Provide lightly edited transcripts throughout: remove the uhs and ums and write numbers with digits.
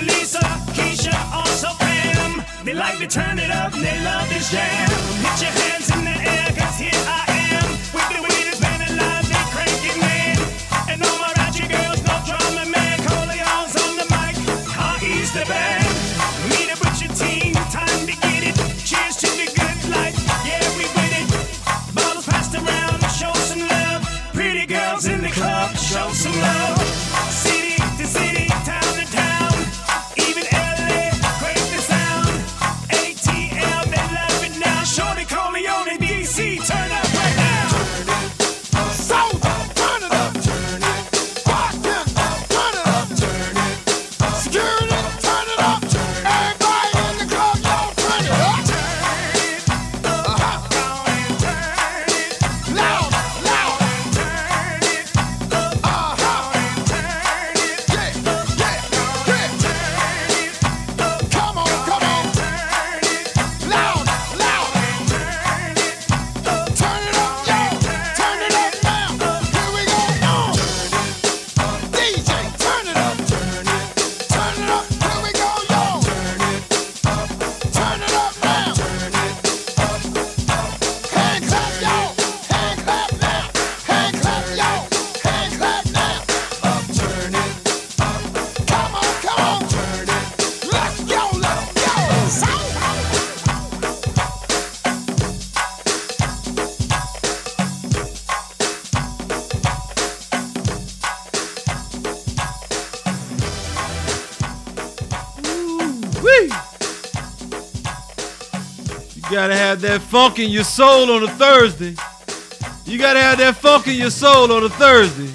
Tasha, Lisa, Keisha, also Pam. They like to turn it up and they love this jam. Put your hands in the air, cause here I am. With the weirdest band alive, they cranking man. And all my ratchet girls, no drama man. Corleone's on the mic, R.E.'s the band. Meet up with your team, time to get it. Cheers to the good life, yeah, we with it. Bottles passed around, show some love. Pretty girls in the club, show some love. City to city, town to town. Even LA, crave the sound. ATL, they love it now. Shorty Corleone, DC, turn up right now. Soldier, turn it up. Turn it. Bartender, turn it up. Turn it. Security, turn it up. Everybody in the club, y'all turn it up. Loud, loud. Come on, come on. Loud, loud. Turn it up, y'all. Turn it up now. Here we go. DJ, turn it up. Turn it up. Here we go, y'all. Turn it up now. Hand clap, y'all. Hand clap now. Hand clap, y'all. Hand clap now. Turn it. Come on, come on. Let's go, let's go. Woo! You gotta have that funk in your soul on a Thursday. You gotta have that funk in your soul on a Thursday.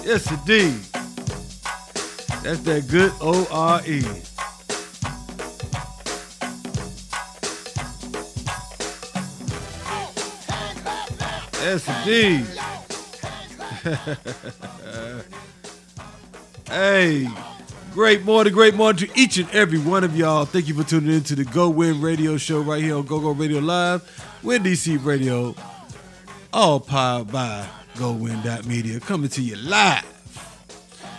Yes, indeed. That's that good O-R-E. Yes, indeed. Hey, great morning to each and every one of y'all. Thank you for tuning in to the GoWIN radio show right here on GoGo Radio Live with DC Radio, all powered by GoWin.media, coming to you live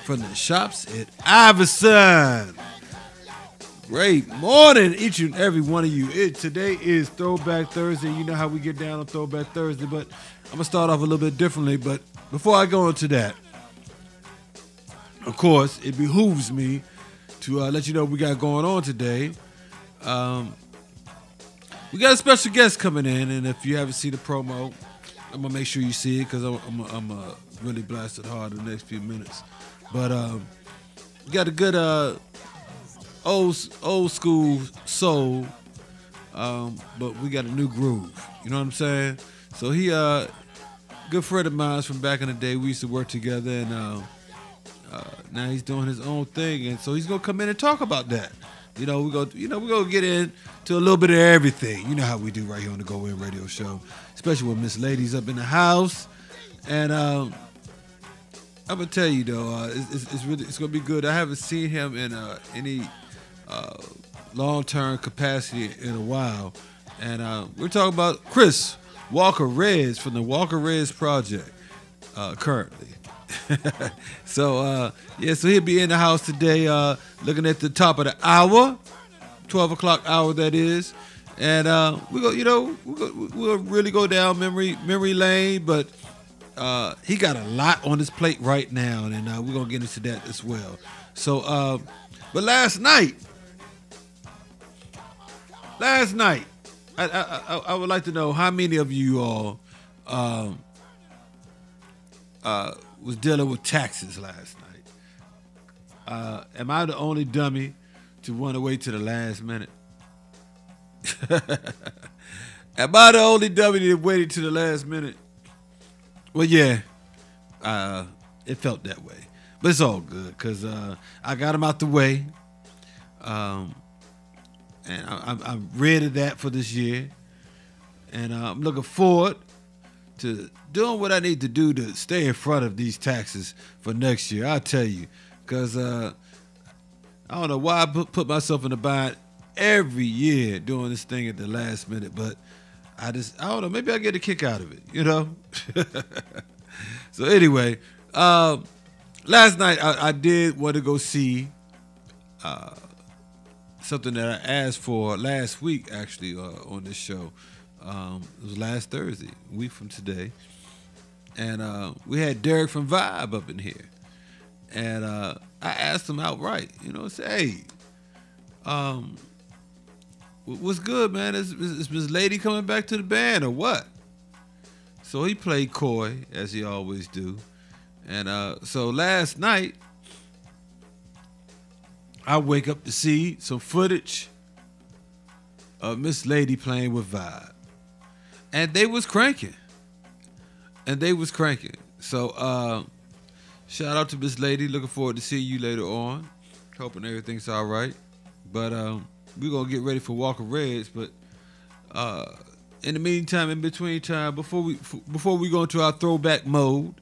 from the shops at Iverson. Great morning, each and every one of you. Today is Throwback Thursday. You know how we get down on Throwback Thursday, but I'm going to start off a little bit differently. But before I go into that, of course, it behooves me to let you know what we got going on today. We got a special guest coming in, and if you haven't seen the promo, I'm going to make sure you see it because I'm really blasted hard in the next few minutes. But we got a good old school soul, but we got a new groove. You know what I'm saying? So he good friend of mine from back in the day. We used to work together, and now he's doing his own thing, and so he's gonna come in and talk about that. We're gonna get into a little bit of everything. You know how we do right here on the GoWin Radio Show, especially when Miss Lady's up in the house. And I'm gonna tell you though, it's gonna be good. I haven't seen him in any long-term capacity in a while, and we're talking about Chris Walker Reds from the Walker Reds Project currently. So he'll be in the house today, looking at the top of the hour, 12 o'clock hour that is, and we'll really go down memory lane, but he got a lot on his plate right now, and we're gonna get into that as well. So, but last night, I would like to know how many of you all was dealing with taxes last night. Am I the only dummy to want to wait to the last minute? Am I the only dummy that waited to the last minute? Well, yeah, it felt that way. But it's all good because I got them out the way. And I'm ready to that for this year. And I'm looking forward to doing what I need to do to stay in front of these taxes for next year. I'll tell you, because I don't know why I put myself in a bind every year doing this thing at the last minute, but I don't know, maybe I get a kick out of it, you know? So anyway, last night I did want to go see something that I asked for last week, actually, on this show. It was last Thursday, a week from today. And we had Derek from Vibe up in here. And I asked him outright, say, hey, what's good, man? Is Miss Lady coming back to the band or what? So he played coy, as he always do. And so last night, I wake up to see some footage of Miss Lady playing with Vibe. And they was cranking. So shout out to Miss Lady. Looking forward to seeing you later on. Hoping everything's all right. But we're going to get ready for Walker Reds. But in the meantime, in between time, before we go into our throwback mode,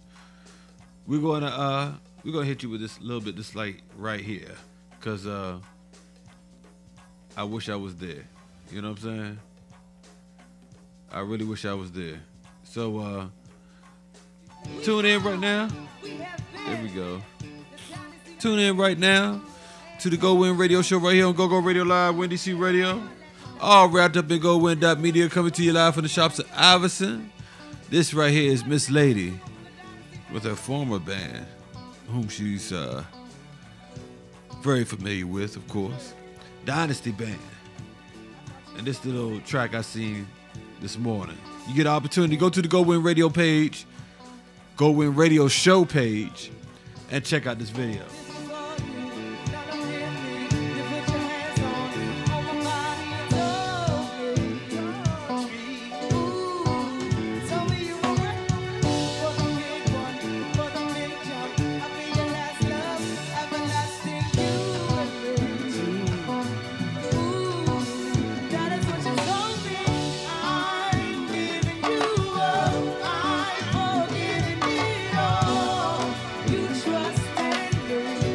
we're gonna hit you with this little bit, this light right here, cause I wish I was there. You know what I'm saying? I really wish I was there. So tune in right now. There we go. Tune in right now to the GoWIN radio show right here on GoGo Radio Live, WinDC Radio. All wrapped up in GoWin.media, coming to you live from the shops of Iverson. This right here is Miss Lady with her former band, whom she's very familiar with, of course, Dynasty Band. And this little track I seen this morning. You get an opportunity, go to the GoWin Radio page, GoWin Radio show page, and check out this video. You trust in me.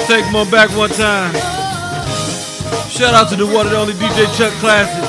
take them on back one time. Shout out to the one and only DJ Chuck Classic.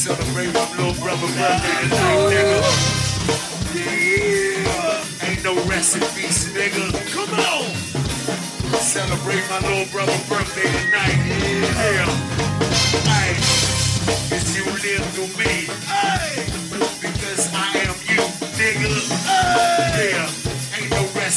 Celebrate my little brother birthday tonight, nigga. Ain't no rest in peace, nigga. Come on. Celebrate my little brother birthday tonight. Yeah. Hey, cause you live through me. Hey, because I am you, nigga. Yeah. Ain't no rest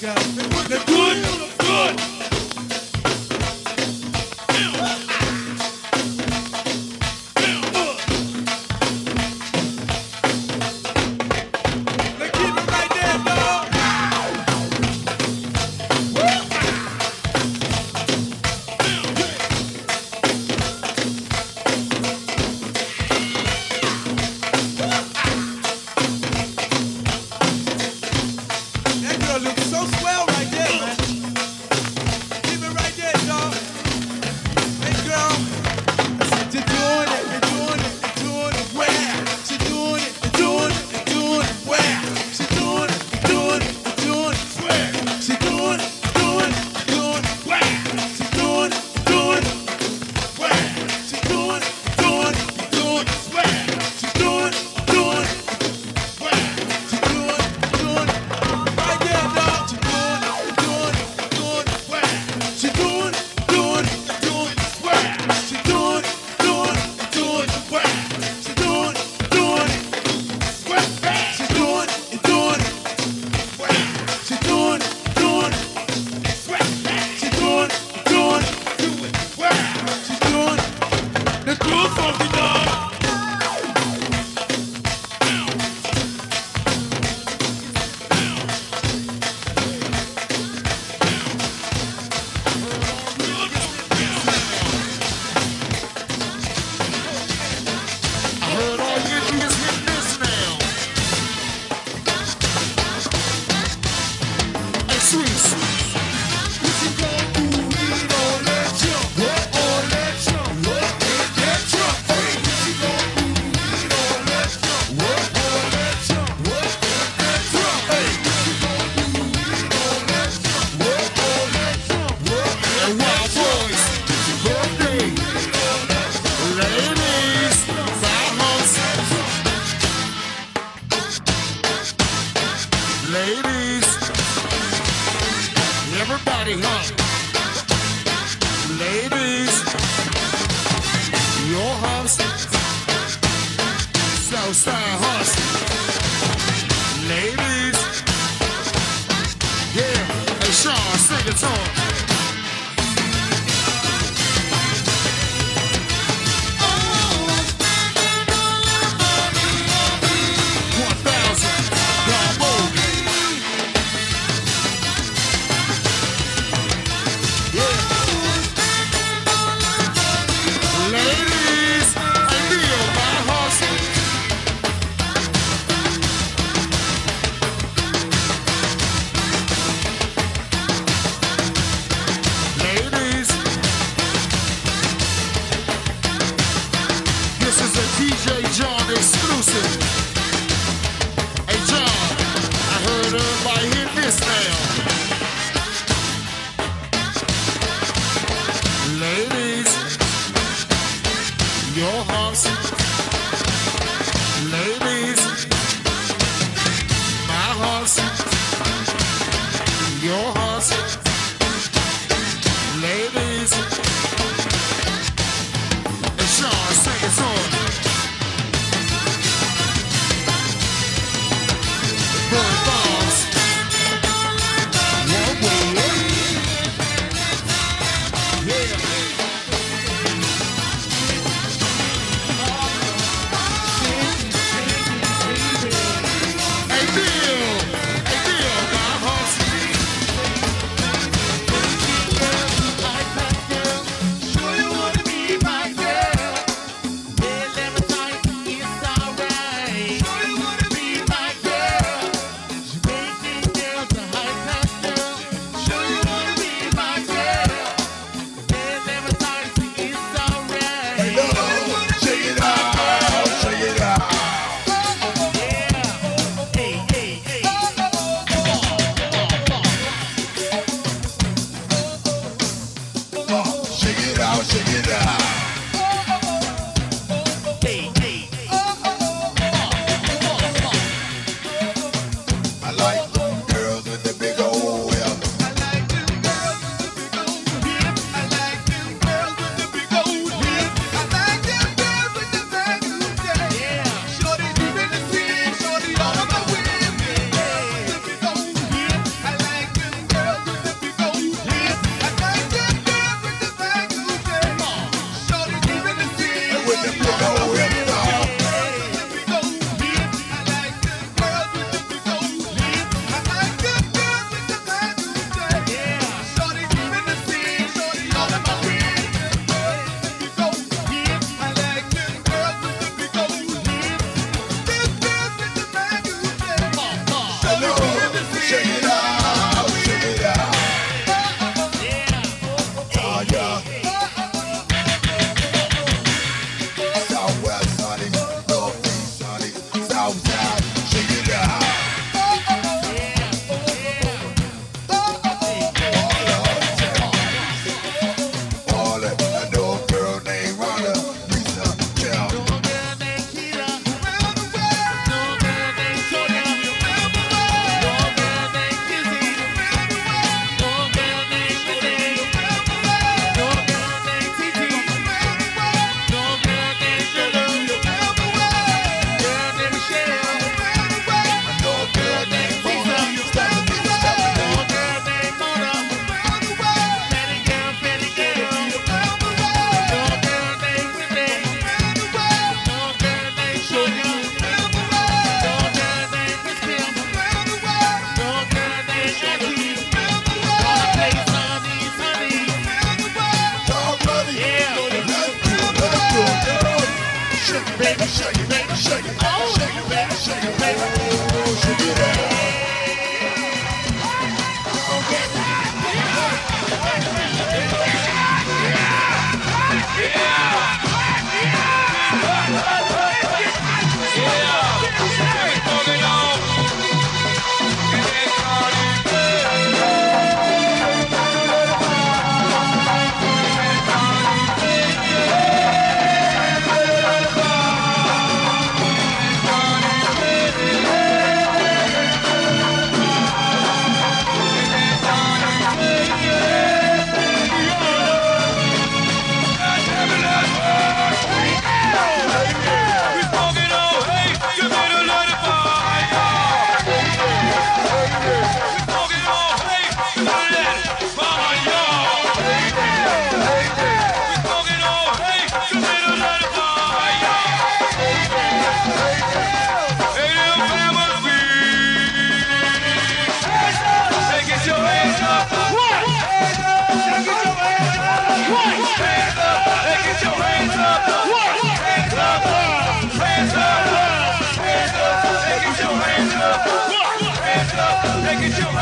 The good, good.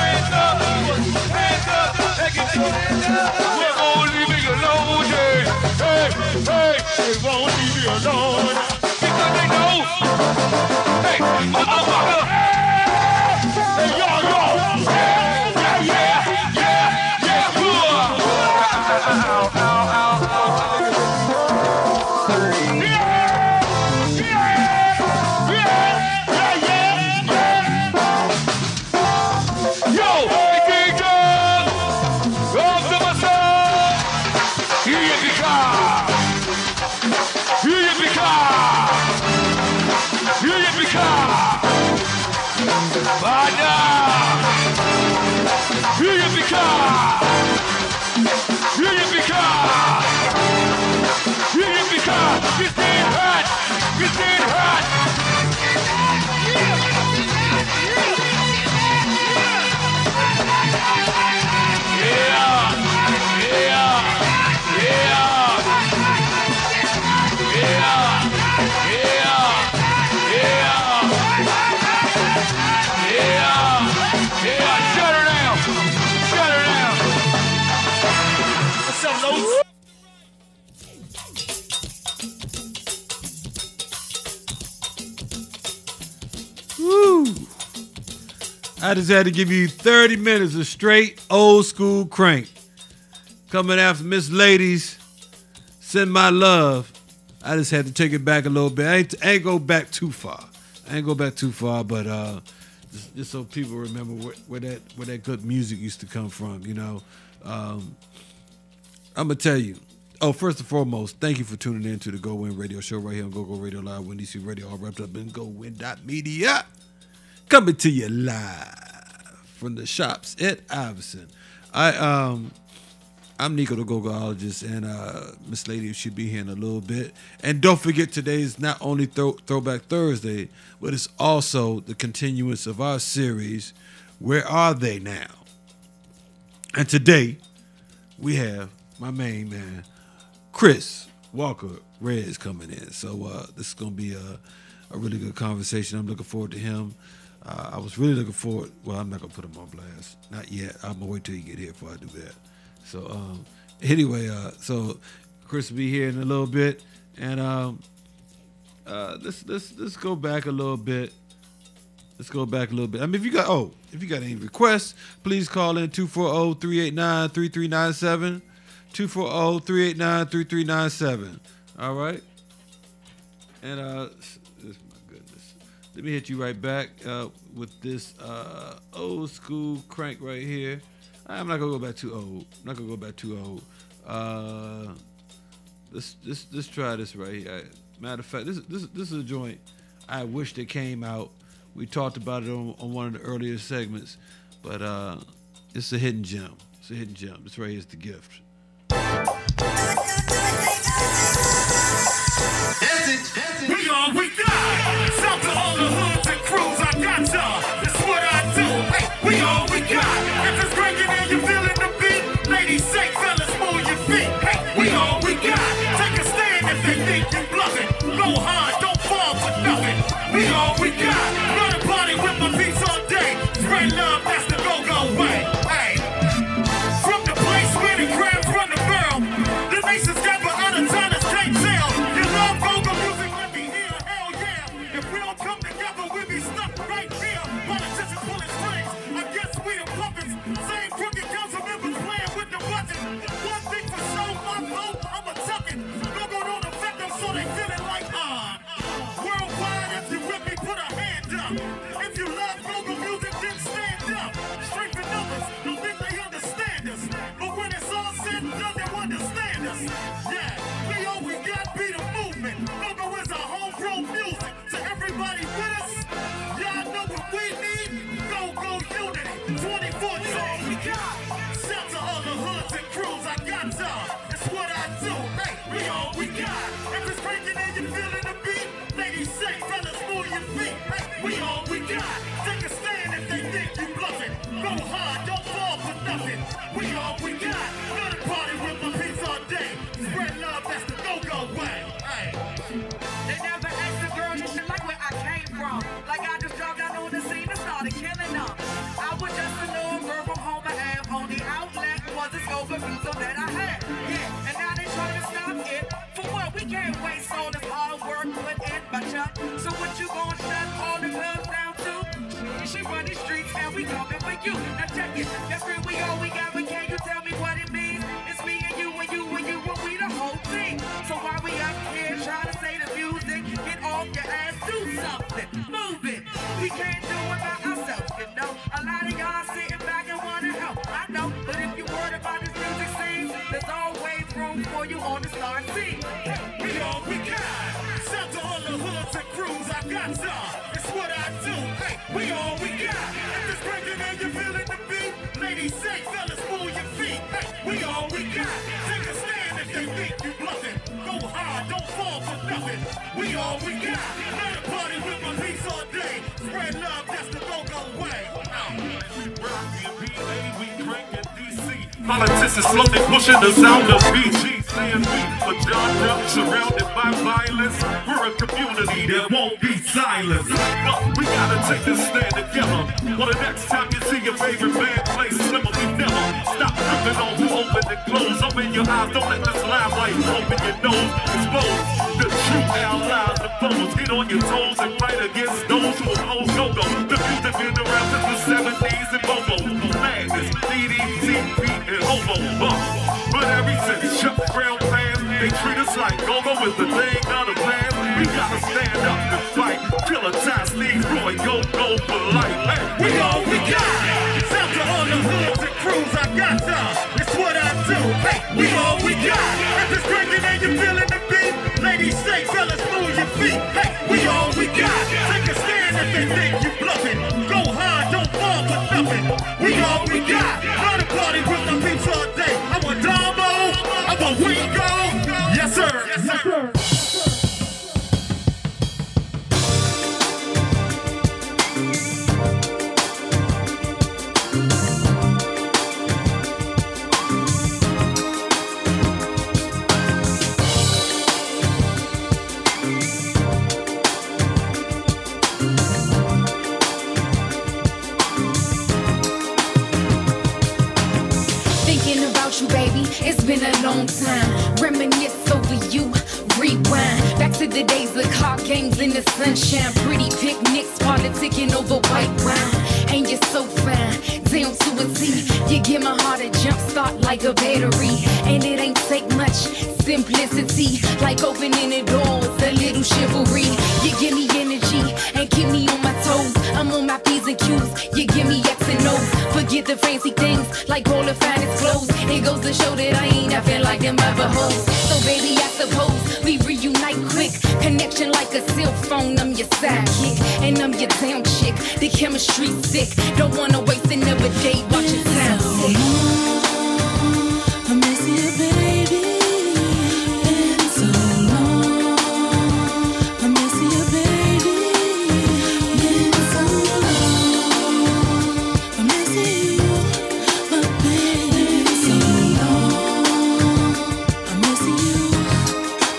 hands up. Hands up. Take it to hands up. They won't leave me alone, yeah. Hey, hey, they won't leave me alone. Because they know. Hey, motherfucker. Hey, yo. I just had to give you 30 minutes of straight old school crank. Coming after Miss Ladies, Send My Love. I just had to take it back a little bit. I ain't go back too far. But just so people remember where that good music used to come from, you know. I'm gonna tell you. Oh, first and foremost, thank you for tuning in to the GoWIN Radio Show right here on GoGo Radio Live, WinDC Radio, all wrapped up in GoWin.media. Coming to you live from the shops at Iverson. I'm Nico the Go-Gologist, and Miss Lady should be here in a little bit. And don't forget, today is not only Throwback Thursday, but it's also the continuance of our series, Where Are They Now? And today, we have my main man, Chris Walker Reds, coming in. So this is going to be a really good conversation. I'm looking forward to him. I was really looking forward. Well, I'm not going to put him on blast. Not yet. I'm going to wait till you get here before I do that. So anyway, so Chris will be here in a little bit. And let's go back a little bit. Let's go back a little bit. I mean, if you got any requests, please call in 240-389-3397. 240-389-3397. All right. And my goodness. Let me hit you right back with this old school crank right here. I'm not gonna go back too old. Let's try this right here. Matter of fact, this is a joint I wish that came out. We talked about it on one of the earlier segments, but it's a hidden gem. It's a hidden gem. This right here is The Gift. We all we got. Shout to all the hoods and crews. I got y'all. That's what I do. Hey, we all we got. If it's breaking and you feeling the beat, ladies shake, fellas move your feet. Hey, we all we got. Take a stand if they think you bluffing. Go hard, don't fall for nothing. We all we got. Run a party with my beats all day. Spread love, that's the go-go way. Hey, from the place where the crabs run the barrel, the nation's got but other talents can't tell. You love vocal music, let me hear, hell yeah. If we don't come together, we'll be stuck right here. Politicians pulling strings, I guess we the puppets. Same crooked council members playing with the budget. One thing for sure, my vote, I'm a tuckin'. Go don't affect them so they feeling like worldwide, if you with me, put a hand up. If you love vocal music, then stand up. Strength in numbers, don't think they understand us. But when it's all said and done, they understand us. Yeah, we all we got be the movement. Go is our homegrown music. So everybody with us, y'all know what we need. Go unity, 2014. We got. Shout to all the hoods and crews, I got y'all. It's what I do. Hey, we all we got. If it's breaking and you feeling the beat, ladies shake, fellas move your feet. Hey, we all we got. Take a stand if they think you bluffing. Go hard, don't fall for nothing. We all we got. Let a party with my peace all day. Spread love, that's the go-go way. Hey. They never asked a girl, you should like where I came from. Like I just dropped out on the scene and started killing them. I was just a little can't waste all this hard work put in by Chuck. So what you gonna shut all the clubs down to? She run the streets and we coming for you. Now check it, that's where we all we got, but can you tell me what it means? It's me and you and you and you and we the whole team. So while we up here trying to say the music, get off your ass, do something, move it. We can't do it by ourselves, you know. A lot of y'all sitting back and wanna help, I know. But if you worried about this music scene, there's always room for you on the star scene. We all we got. Shout to all the hoods and crews, I got y'all. It's what I do. Hey, we all we got. If it's breaking and you feeling the beat, ladies say, fellas, move your feet. Hey, we all we got. Take a stand if they think you bluffing. Go hard, don't fall for nothing. We all we got. Let a party with my peace all day. Spread love, that's the go-go way. Politicians slowly pushing us out of BG, saying we for John Trump, surrounded by violence. We're a community that won't be silenced. But we gotta take this stand together. Well, the next time you see your favorite band play Slimmer, you never stop tripping on who open and close. Open your eyes, don't let this limelight open your nose. Expose the true allies and foes. Get on your toes and fight against those who oppose go-go. The music been around since the 70s and Bobo. Madness, DDT, and homo, but ever since Chuck Brown fans, they treat us like go-go is the thing on the plan. We gotta stand up and fight. Killer Ty, Steve Roy, go for life. Hey, We all we got. Shout to all the hoods and crews, I got y'all. It's what I do. Hey, we all we got. If it's breaking and you feeling the beat, ladies say, fellas, move your feet. Hey, we all we got. Take a stand if they think you bluffing. Go hard, don't fall for nothing. We all we got. Run a party with my peeps all day. I want Damo, I want Wingo. Yes, sir. Yes, sir. You, baby, it's been a long time. Reminisce over you, rewind back to the days of card games in the sunshine, pretty picnics, politicking over white wine. And you're so fine, down to a T. You give my heart a jump start like a battery, and it ain't take much simplicity, like opening the door with a little chivalry. You give me energy and keep me on my toes. I'm on my P's and Q's. You give me X and O's. Forget the fancy things like all the finest clothes. It goes to show that I ain't nothing like them other hoes. So baby, I suppose we reunite quick. Connection like a cell phone. I'm your sidekick and I'm your down chick. The chemistry's sick. Don't wanna waste another day watching time tick. I miss you, baby. Been so long. I miss you, baby. Been so long. I miss you, my baby. Been so long. I miss you,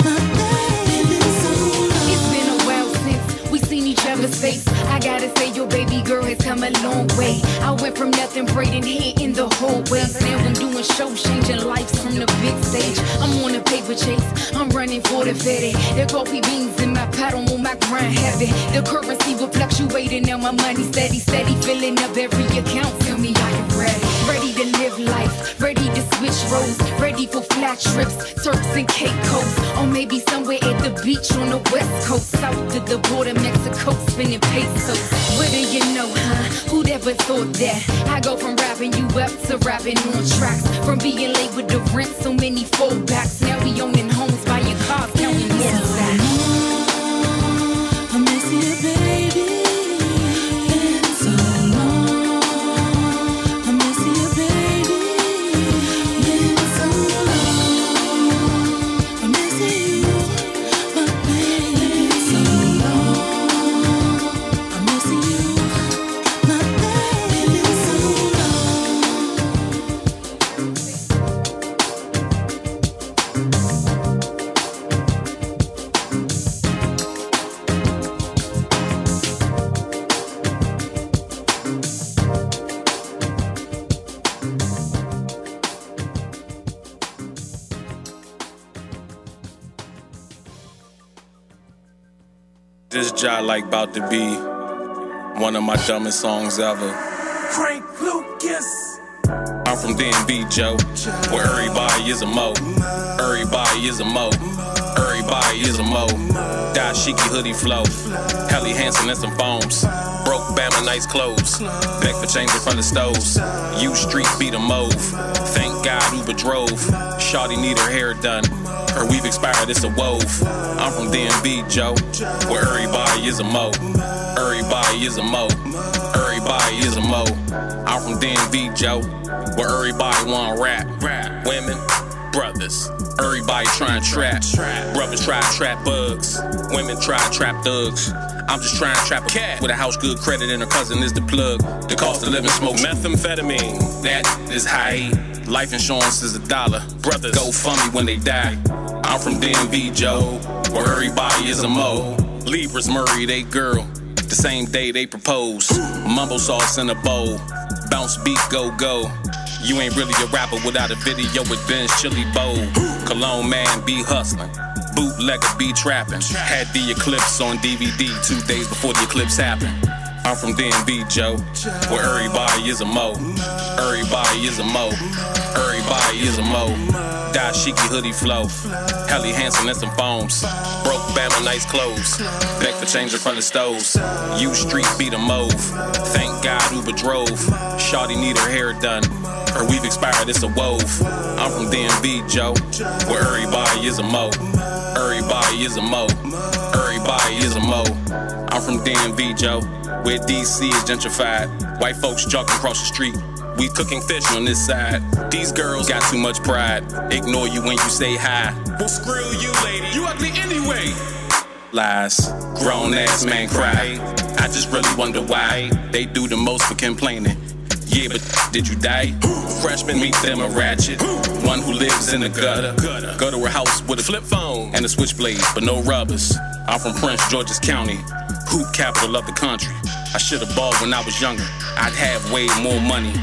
my baby. Been so long. It's been a while since we seen each other's face. I gotta say your baby girl has come a long way. I went from nothing braiding hair in the hallways. Now I'm doing shows, changing lives from the big stage. I'm on a paper chase, I'm running for the fetty. The coffee beans in my pot, I'm on my grind heavy. The currency will fluctuate and now my money steady, steady. Filling up every account, tell me are you ready? Ready to live life, ready to switch roles. Ready for flat trips, Turks and Caicos. Or maybe somewhere at the beach on the west coast. South to the border, Mexico, spinning pesos. What do you know, huh? Who'd ever thought that? I go from rapping you up to rapping on tracks. From being late with the rent, so many fallbacks. Now we owning homes, buying cars, counting more stacks. I miss you, baby. Been so long. I miss you, baby. Been so long. I miss you, my baby. Been so long. I miss you, my baby. Been so long. This job like about to be one of my dumbest songs ever. Frank Lucas. I'm from DMV, Joe, where everybody is a mo. Everybody is a mo. Everybody is a mo. Dashiki hoodie flow. Helly Hansen and some foams. Broke Bama nice clothes. Back for change in front of stoves. U Street beat a mauve. Thank God Uber drove. Shawty need her hair done. Her weave expired, it's a wove. I'm from DMV, Joe, where everybody is a mo. Everybody is a mo. Everybody is a mo. I'm from DMV, Joe, where everybody wanna rap. Women, brothers, everybody trying to trap. Brothers try to trap bugs. Women try to trap thugs. I'm just trying to trap a cat with a house good credit and her cousin is the plug. The cost of living smoke methamphetamine. That is high. Life insurance is $1. Brothers go funny when they die. I'm from DMV, Joe, where everybody is a mo. Libras marry they girl the same day they propose. Mumble sauce in a bowl. Bounce beat, go, go. You ain't really a rapper without a video with Ben's Chili Bowl. Cologne man be hustling. Bootlegger be trapping. Had the eclipse on DVD 2 days before the eclipse happened. I'm from DMV, Joe, where everybody is a mo. Everybody is a mo. Everybody is a mo. Dashiki hoodie flow. Helly Hansen and some foams. Broke Bama nice clothes. Back for change in front of stoves. U Street beat a mauve. Thank God Uber drove. Shawty need her hair done. Her weave expired, it's a wove. I'm from DMV, Joe, where everybody is a mo. Everybody is a mo. Everybody is a mo. I'm from DMV, Joe, where DC is gentrified. White folks jogging across the street. We cooking fish on this side. These girls got too much pride. Ignore you when you say hi. Well, screw you, lady. You ugly anyway. Lies. Grown ass man cry. I just really wonder why they do the most for complaining. Yeah, but did you die? Freshmen meet them a ratchet. One who lives in the gutter. Go to her house with a flip phone and a switchblade, but no rubbers. I'm from Prince George's County, hoop capital of the country. I should've balled when I was younger. I'd have way more money.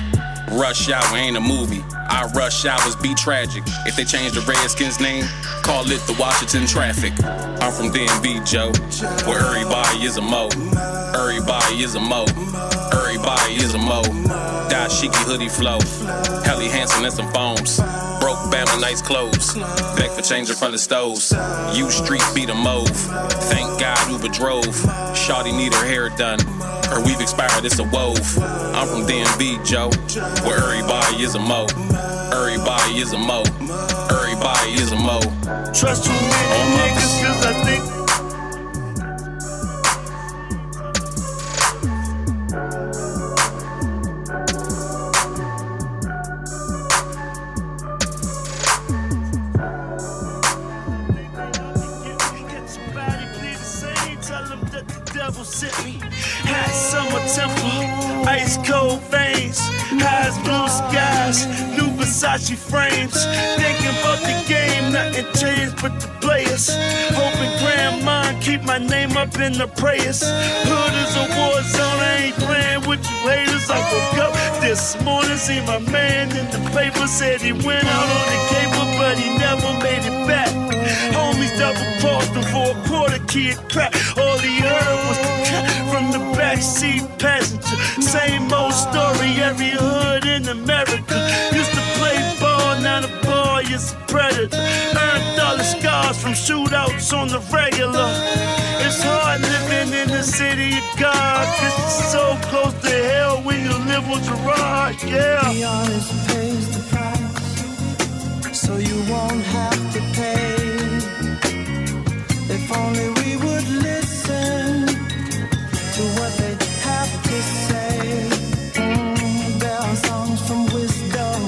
Rush Hour ain't a movie. Our rush hours be tragic. If they change the Redskins' name, call it the Washington Traffic. I'm from DMV, Joe, where everybody is a mo. Everybody is a mo. Everybody is a mo. Dashiki hoodie flow. Helly Hansen and some foams. Broke Bama nice clothes. Back for change in front of stoves. U Street beat a mauve. Thank God Uber drove. Shawty need her hair done. Her weave expired, it's a wove. I'm from DMV, Joe, where everybody is a mo. Everybody is a mo. Everybody is a mo. Trust too many niggas cause I think hot summer temper, ice cold veins, highs blue skies, new Versace frames. Thinking about the game, nothing changed but the players. Hoping grandma keep my name up in the prayers. Hood is a war zone, I ain't playing with you haters. I woke up this morning, see my man in the paper, said he went out on the cable, but he never made it back. Homies double crossed him for a quarter kid crack. All he heard was the cat from the backseat passenger. Same old story, every hood in America. Used to play ball, now the boy is a predator. Earned all the scars from shootouts on the regular. It's hard living in the city of God, cause you're so close to hell when you live on Gerard, yeah. Be honest, pays the price, so you won't have to pay. If only we would listen to what they have to say. There are songs from wisdom,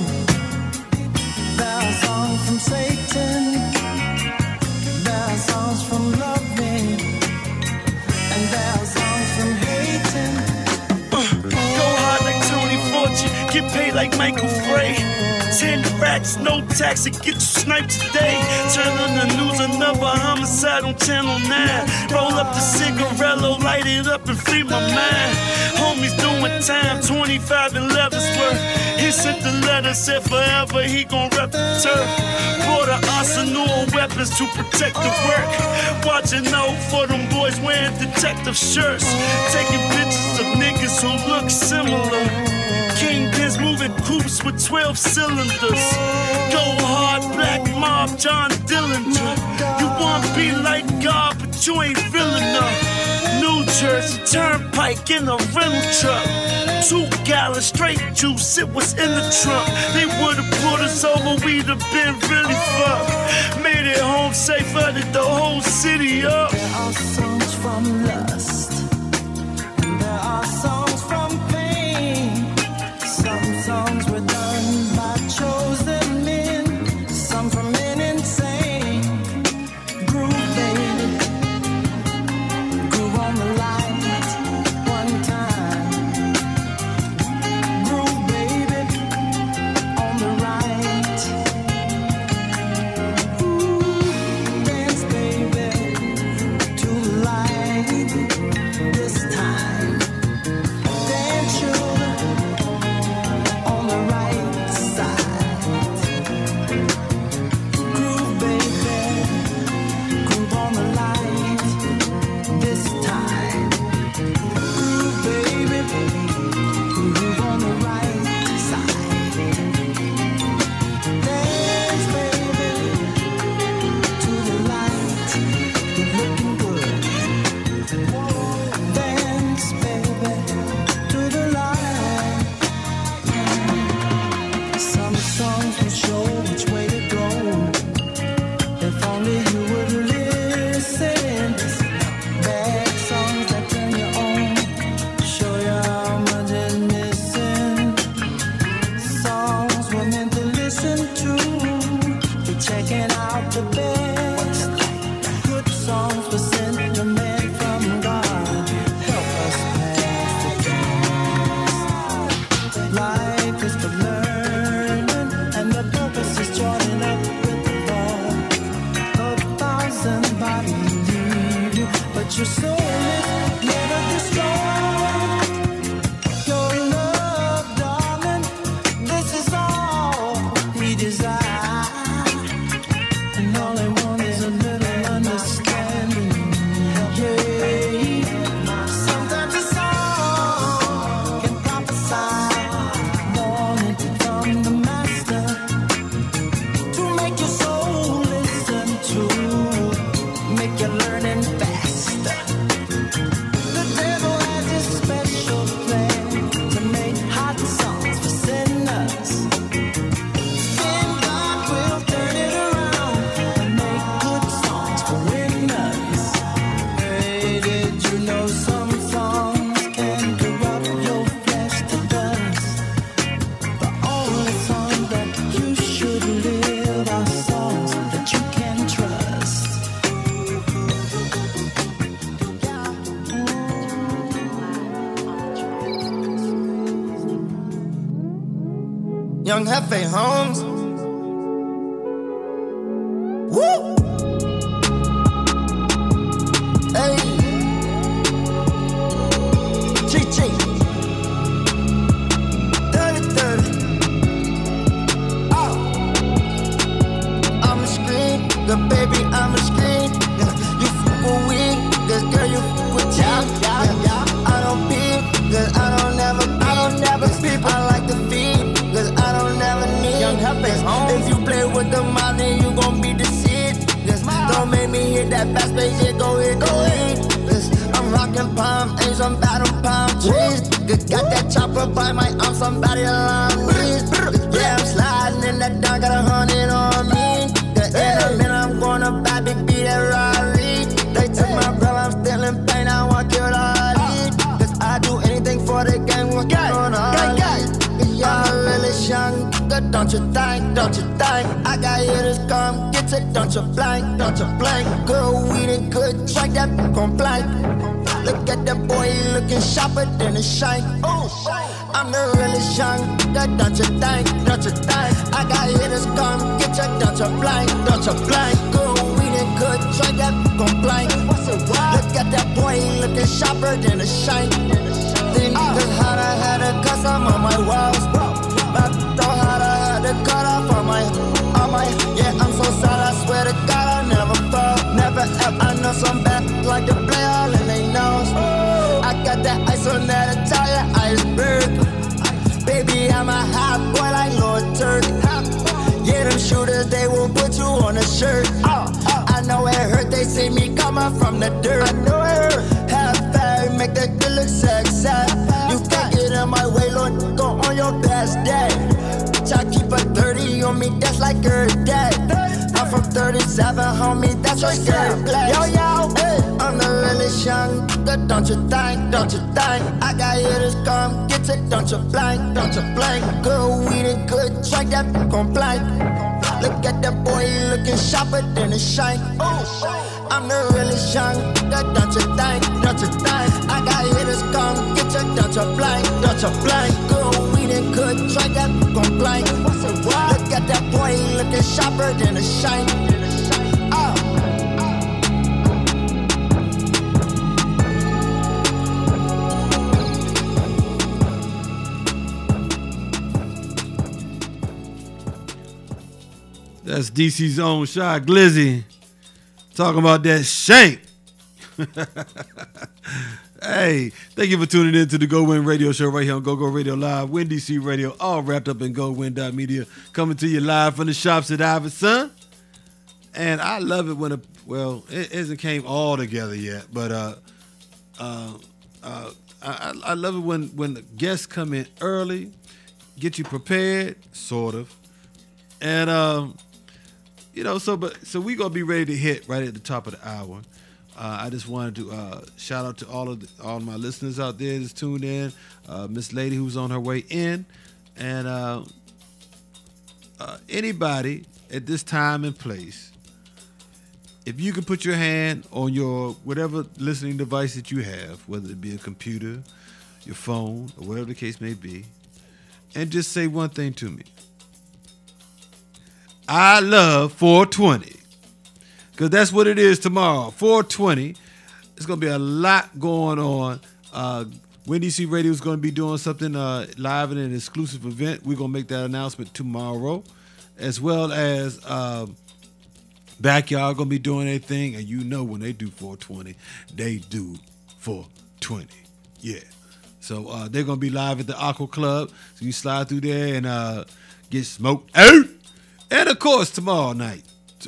there are songs from Satan, there are songs from loving, and there are songs from hating. Go hard like Tony Fortune, get paid like Michael Frey. 10 rats, no tax, it get you sniped today. Turn on the news, another homicide on Channel 9. Roll up the cigarello, light it up and free my mind. Homies doing time, 25 in Leavenworth. He sent the letter, said forever he gon' rep the turf. Brought an arsenal of weapons to protect the work. Watching out for them boys wearing detective shirts. Taking pictures of niggas who look similar. Kingpins moving coupes with 12 cylinders. Go hard, black mob, John Dillinger. You wanna be like God, but you ain't feeling enough. New Jersey Turnpike in a rental truck. 2 gallons straight juice, it was in the trunk. They would've pulled us over, we'd have been really fucked. Made it home safe, flooded the whole city up. There are songs from lust, and there are songs from pain. Some songs were done by chosen men, some from men insane. Groove, baby, groove on the light one time. Groove, baby, on the right. Ooh, dance, baby, to the light this time. Dance, sugar, on the right side. Groove, baby, groove on the light this time. Groove, baby, groove on the right side. Dance, baby, to the light. You're looking good. Dance, baby, to the light. Some songs will show which way to go. If only you would listen. Bad songs that turn you on, show you how much is missing. Songs we're meant to listen to. We're checking out the best. Good songs were sent to men from God. Help us pass the test. Life is for learning, and the purpose is joining up with the Lord. 1,000 bodies leave you, but your soul is never destroyed. Your love, darling, this is all we desire. And all I want is a little understanding. Yeah. Sometimes a song can prophesy warning from the master to make your soul listen to, make you learning faster. The devil has his special plan to make hot songs for sinners. Then God will turn it around and make good songs for winners. Hey, did you know some songs can corrupt your flesh to dust? The only songs that you should live are songs that you can trust. Young Hefe Holmes. Woo! Hey. Chi-chi. 30-30. Oh. I'm a scream. The baby, I'm a scream. Yeah. You fuck with weed. Cause girl, you fuck with cheap. Yeah. I don't peep. Cause I don't never peep. I like to feed. Cause I don't never need. Young Hefe Holmes. If you play with the mind, then you gon' be deceived. Yes. Don't make me hit that fast space. Yeah, go hit. Yes. I'm rockin' palm, ain't some bottom palm trees. Got that chopper by my arm, somebody alarm me. Yeah, I'm sliding in that down, got 100 on me. In a minute, I'm gonna buy big B that Rari. They took my brother, I'm still in pain, I want to kill Ali. Cause I do anything for the game, what's going on? Y'all really young, don't you think, don't you think? I got hitters come get you, don't you blink, don't you blink? Good weed and good drink, that gon' blank. Look at that boy, he looking sharper than a shank. I'm the realest young, don't you think, don't you think? I got hitters come get you, don't you blink, don't you blink? Good weed and good drink, that gon' blank. Look at that boy, he looking sharper than a shank. These niggas had a cuss, I'm on my walls. My shirt. I know it hurt, they see me coming from the dirt. I know it hurt. Half bag, make that good look sexy. You can't get in my way, Lord, go on your best day. Bitch, I keep a 30 on me, that's like her day. I'm from 37, homie, that's your scary place. Yo, yo, hey, I'm the realest young nigga, don't you think, don't you think? I got hitters, come get it, don't you blink, don't you blink. Good weed and good drink, that gon' blank. Look at that boy, he looking sharper than a shank. I'm the realest young nigga, don't you think, don't you think? I got hitters, come get it, don't you blink, don't you blink. Good weed and good drink, that gon' blank. Look at that boy, he looking sharper than a shank. That's DC's own Shy Glizzy talking about that shank. Hey, thank you for tuning in to the GoWIN radio show right here on GoGo Radio Live, Win DC Radio, all wrapped up in GoWIN.media, coming to you live from the shops at Iverson. And I love it when it hasn't came all together yet, but I love it when the guests come in early, get you prepared, sort of, and so we gonna be ready to hit right at the top of the hour. I just wanted to shout out to all my listeners out there that's tuned in, Miss Lady who's on her way in, and anybody at this time and place. If you can put your hand on your whatever listening device that you have, whether it be a computer, your phone, or whatever the case may be, and just say one thing to me. I love 420. Because that's what it is tomorrow. 420. It's going to be a lot going on. Win DC Radio is going to be doing something live in an exclusive event. We're going to make that announcement tomorrow. As well as Backyard going to be doing their thing. And you know when they do 420, they do 420. Yeah. So they're going to be live at the Aqua Club. So you slide through there and get smoked out. And of course, tomorrow night.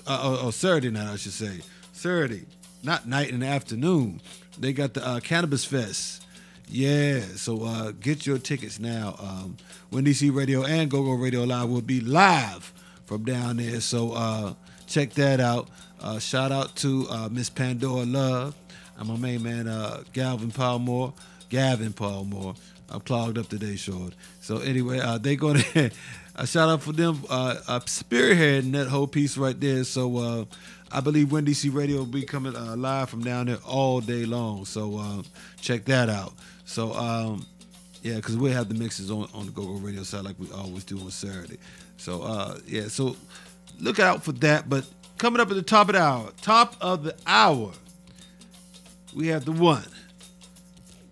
Or Saturday night, I should say. Saturday, not night and afternoon. They got the Cannabis Fest. Yeah, so get your tickets now. Win DC Radio and GoGo Radio Live will be live from down there. So check that out. Shout out to Miss Pandora Love and my main man Gavin Palmore. I'm clogged up today, short. So anyway, they go to a shout out for them spearheading that whole piece right there. So I believe Win DC Radio will be coming live from down there all day long. So check that out. So yeah, because we'll have the mixes on the GoGo Radio side like we always do on Saturday. So yeah, so look out for that. But coming up at the top of the hour, we have the one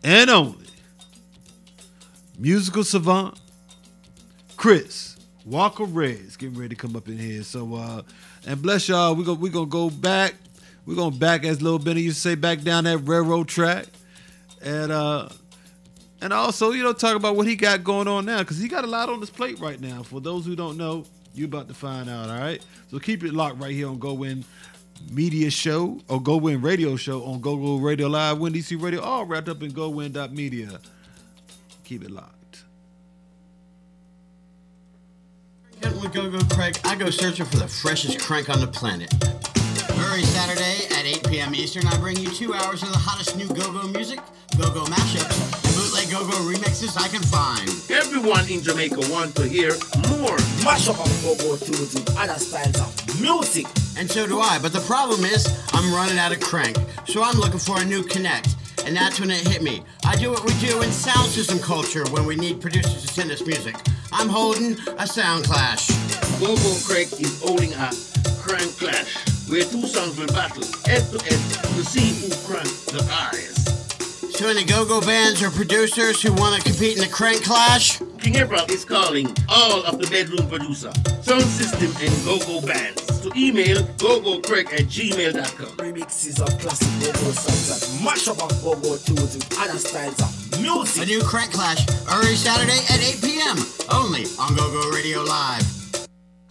and only musical savant Chris Walker Reds getting ready to come up in here. So and bless y'all, we're gonna go back. We're gonna back, as Lil Benny used to say, back down that railroad track. And also, talk about what he got going on now, because he got a lot on his plate right now. For those who don't know, you're about to find out, all right? So keep it locked right here on GoWIN Media Show, or GoWIN Radio Show on GoGo Radio Live, Win DC Radio, all wrapped up in GoWIN.media. Keep it locked. With GoGo Craig, I go searching for the freshest crank on the planet. Every Saturday at 8 p.m. Eastern, I bring you 2 hours of the hottest new go-go music, go-go mashups, and bootleg go-go remixes I can find. Everyone in Jamaica wants to hear more mashup of go-go tunes with other styles of music. And so do I, but the problem is I'm running out of crank, so I'm looking for a new connect. And that's when it hit me. I do what we do in sound system culture when we need producers to send us music. I'm holding a sound clash. GoGo Craig is holding a crank clash, where two songs will battle head to head to see who cranks the highest. So any go-go bands or producers who want to compete in the crank clash? King April is calling all of the bedroom producer, sound system and go-go bands to email gogocraig@gmail.com. Remixes of classic go-go songs that mash up of go-go tunes with other styles of music. A new crank clash every Saturday at 8 p.m. only on GoGo Radio Live.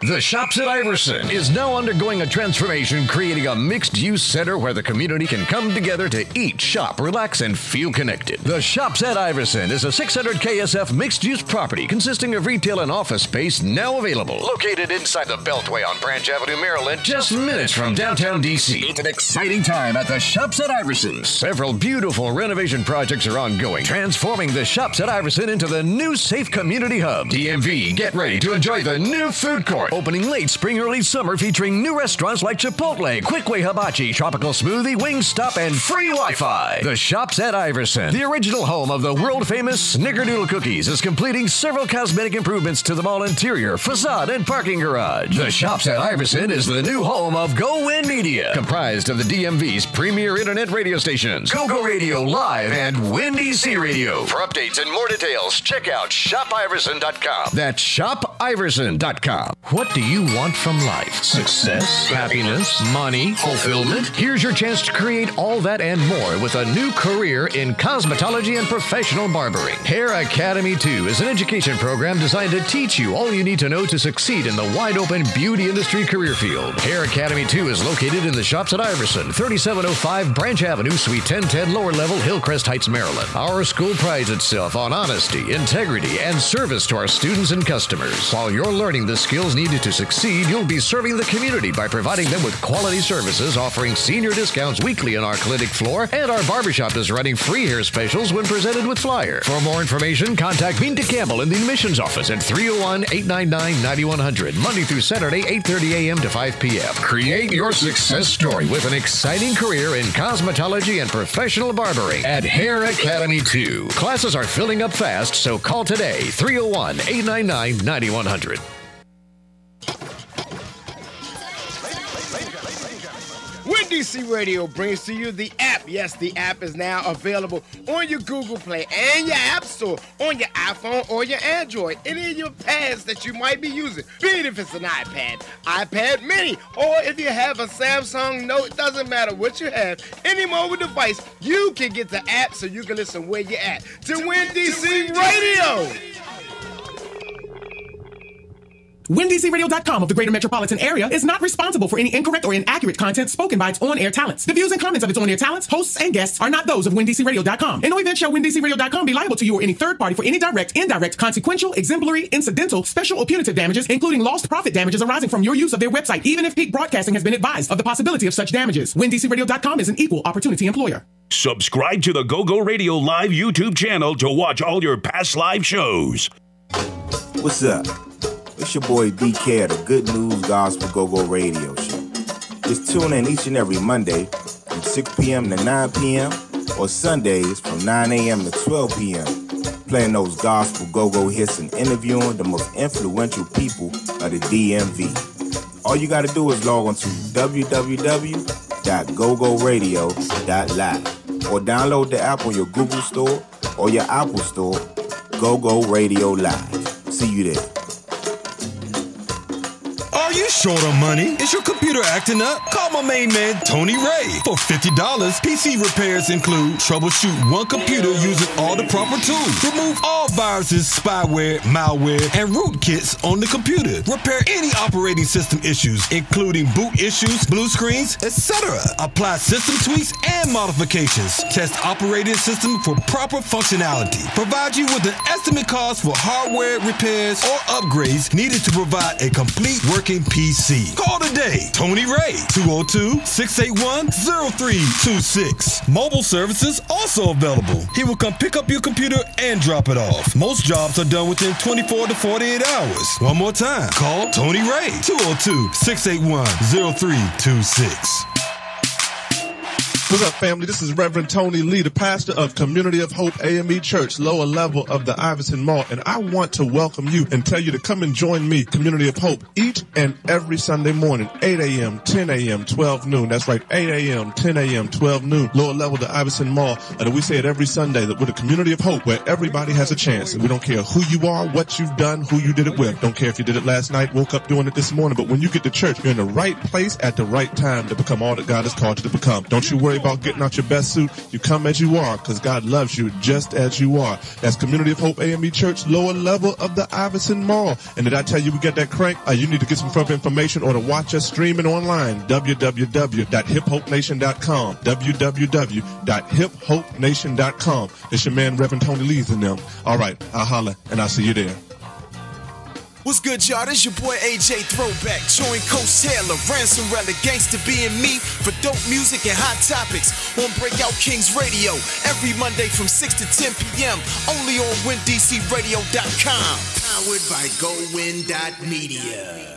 The Shops at Iverson is now undergoing a transformation, creating a mixed-use center where the community can come together to eat, shop, relax, and feel connected. The Shops at Iverson is a 600 KSF mixed-use property consisting of retail and office space now available. Located inside the Beltway on Branch Avenue, Maryland, just minutes from downtown D.C. It's an exciting time at the Shops at Iverson. Several beautiful renovation projects are ongoing, transforming the Shops at Iverson into the new safe community hub. DMV, get ready to enjoy the new food court. Opening late spring, early summer, featuring new restaurants like Chipotle, Quickway Hibachi, Tropical Smoothie, Wingstop, and free Wi-Fi. The Shops at Iverson, the original home of the world-famous Snickerdoodle cookies, is completing several cosmetic improvements to the mall interior, facade, and parking garage. The Shops at Iverson is the new home of GoWIN Media, comprised of the DMV's premier internet radio stations, GoGo Radio Live and Win DC Radio. For updates and more details, check out shopiverson.com. That's shopiverson.com. What do you want from life? Success, happiness, money, fulfillment? Here's your chance to create all that and more with a new career in cosmetology and professional barbering. Hair Academy 2 is an education program designed to teach you all you need to know to succeed in the wide-open beauty industry career field. Hair Academy 2 is located in the Shops at Iverson, 3705 Branch Avenue, Suite 1010, lower level, Hillcrest Heights, Maryland. Our school prides itself on honesty, integrity, and service to our students and customers. While you're learning the skills needed to succeed, you'll be serving the community by providing them with quality services, offering senior discounts weekly on our clinic floor, and our barbershop is running free hair specials when presented with flyer. For more information, contact Minta Campbell in the admissions office at 301-899-9100, Monday through Saturday, 8:30 a.m. to 5 p.m. Create your success story with an exciting career in cosmetology and professional barbering at Hair Academy 2. Classes are filling up fast, so call today, 301-899-9100. Win DC Radio brings to you the app. Yes, the app is now available on your Google Play and your App Store, on your iPhone or your Android, any of your pads that you might be using. Be it if it's an iPad, iPad Mini, or if you have a Samsung Note, it doesn't matter what you have. Any mobile device, you can get the app so you can listen where you're at to Win DC Radio. WinDCRadio.com of the Greater Metropolitan Area is not responsible for any incorrect or inaccurate content spoken by its on-air talents. The views and comments of its on-air talents, hosts, and guests are not those of WinDCRadio.com. In no event shall WinDCRadio.com be liable to you or any third party for any direct, indirect, consequential, exemplary, incidental, special, or punitive damages, including lost profit damages arising from your use of their website, even if Peak Broadcasting has been advised of the possibility of such damages. WinDCRadio.com is an equal opportunity employer. Subscribe to the GoGo Radio Live YouTube channel to watch all your past live shows. What's up? It's your boy DK at the Good News Gospel Go-Go Radio Show. Just tune in each and every Monday from 6 p.m. to 9 p.m. or Sundays from 9 a.m. to 12 p.m. playing those gospel go-go hits and interviewing the most influential people of the DMV. All you got to do is log on to www.gogoradio.live or download the app on your Google Store or your Apple Store, GoGo Radio Live. See you there. Are you short on money? Is your computer acting up? Call my main man, Tony Ray. For $50, PC repairs include troubleshoot one computer using all the proper tools. Remove all viruses, spyware, malware, and rootkits on the computer. Repair any operating system issues, including boot issues, blue screens, etc. Apply system tweaks and modifications. Test operating system for proper functionality. Provide you with an estimate cost for hardware repairs or upgrades needed to provide a complete working PC. Call today. Tony Ray, 202-681-0326. Mobile services also available. He will come pick up your computer and drop it off. Most jobs are done within 24 to 48 hours. One more time. Call Tony Ray, 202-681-0326. What's up, family? This is Reverend Tony Lee, the pastor of Community of Hope AME Church, lower level of the Iverson Mall, and I want to welcome you and tell you to come and join me, Community of Hope, each and every Sunday morning, 8 a.m., 10 a.m., 12 noon. That's right, 8 a.m., 10 a.m., 12 noon, lower level of the Iverson Mall. And we say it every Sunday that we're the Community of Hope, where everybody has a chance, and we don't care who you are, what you've done, who you did it with. Don't care if you did it last night, woke up doing it this morning, but when you get to church, you're in the right place at the right time to become all that God has called you to become. Don't you worry about about getting out your best suit, you come as you are, because God loves you just as you are. That's Community of Hope AME Church, lower level of the Iverson Mall. And did I tell you we got that crank? You need to get some further information or to watch us streaming online, www.hiphopenation.com, www.hiphopenation.com. It's your man, Reverend Tony Lees and them. All right, I'll holler, and I'll see you there. What's good, y'all? This your boy AJ Throwback. Join Coach Taylor, Ransom Relic, Gangsta B and me for dope music and hot topics on Breakout Kings Radio every Monday from 6 to 10 p.m. only on WinDCRadio.com. Powered by GoWIN.media.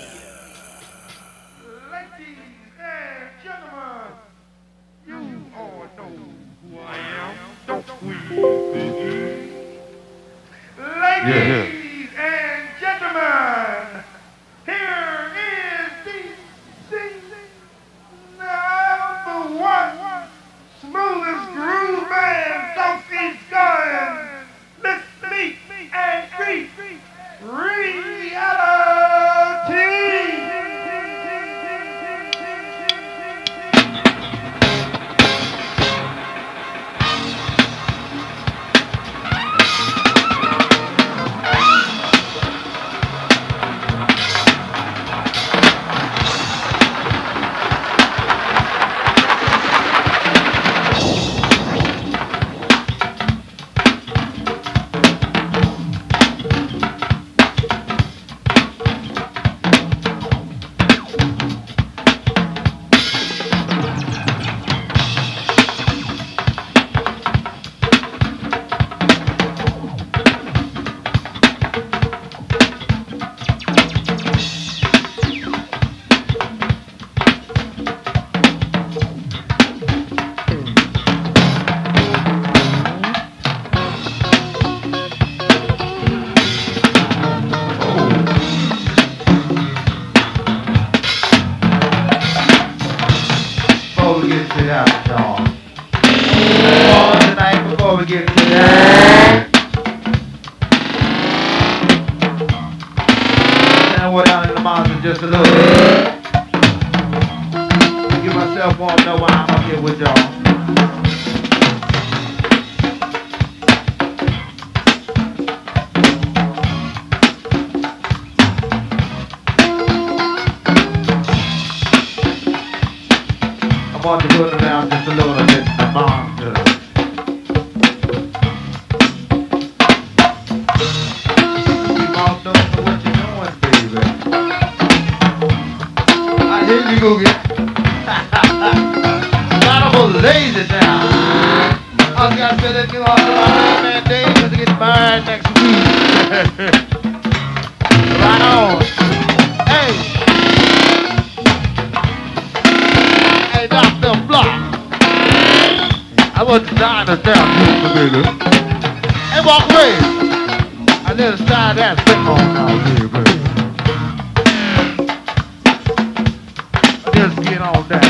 Ladies and gentlemen, here is the number one smoothest groove band Southeast going. Let's meet and greet Reality. Just a little bit. Give myself warm, know why I'm up here with y'all. I want to put it down just a little bit to the monster. Keep on doing what you're doing, baby. Here you go get. Not a whole lazy now. I was gotta say that new on my man Dave to get burned next week. Right on. Hey. Hey, Dr. Block. I want to die to town, baby. Hey, walk away. I let us start that spit on now, baby. Just get on down.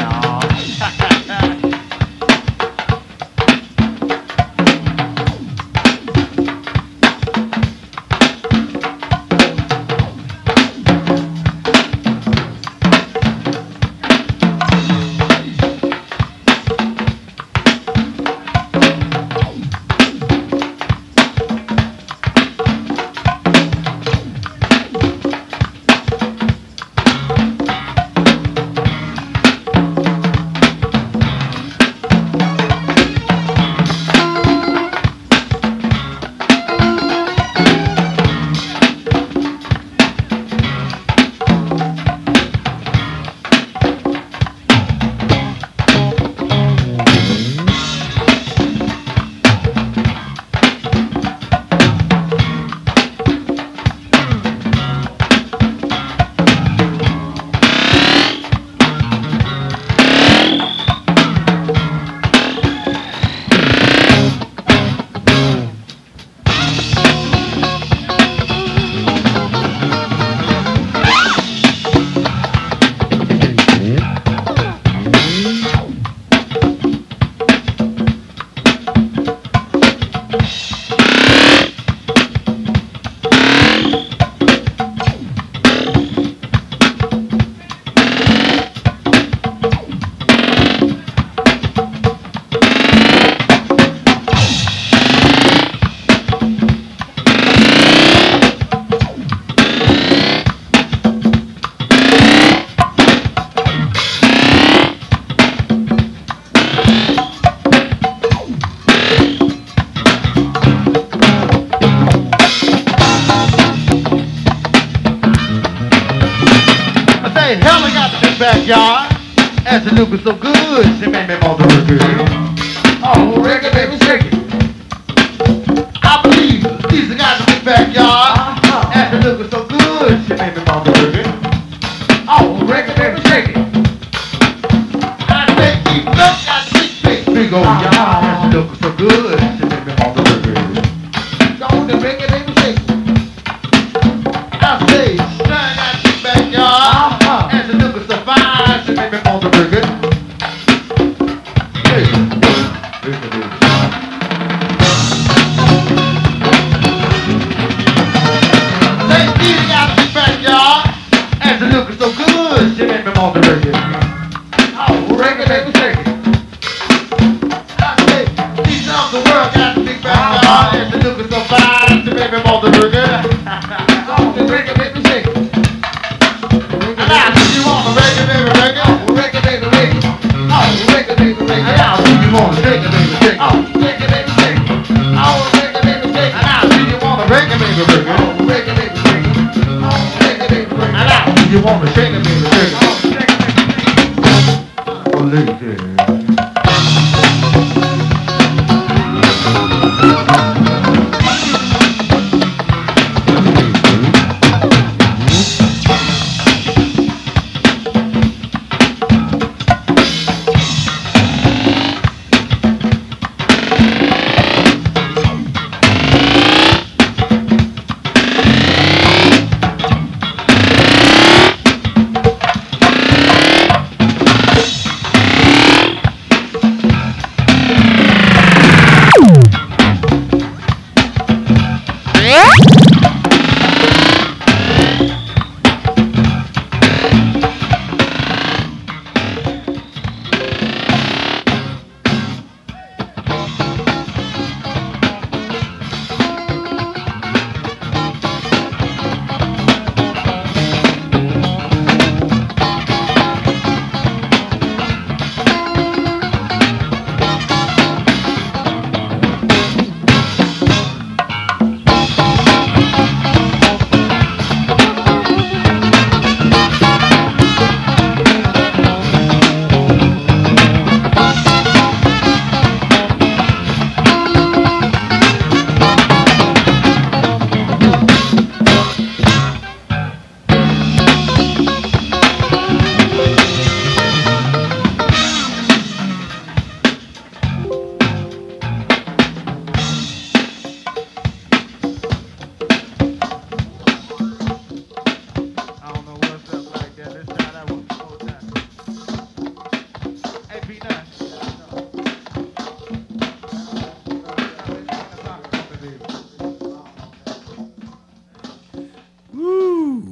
Hey, Helen got the big backyard. And the Luke is so good, she made me want to look good. Oh, reggae, baby, shake it. I believe Lisa got the big backyard. And the Luke is so good, she made me want to look good. Oh, reggae, baby, shake it. I say, keep look got the big old yard. And the Luke is so good, she made me want to look good. Don't the reggae, baby, shake it. I say, son got the big backyard. And the Luke is so fine, she made me want to look good. The look is so good, she made me want to break it. Oh, break it, baby, shake it. I say, these songs the world got the big backyard, and the look is so fine, she made me want to break it. Oh, break it, baby, shake it. And I see you want to break it, baby, break it. Oh, break it, baby, break it. Oh, break it, baby, break it. And I see you want to shake it, baby, shake it. Oh, break it, baby, shake it. Oh, break it, baby, shake it. And I see you want to break it, baby, break it. Oh, break it, baby, shake it. Oh, break it, baby, break it. And I see you want to shake it, baby, shake it. Oh, lady.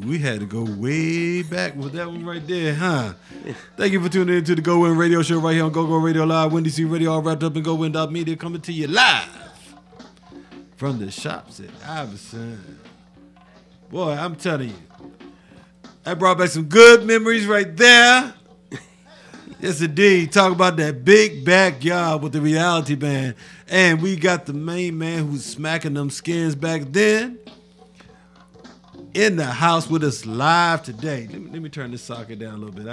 We had to go way back with that one right there, huh? Thank you for tuning in to the GoWIN Radio Show right here on GoGo Radio Live. Windy C Radio, all wrapped up in GoWIN.media, coming to you live from the shops at Iverson. Boy, I'm telling you, that brought back some good memories right there. Yes, indeed. Talk about that big backyard with the reality band. And we got the main man who's smacking them skins back then in the house with us live today. Let me turn this socket down a little bit.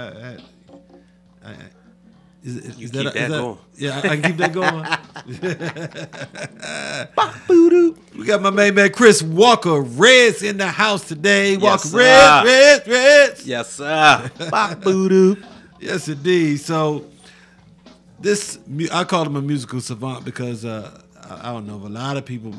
Is that going? Yeah, I can keep that going. We got my main man Chris Walker Reds in the house today. Walker Reds. Yes, sir. Yes, indeed. So this, I call him a musical savant because I don't know, a lot of people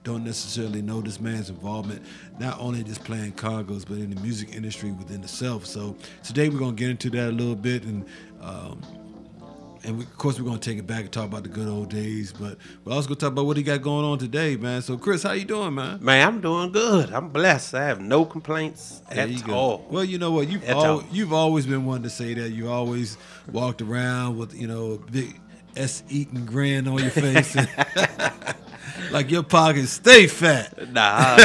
don't necessarily know this man's involvement, not only just playing congos, but in the music industry within itself. So today we're going to get into that a little bit, and of course we're going to take it back and talk about the good old days, but we're also going to talk about what he got going on today, man. So Chris, how you doing, man? Man, I'm doing good. I'm blessed. I have no complaints at all. Well, you know what? You've always been one to say that. You always walked around with, a big eating grin on your face. Like your pockets stay fat. Nah,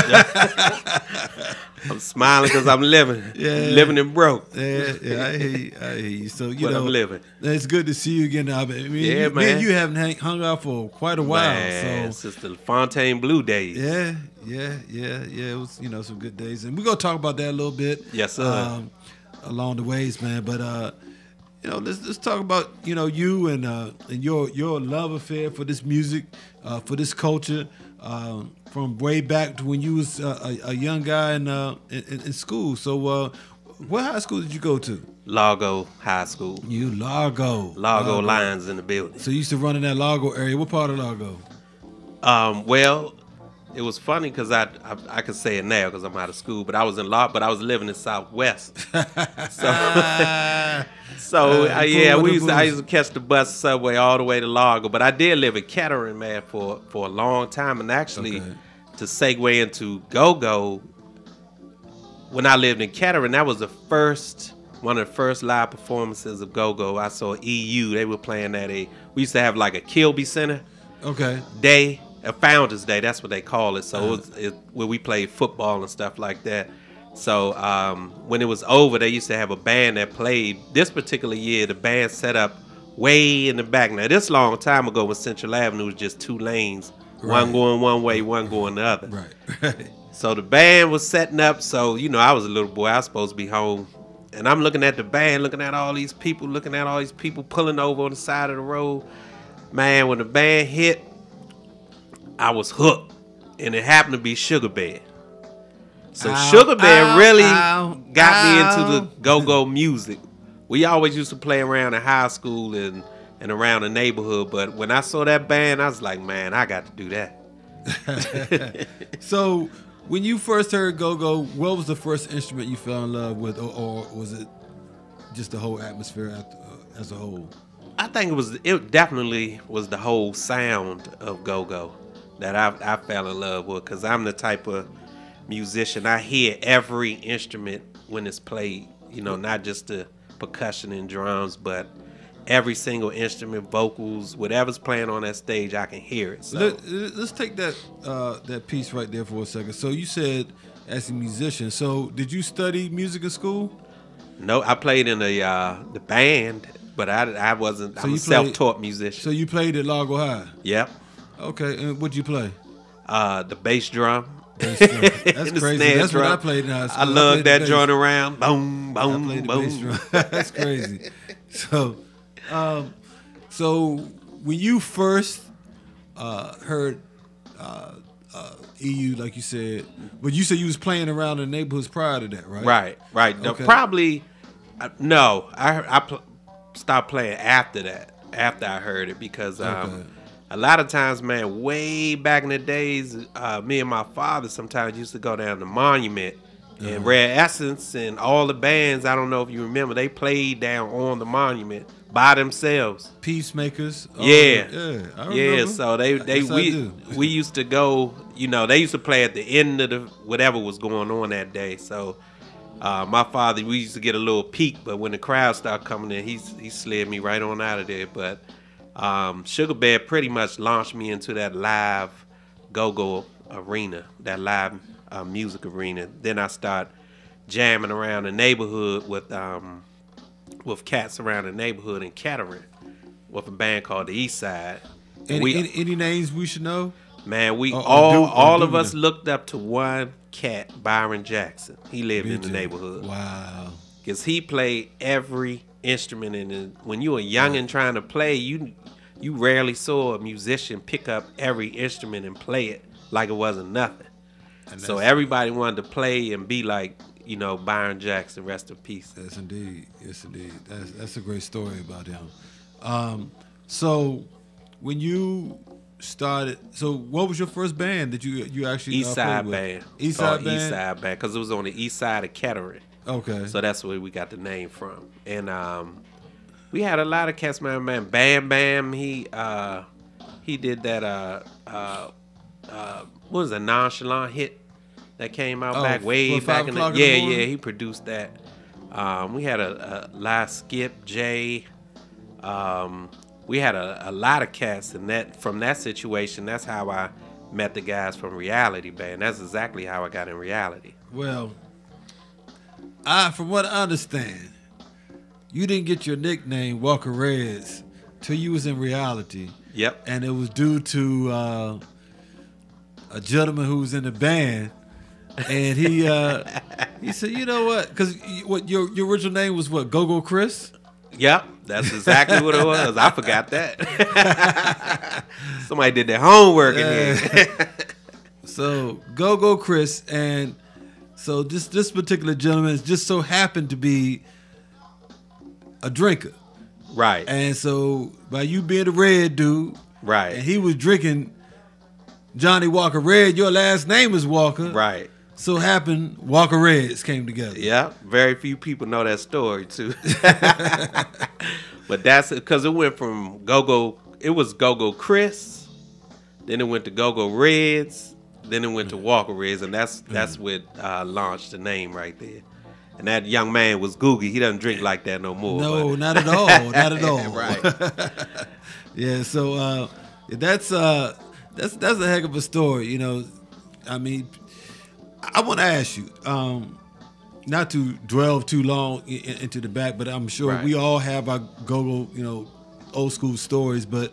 I'm smiling because I'm living. Yeah. Living and broke. Yeah, I hear you. So, but I'm living. It's good to see you again. Man, you haven't hung out for quite a while. Man, since the Fontaine Blue days. Yeah. It was, some good days. And we're going to talk about that a little bit. Yes, sir. along the ways, man. But let's talk about you and your love affair for this music, for this culture, from way back to when you was a young guy in school. So, what high school did you go to? Largo High School. You Largo Lions in the building. So you used to run in that Largo area. What part of Largo? Well, it was funny because I can say it now because I'm out of school, but I was in but I was living in Southwest. I used to catch the bus subway all the way to Largo, but I did live in Kettering, man, for a long time, and actually to segue into go-go, when I lived in Kettering, that was one of the first live performances of go-go. I saw EU. They were playing at we used to have like a Kilby Center day, a Founders Day. That's what they call it. So it was where we played football and stuff like that. So when it was over, they used to have a band that played. This particular year, the band set up way in the back. Now, this long time ago when Central Avenue was just 2 lanes, one going one way, one going the other. Right. So the band was setting up. So, I was a little boy. I was supposed to be home. And I'm looking at the band, looking at all these people pulling over on the side of the road. Man, when the band hit, I was hooked. And it happened to be Sugar Bear. So Sugar Bear really got me into the go-go music. We always used to play around in high school and around the neighborhood. But when I saw that band, I was like, man, I got to do that. So when you first heard go-go, what was the first instrument you fell in love with? Or was it just the whole atmosphere as a whole? I think it definitely was the whole sound of go-go that I fell in love with, because I'm the type of musician. I hear every instrument when it's played, not just the percussion and drums, but every single instrument, vocals, whatever's playing on that stage, I can hear it. So let's take that piece right there for a second. So you said as a musician, so did you study music in school? No, I played in the band, but I wasn't. I'm a self-taught musician. So you played at Largo High? Yep. Okay, and what'd you play? The bass drum. That's crazy. That's what I played in high school. I love that joint around. Boom, boom, boom. That's crazy. So when you first heard EU, like you said, but you said you was playing around in the neighborhoods prior to that, right? Right. Okay. Probably, no. I stopped playing after that, after I heard it, because a lot of times, man, way back in the days, me and my father sometimes used to go down to Monument and Rare Essence and all the bands. I don't know if you remember, they played down on the Monument by themselves. Peacemakers. Yeah. I remember. So we used to go. They used to play at the end of whatever was going on that day. So my father, we used to get a little peek, but when the crowd started coming in, he slid me right on out of there. But Sugar Bear pretty much launched me into that live go-go arena, that live music arena. Then I start jamming around the neighborhood with cats around the neighborhood in Kettering with a band called the East Side. Any names we should know? Man, all of us looked up to one cat, Byron Jackson. He lived in the neighborhood. Wow. Because he played every instrument in it. When you were young and trying to play, you rarely saw a musician pick up every instrument and play it like it wasn't nothing. So everybody wanted to play and be like, Byron Jackson, rest in peace. Yes, indeed. That's a great story about him. So when you started, what was your first band that you actually East Side played Band. with? East Side Band? East Side Band, because it was on the east side of Kettering. Okay. So that's where we got the name from. And we had a lot of cats, man. Bam Bam, he did that what was a Nonchalant hit that came out back way back in the he produced that. We had a live Skip J. We had a lot of cats, and from that situation, that's how I met the guys from Reality Band. That's exactly how I got in Reality. Well, from what I understand, you didn't get your nickname Walker Reds till you was in Reality. Yep. And it was due to a gentleman who was in the band, and He said, you know what? Because what your original name was what? Go Chris? Yep, that's exactly what it was. I forgot that. Somebody did their homework in here. So Go Chris, and so this particular gentleman just so happened to be a drinker. Right. And so by you being a red dude, right, and he was drinking Johnny Walker Red, your last name is Walker. Right. So happened Walker Reds came together. Yeah, very few people know that story too. But that's because it went from it was Go Chris, then it went to Go Reds, then it went to Walker Reds, and that's what launched the name right there. And that young man was Googie. He doesn't drink like that no more. No, not at all. Not at all. Right. Yeah. So that's a heck of a story. You know, I mean, I want to ask you, not to dwell too long into the back, but I'm sure we all have our go-go, old school stories. But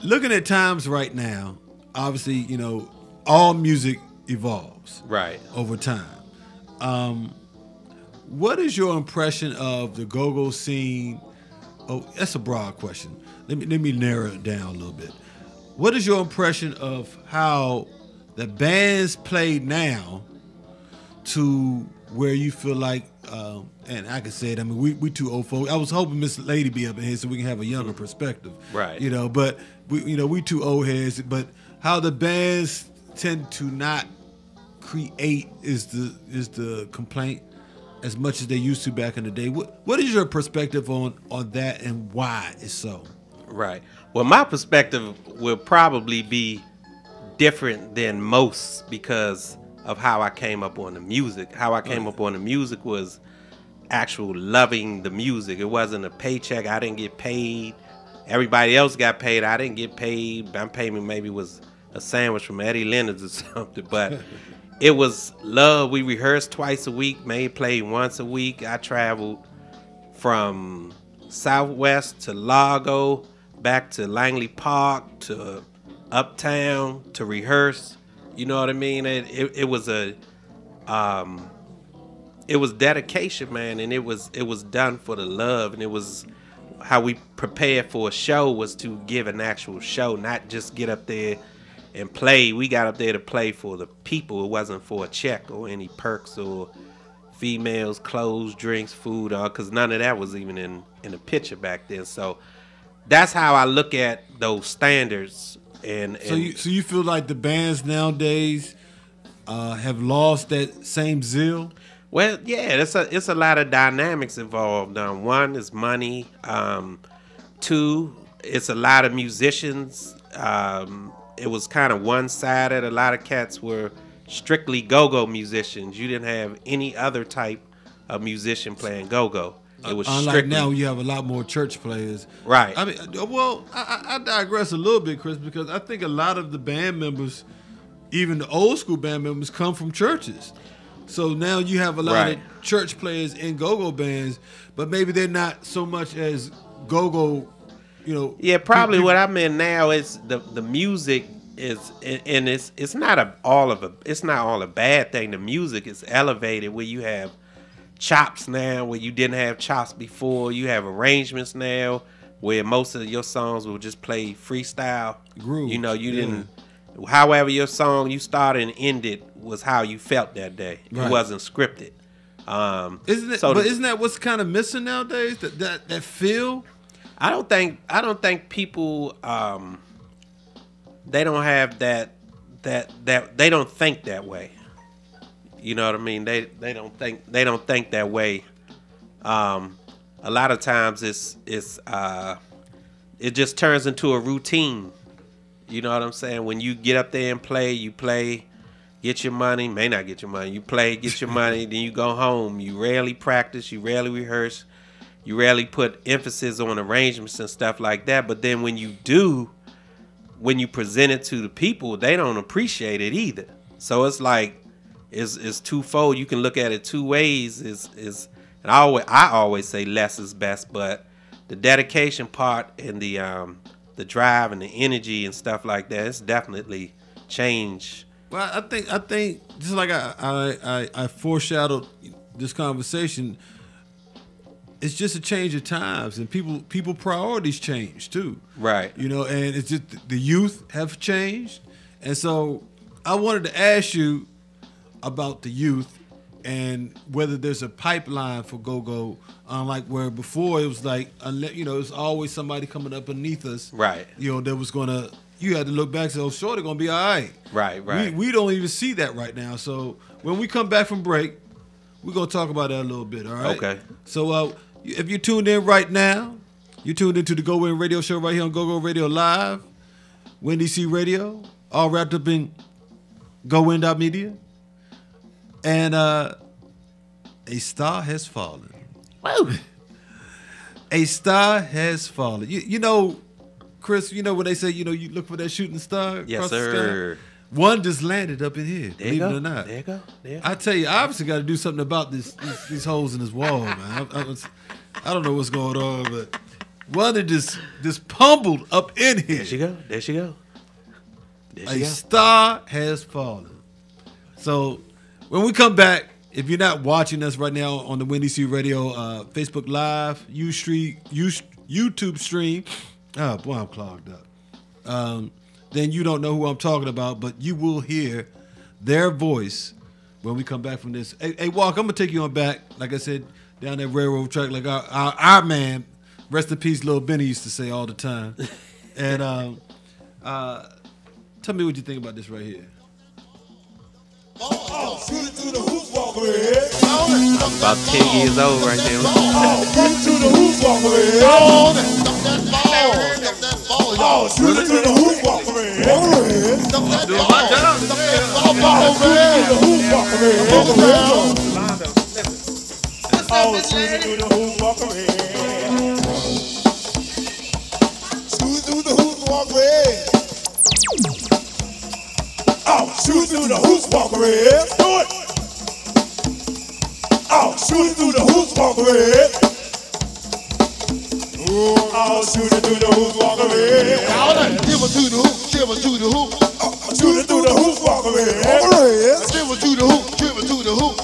looking at times right now, obviously, all music evolves over time. What is your impression of the go-go scene? Oh, that's a broad question. Let me narrow it down a little bit. What is your impression of how the bands play now to where you feel like, and I can say it, I mean, we too old folks. I was hoping Miss Lady be up in here so we can have a younger perspective. Right. But we too old heads, but how the bands tend to not create is the complaint as much as they used to back in the day. What is your perspective on that and why it's so? Right. Well, my perspective will probably be different than most because of how I came up on the music. How I came up on the music was actual loving the music. It wasn't a paycheck. I didn't get paid. Everybody else got paid. I didn't get paid. My payment maybe was a sandwich from Eddie Leonard's or something, but it was love. We rehearsed twice a week, played once a week. I traveled from Southwest to Largo, back to Langley Park, to Uptown to rehearse. You know what I mean? It was dedication, man, and it was done for the love, and it was how we prepared for a show was to give an actual show, not just get up there and play. We got up there to play for the people. It wasn't for a check or any perks or females, clothes, drinks, food, because none of that was even in the picture back then. So that's how I look at those standards. And so you feel like the bands nowadays have lost that same zeal? Well, yeah, it's a lot of dynamics involved. One is money. Two, it's a lot of musicians. It was kind of one-sided. A lot of cats were strictly go-go musicians. You didn't have any other type of musician playing go-go. It was unlike strictly now, you have a lot more church players. Right. I mean, well, I digress a little bit, Chris, because I think a lot of the band members, even the old school band members, come from churches. So now you have a lot of church players in go-go bands, but maybe they're not so much as go-go, Yeah, probably what I meant now is the music is, and it's not all a bad thing. The music is elevated where you have chops now where you didn't have chops before. You have arrangements now where most of your songs will just play freestyle. Groove. You didn't. However your song you started and ended was how you felt that day. Right. It wasn't scripted. Isn't that what's kind of missing nowadays? That feel. I don't think people they don't have that they don't think that way. You know what I mean? They don't think that way. A lot of times it just turns into a routine. You know what I'm saying? When you get up there and play, you play, get your money, may not get your money. You play, get your money, then you go home. You rarely practice, you rarely rehearse, you rarely put emphasis on arrangements and stuff like that. But then when you do, when you present it to the people, they don't appreciate it either. So it's like it's twofold. You can look at it two ways. And I always say less is best, but the dedication part and the drive and the energy and stuff like that, it's definitely changed Well, I think just like I foreshadowed this conversation, it's just a change of times, and people priorities change too. Right. You know, and it's just the youth have changed, and so I wanted to ask you about the youth and whether there's a pipeline for go-go, unlike where before it was like, you know, it's always somebody coming up beneath us. Right. You know, that was gonna. You had to look back and say, "Oh, sure, they're gonna be all right." Right. We don't even see that right now. So when we come back from break, we're gonna talk about that a little bit. All right. Okay. So if you're tuned in right now, you're tuned into the GoWIN Radio Show right here on GoGo Radio Live, Windy C Radio, all wrapped up in GoWIN.media. And a star has fallen. Woo! A star has fallen. You know, Chris, you know when they say, you know, you look for that shooting star Yes, across the sir. sky? One just landed up in here, There you believe it go. or not. There you go. There you go. I tell you, I obviously got to do something about these holes in this wall, man. I don't know what's going on, but one that just pummeled up in here. There she go. There she go. There she A go. star has fallen. So when we come back, if you're not watching us right now on the Windy C Radio Facebook Live, YouTube stream, oh boy, I'm clogged up. Then you don't know who I'm talking about, but you will hear their voice when we come back from this. Hey, Walk, I'm gonna take you on back, like I said, down that railroad track, like our man, rest in peace, Lil Benny used to say all the time. And tell me what you think about this right here. Shoot it to the hoop, walk away. I'm about 10 years old right there. Shoot it to the hoop, walk away. Oh, shoot it to the hoop, walk away. I'm doing my job. Oh, shoot it to the hoop, walk away. Shoot it to the hoop, walk away. Oh, shoot it through the hoops, walk away. Do it. Oh, shoot it through the hoops, walk away. Oh, shoot it through the hoops, walk away. Give it to the hoop, give it to the hoop. Shoot it through the hoops, walk away. Give it to the hoop, give it to the hoop.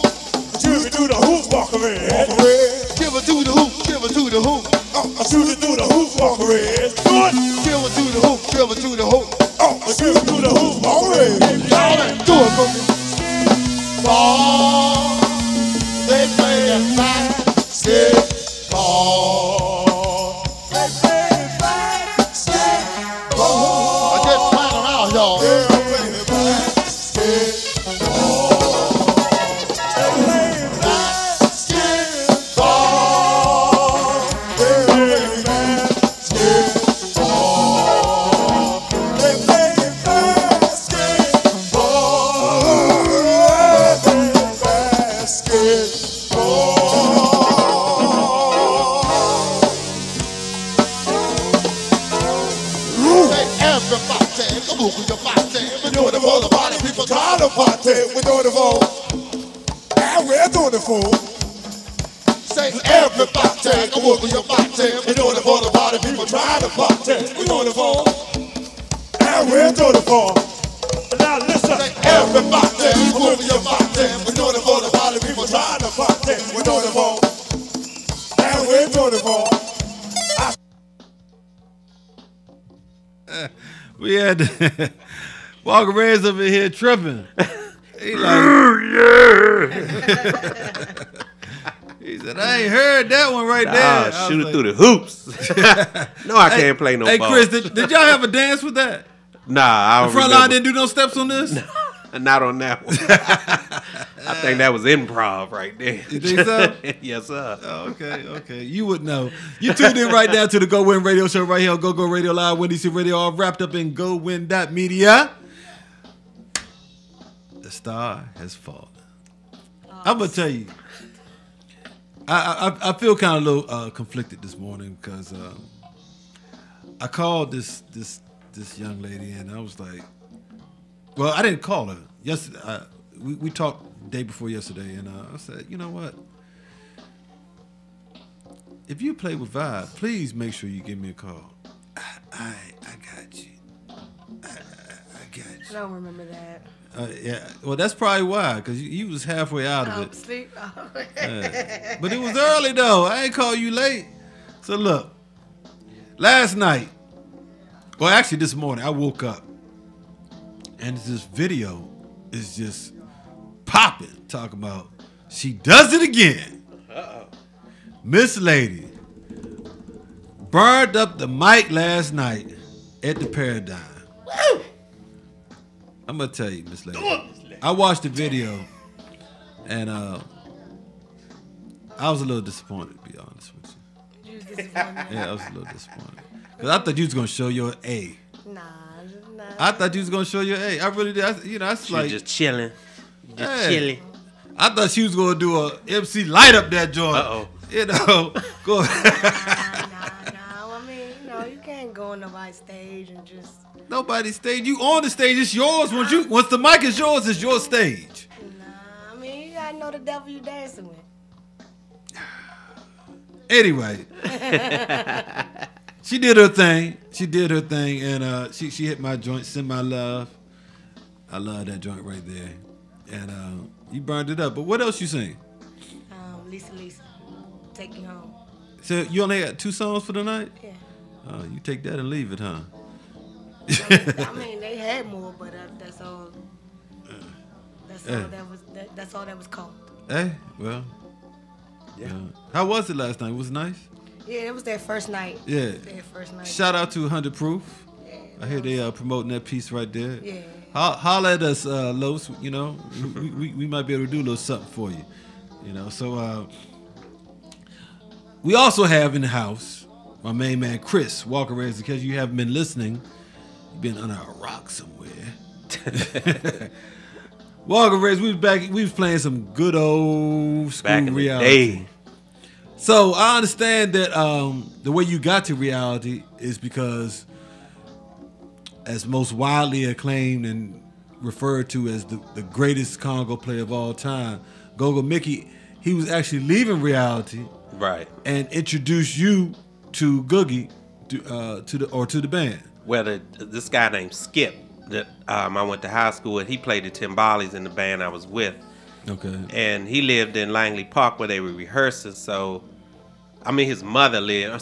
Shoot it through the hoops, walk away. Give it to the hoop, give it to the hoop. Shoot it through the hoops, walk away. Do it. Give it to the hoop, give it to the hoop. Oh, shoot it through the hoops, walk away. Do it for me. Ball. They play that basketball. They play basketball. I just playing around, y'all. They play basketball. They play basketball. They play basketball. They play Everybody, come on, your body. We're doing it for the body, people trying to party. We're doing it for, and we're doing it for. Say everybody, come on, your body. We're doing it for the body, people trying to party. We're doing it for, and we're doing it for. Now listen, say everybody, come on, your body. we're doing it for the body, people trying to party. We're doing it for, and we're doing it for. We had Walker Reds up in here tripping. He like, he said, I ain't heard that one right there. Shoot it through the hoops. No, I can't play no ball. Hey, Chris, did y'all have a dance with that? Nah, I The don't front remember. line didn't do no steps on this? Not on that one. I think that was improv right there. You think so? Yes, sir. Oh, okay. You would know. You tuned in right now to the GoWIN Radio Show right here on GoGo Radio Live, Windy C Radio, all wrapped up in GoWIN.media. The star has fallen. I'm going to tell you, I feel kind of a little conflicted this morning because I called this young lady and I was like, well, I didn't call her. Yesterday, we talked the day before yesterday, and I said, you know what? If you play with Vibe, please make sure you give me a call. I got you. I got you. I don't remember that. Yeah. Well, that's probably why, because you was halfway out of it. Sleep. But it was early though. I ain't call you late. So look, last night, well, actually this morning, I woke up and this video is just popping, talking about she does it again. Miss Lady burned up the mic last night at the Paradigm. Woo! I'm gonna tell you, Miss Lady. I watched the video and I was a little disappointed, to be honest with you. You was disappointed? Yeah, I was a little disappointed. Cause I thought you was gonna show your A. Nah. I thought you was gonna show your A. I really did. That's She like just chilling. Just chilling. I thought she was gonna do a MC light up that joint. You know, go. I mean, you can't go on nobody's stage and just. Nobody's stage. You on the stage. It's yours. Once the mic is yours, it's your stage. I mean, you gotta know the devil you dancing with. Anyway, she did her thing. And she hit my joint. Send my love. I love that joint right there. And you burned it up. But what else you sing? Lisa, take you home. So you only had 2 songs for the night? Yeah. You take that and leave it, huh? I mean, they had more, but that's all. That's all that was called. Hey, well. Yeah. How was it last night? Was it nice? Yeah, it was their first night. Yeah. Their first night. Shout out to 100 Proof. Yeah, I hear they promoting that piece right there. Yeah. Holla at us, Los. You know, we might be able to do a little something for you. You know, so we also have in the house my main man Chris Walker Reyes. Because you haven't been listening, you've been under a rock somewhere. Walker Reyes, we was back. We was playing some good old school back in reality. The day. So I understand that the way you got to reality is because, as most widely acclaimed and referred to as the greatest Congo player of all time, Go-Go Mickey, he was actually leaving reality, right, and introduced you to Googie, to the band. Well, this guy named Skip that I went to high school with, he played the timbales in the band I was with. Okay. And he lived in Langley Park where they were rehearsing. So, I mean, his mother lived, or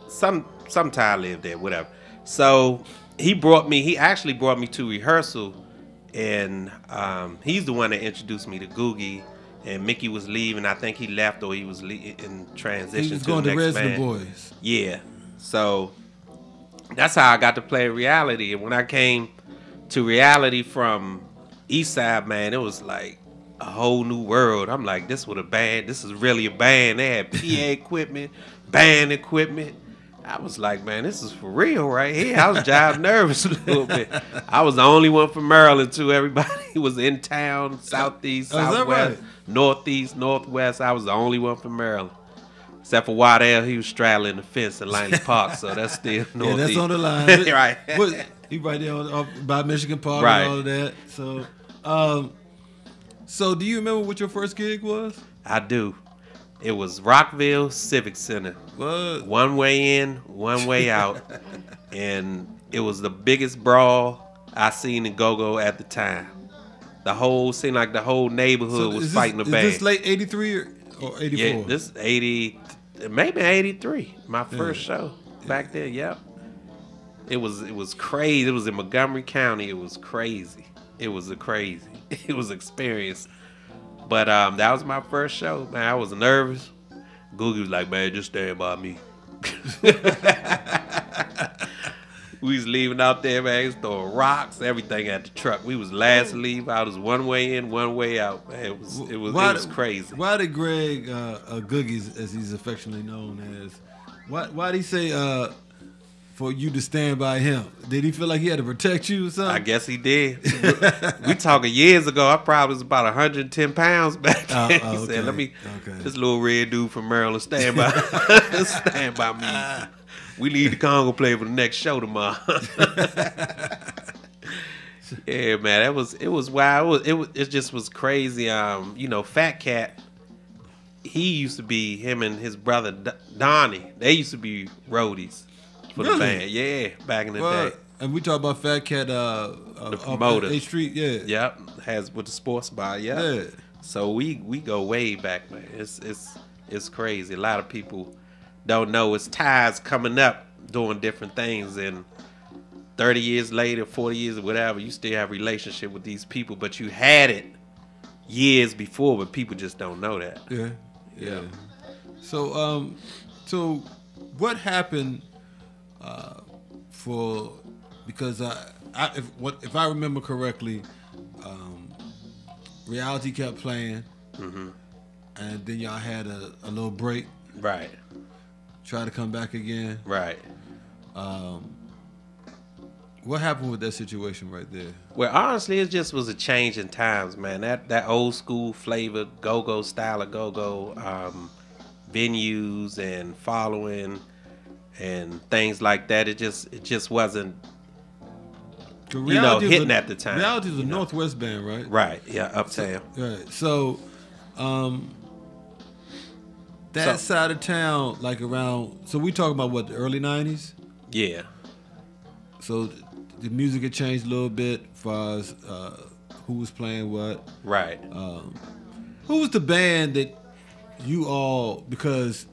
some time lived there, whatever. So he actually brought me to rehearsal, and he's the one that introduced me to Googie. And Mickey was leaving. I think he left, or he was in transition. He was going to Resident band. Boys. Yeah. So that's how I got to play reality. And when I came to reality from Eastside, man, it was like a whole new world. I'm like, this was a band. This is really a band. They had PA equipment, band equipment. I was like, man, this is for real right here. I was jive nervous a little bit. I was the only one from Maryland too. Everybody was in town, southeast, southwest, northeast, northwest. I was the only one from Maryland. Except for Waddell, he was straddling the fence in Langley Park, so that's still northeast. Yeah, that's on the line. Right. He right there by Michigan Park right. and all of that. So do you remember what your first gig was? I do. It was Rockville Civic Center. What? One way in, one way out. And it was the biggest brawl I seen in Go-Go at the time. Seemed like the whole neighborhood was fighting the band. Is this late 83 or 84? Yeah, this 80, maybe 83. My first show back there, yep. It was crazy. It was in Montgomery County. It was crazy. It was experience. But that was my first show, man. I was nervous. Googie was like, man, just stand by me. We was leaving out there, man. He was throwing rocks, everything at the truck. We was last to leave. I was one way in, one way out, man. It was crazy. Why did Greg Googie, as he's affectionately known as, why did he say for you to stand by him? Did he feel like he had to protect you or something? I guess he did. We talking years ago. I probably was about 110 pounds back then. He said, let me, this little red dude from Maryland, stand by me. We leave the Congo play for the next show tomorrow. Yeah, man, it was wild. It just was crazy. Fat Cat, he used to be, him and his brother Donnie, they used to be roadies for the band. Yeah, back in the day. And we talk about Fat Cat, the promoter. 8th Street, yeah. Yep, has with the sports bar, yeah. So we go way back, man. It's crazy. A lot of people don't know it's ties coming up doing different things, and 30 years later, 40 years, whatever, you still have a relationship with these people, but you had it years before, but people just don't know that. Yeah. So what happened because if I remember correctly, reality kept playing, and then y'all had a little break. Right. Try to come back again. Right. What happened with that situation right there? Well, honestly, it just was a change in times, man. That old school flavor, go-go style of go-go, venues and following and things like that. It just wasn't, hitting at the time. Reality is a Northwest band, right? Right. Yeah, uptown. Right. So, that side of town, like around. So we talking about what, the early '90s? Yeah. So the music had changed a little bit as far as who was playing what. Right. Who was the band that you all, because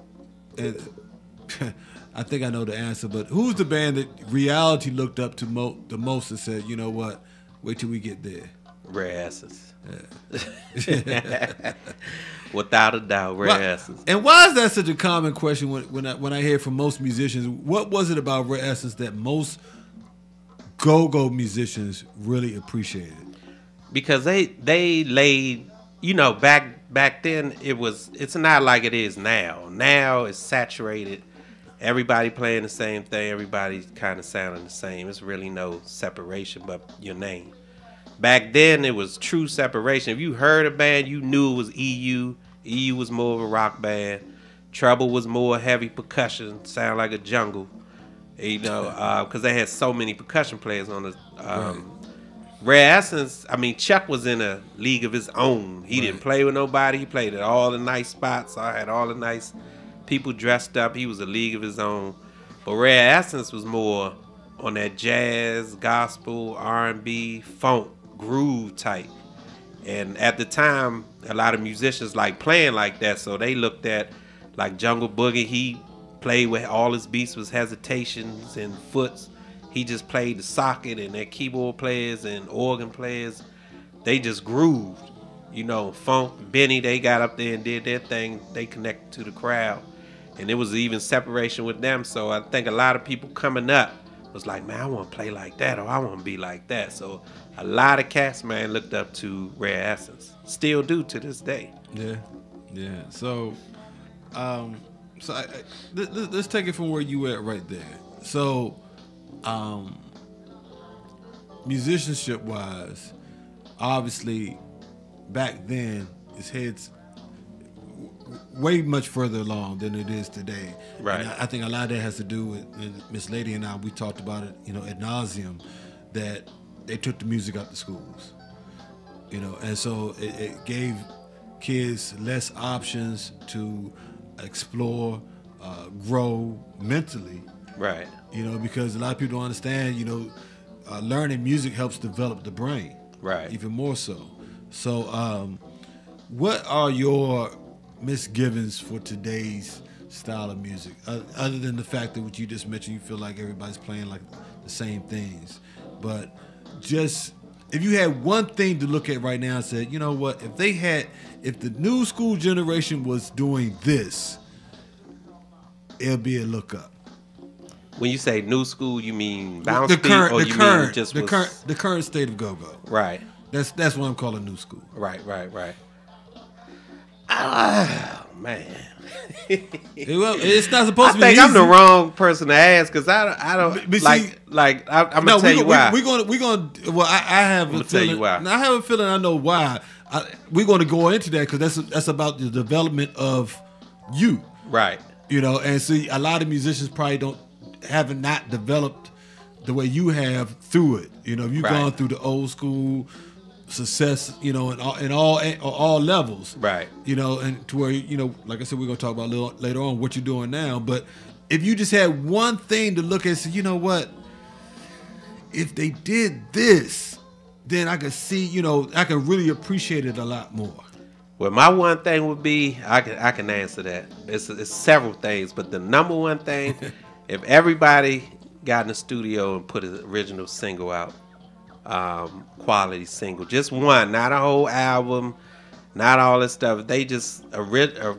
I think I know the answer, but who's the band that reality looked up to the most and said, you know what, wait till we get there? Rare Essence. Yeah. Without a doubt, Rare Essence. And why is that such a common question when I hear from most musicians? What was it about Rare Essence that most go-go musicians really appreciated? Because they laid, back then it's not like it is now. Now it's saturated. Everybody playing the same thing. Everybody's kind of sounding the same. It's really no separation but your name. Back then, it was true separation. If you heard a band, you knew it was EU. EU was more of a rock band. Trouble was more heavy percussion, sound like a jungle. Because they had so many percussion players on the Rare Essence. I mean, Chuck was in a league of his own. He didn't play with nobody. He played at all the nice spots. I had all the nice people dressed up. He was a league of his own. But Rare Essence was more on that jazz, gospel, R&B, funk, groove type. And at the time, a lot of musicians like playing like that, so they looked at like Jungle Boogie. He played with all his beats was hesitations and foots. He just played the socket, and their keyboard players and organ players, they just grooved. Funk, Benny, they got up there and did their thing. They connected to the crowd. And there was even separation with them. So I think a lot of people coming up was like, man, I want to play like that, or I want to be like that. So a lot of cats, man, looked up to Rare Essence. Still do to this day. Yeah. So, let's take it from where you at right there. So, musicianship wise, obviously, back then, his head's way much further along than it is today. Right. And I think a lot of that has to do with, and Miss Lady and I, we talked about it, ad nauseum, that they took the music out the schools. And so it gave kids less options to explore, grow mentally. Right. Because a lot of people don't understand, learning music helps develop the brain. Right. Even more so. So, what are your misgivings for today's style of music, other than the fact that what you just mentioned, you feel like everybody's playing like the same things? But just if you had one thing to look at right now and said, you know what, if the new school generation was doing this, it'll be a look up. When you say new school, you mean bounce beat, or you mean just the current state of go-go? Right. That's what I'm calling new school. Right. Oh, man. Well, it's not supposed to be. I think easy. I'm the wrong person to ask, because I don't I'm gonna tell you why. We're gonna. Well, I have a feeling. Tell you why. I have a feeling I know why. We're going to go into that because that's about the development of you. Right. And see, a lot of musicians probably haven't not developed the way you have through it. You've gone through the old school success, in all levels, right? And to where like I said, we're gonna talk about a little later on what you're doing now. But if you just had one thing to look at, say, you know what, if they did this, then I could see, you know, I can really appreciate it a lot more. Well, my one thing would be, I can answer that. It's several things, but the number one thing, if everybody got in the studio and put an original single out, quality single, just one, not a whole album, not all this stuff. They just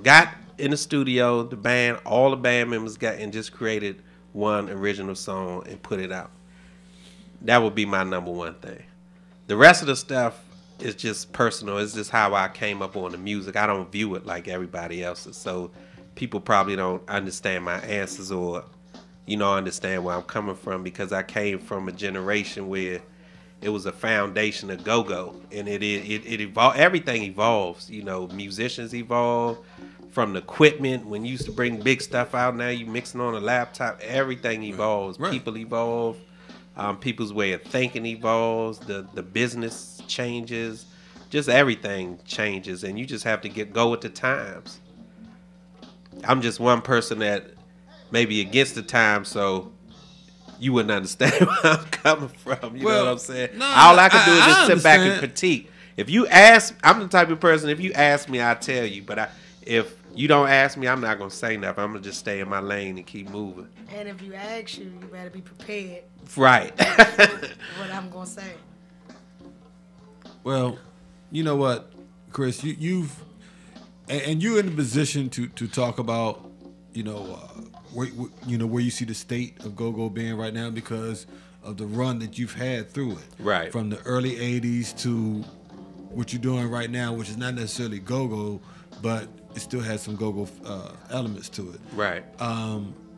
got in the studio, the band, all the band members got and just created one original song and put it out. That would be my number one thing. The rest of the stuff is just personal. It's just how I came up on the music. I don't view it like everybody else's. So people probably don't understand my answers or, you know, understand where I'm coming from, because I came from a generation where it was a foundation of go-go, and it evolved. Everything evolves. You know, musicians evolve from the equipment. When you used to bring big stuff out, now you mixing on a laptop. Everything evolves. Right. People evolve. People's way of thinking evolves. The business changes. Just everything changes, and you just have to go with the times. I'm just one person that maybe against the times, so you wouldn't understand where I'm coming from. You know what I'm saying? No, all I can do is just sit back and critique. If you ask, I'm the type of person, if you ask me, I'll tell you. But if you don't ask me, I'm not going to say nothing. I'm going to just stay in my lane and keep moving. And if you ask you better be prepared. Right. What I'm going to say. Well, you know what, Chris, you're in the position to talk about, where you see the state of go-go being right now because of the run that you've had through it. Right. From the early 80s to what you're doing right now, which is not necessarily go-go, but it still has some go-go elements to it. Right.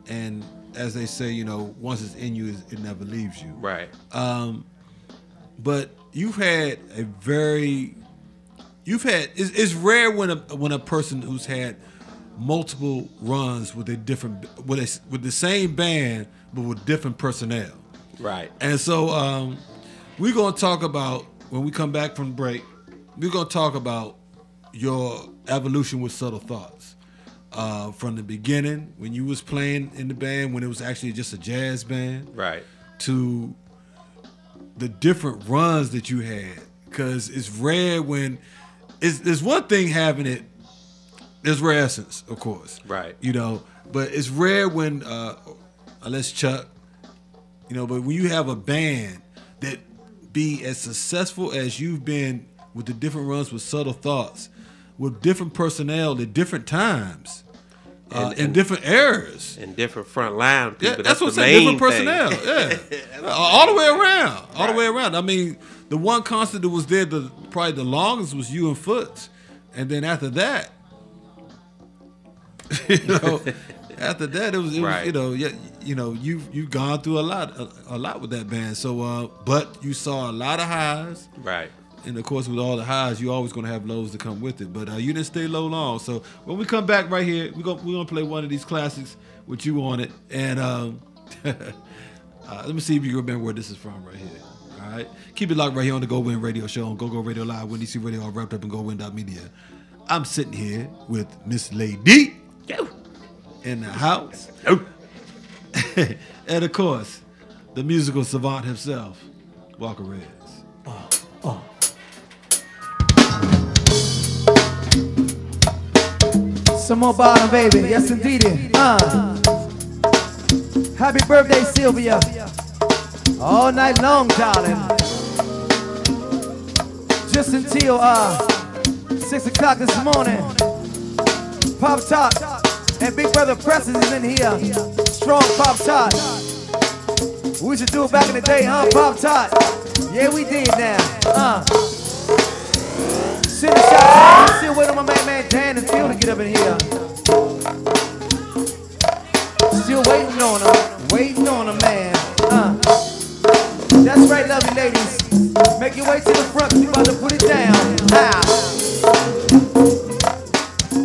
And as they say, once it's in you, it never leaves you. Right. But you've had it's rare when a person who's had multiple runs with with the same band but with different personnel. Right. And so we're gonna talk about, when we come back from break, we're gonna talk about your evolution with Subtle Thoughts. From the beginning, when you was playing in the band, when it was actually just a jazz band. Right. To the different runs that you had. Because it's rare when it's one thing having it. There's rare essence, of course. Right. But it's rare when, unless Chuck, but when you have a band that be as successful as you've been with the different runs with Subtle Thoughts, with different personnel at different times, and different eras. And different front line people. Yeah, that's what I'm saying, different personnel. Yeah. All the way around. All the way around. I mean, the one constant that was there, probably the longest was you and Foots. And then after that, after that, it was right. You've gone through a lot with that band. So, but you saw a lot of highs, right? And of course, with all the highs, you're always going to have lows that come with it. But you didn't stay low long. So when we come back right here, we're gonna play one of these classics with you on it. And let me see if you remember where this is from right here. All right, keep it locked right here on the GoWIN Radio Show on GoGo Radio Live, WinDC Radio, all wrapped up in GoWin.media. I'm sitting here with Miss Lady in the house. And of course, the musical savant himself, Walker Reds. Some more bottom, baby. Yes, indeedy. Happy birthday, Sylvia. All night long, darling. Just until 6 o'clock this morning. Pop Top and Big Brother Presses is in here. Strong Pop Top. We should do it back in the day, huh, Pop Top? Yeah, we did now. Send a shot. Still waiting on my man Dan and Phil to get up in here. Still waiting on him. Waiting on him, man. That's right, lovely ladies. Make your way to the front, 'cause we about to put it down.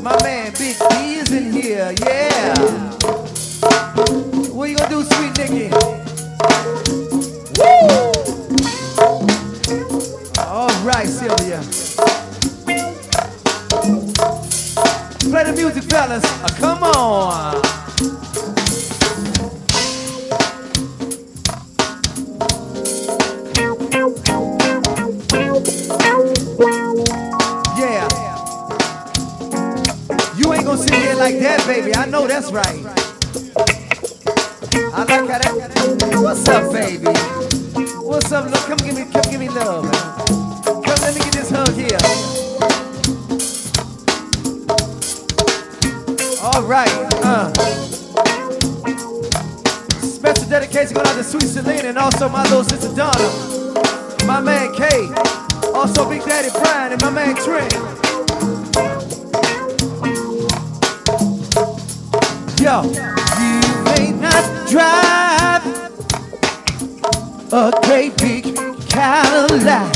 My man Big D is in here, yeah. What you gonna do, sweet Nicky? Woo! All right, Sylvia. Play the music, fellas. Come on. Yeah, baby, I know that's right. I like how that. What's up, baby? What's up? Look, come give me love, man. Come, let me get this hug here. All right, Special dedication going out to Sweet Celine and also my little sister Donna, my man Kay, also Big Daddy Brian and my man Trent. Yo, you may not drive a great big Cadillac,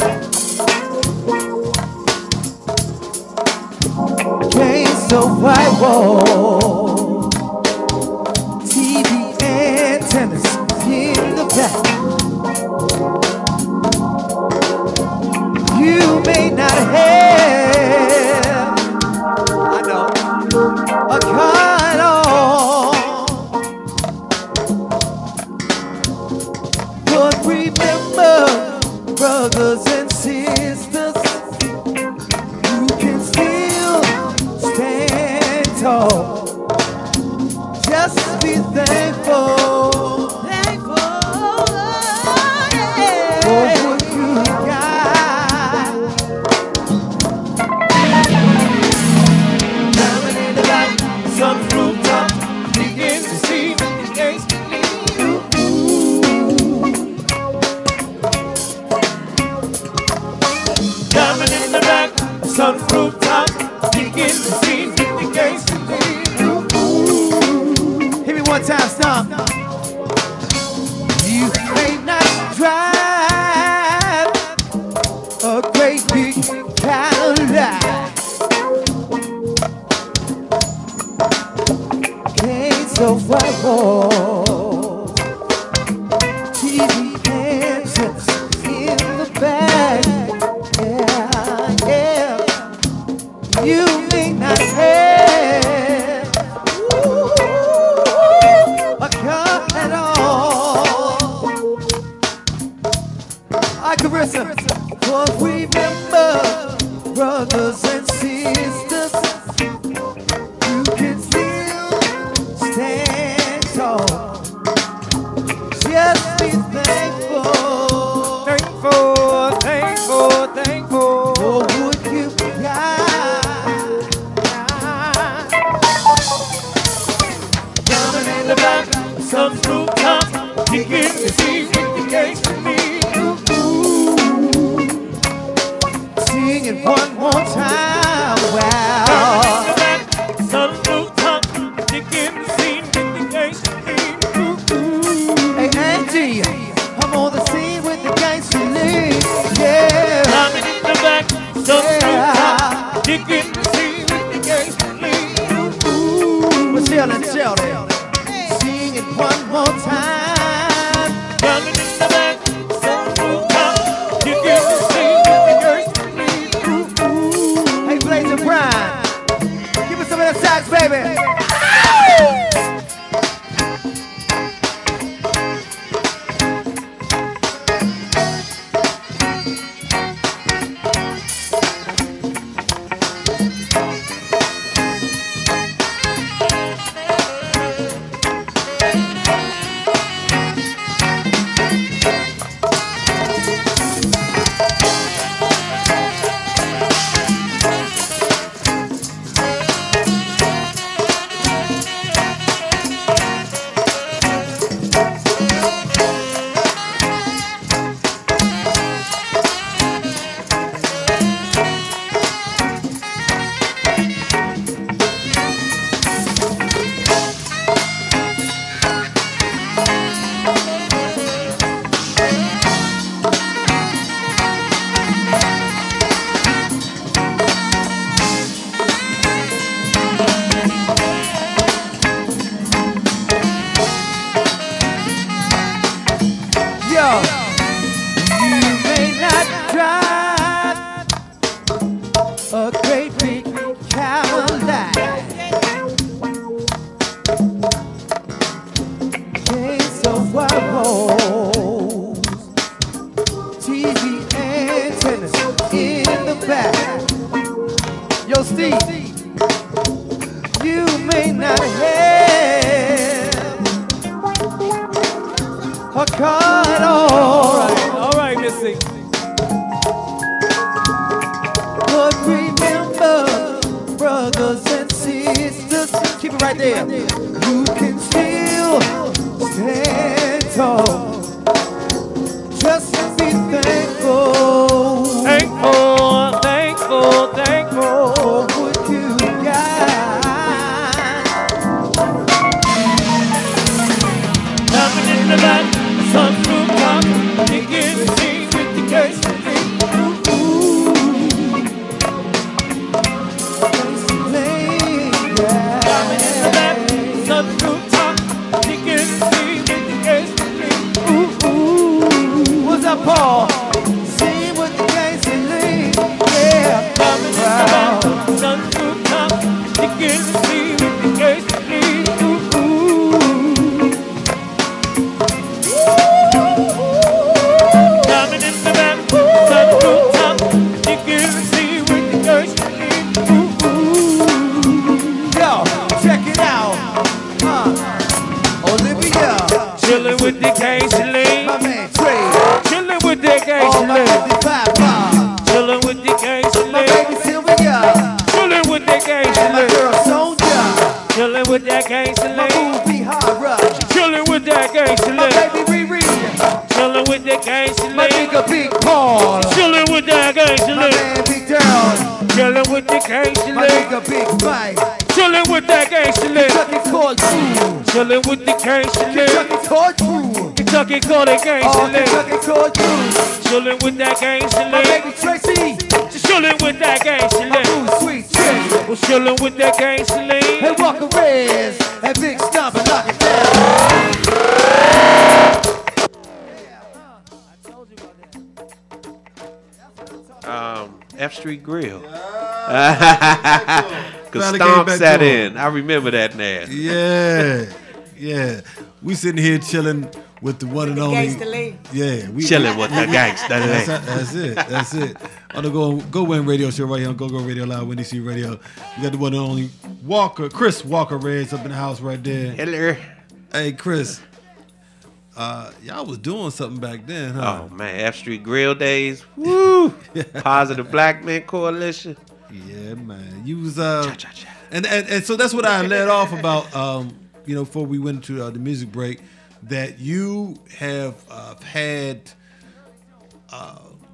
gates of white wall, TV antennas in the back. You may not have, I know, a car at all, but remember, brothers and sisters, you can still stand tall. Just be thankful, for what you got. Diamond in the back, some rooftop, begin to see the gates to you. Diamond in the back, some rooftop, begin to see the gates to you. Hit me one time, stop. You may not drive a great big Cadillac, gates of white walls, TV antennas in the back. Yeah, yeah. You may not have a car at all. I Carissa, but remember, brothers and sisters, you can still stand tall. Just be thankful, thankful for what you got. Coming in the back, some rooftop, begin to see what the gates to me. Sing it one more time, wow. Some rooftop, begin to see what the gates to me. Hey Angie, I'm on the scene with the gangster. Yeah. Coming in the back, some rooftop, begin to see what the gates to me. Michelle and Sheldon, sing it one more time. Coming in the back, some rooftop, begin to see what the gates to me. Hey Blaze and Brian, give me some of that sax, baby. rooftop, chicken feed with the gasoline. Ooh, ooh. What's up, Paul? See with the gasoline. Yeah, coming around. Sun rooftop, chicken feed with the gasoline. Ooh, ooh. Coming in the back, sun rooftop, chicken feed with the gasoline. Ooh, ooh. Yo, check it out. Olivia. Chillin' with the gasoline. My man Trey. Chillin' with the gasoline. Chillin' with the gasoline. My baby Sylvia. Chillin' with the gasoline. My girl Sonja. Chillin' with that gasoline. My movie Hot Rush. Chillin' with that gasoline. My baby Riri. Chillin' with the gasoline. My nigga Big Paul. Chillin' with that gasoline. My man Big Daryl. Chillin' with the gasoline. My nigga Big Mike. Chillin' with that gasoline. Kentucky Cold Crew. Chillin' with the gasoline. Kentucky Cold Crew. Kentucky Cold gasoline. Kentucky Cold Crew. Chillin' with that gasoline. My baby Tracy. Chillin' with that gasoline. My boo Sweet Chick. Well, chillin' with that gasoline. Hey, Walker Rez. And Big Stomp and lock it down. F Street Grill. Cause Stomp sat in. I remember that now. Yeah, yeah. We sitting here chilling with the one and only. Yeah, we chilling with the gangsta. That's it. That's it. On the GoWIN radio show right here on Go Radio Live, Windy C Radio. We got the one and only Chris Walker Reds up in the house right there. Hello. Hey, Chris. Y'all was doing something back then, huh? Oh man, F Street Grill days. Woo! Positive Black Men Coalition. Yeah, man. You was and so that's what I led off about. Before we went to the music break, that you have had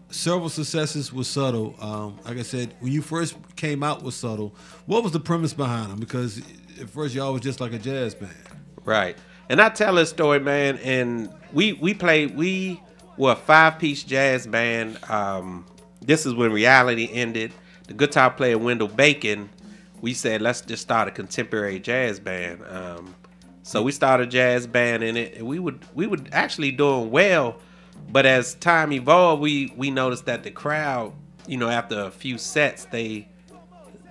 several successes with Subtle. Like I said, when you first came out with Subtle, what was the premise behind them? Because at first y'all was just like a jazz band, right? And I tell this story, man, and we were a 5-piece jazz band. This is when reality ended. The guitar player, Wendell Bacon, we said, let's just start a contemporary jazz band. So we started a jazz band in it, and we would actually doing well. But as time evolved, we noticed that the crowd, after a few sets, they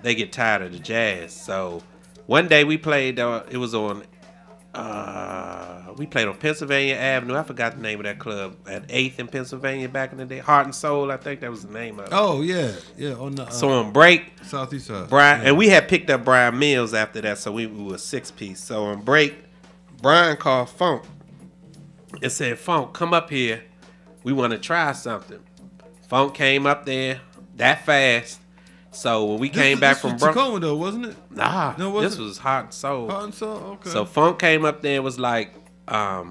get tired of the jazz. So one day we played, it was on... we played on Pennsylvania Avenue. I forgot the name of that club at 8th in Pennsylvania back in the day. Heart and Soul, I think that was the name of it. Oh yeah. On the, so on break, Southeast side. Brian, yeah. And we had picked up Brian Mills after that, so we were a 6-piece. So on break, Brian called Funk and said, "Funk, come up here. We want to try something." Funk came up there that fast. So when we came back from Tacoma though, wasn't it? Nah, no, this was Heart and Soul. Heart and Soul, okay. So Funk came up there and was like, I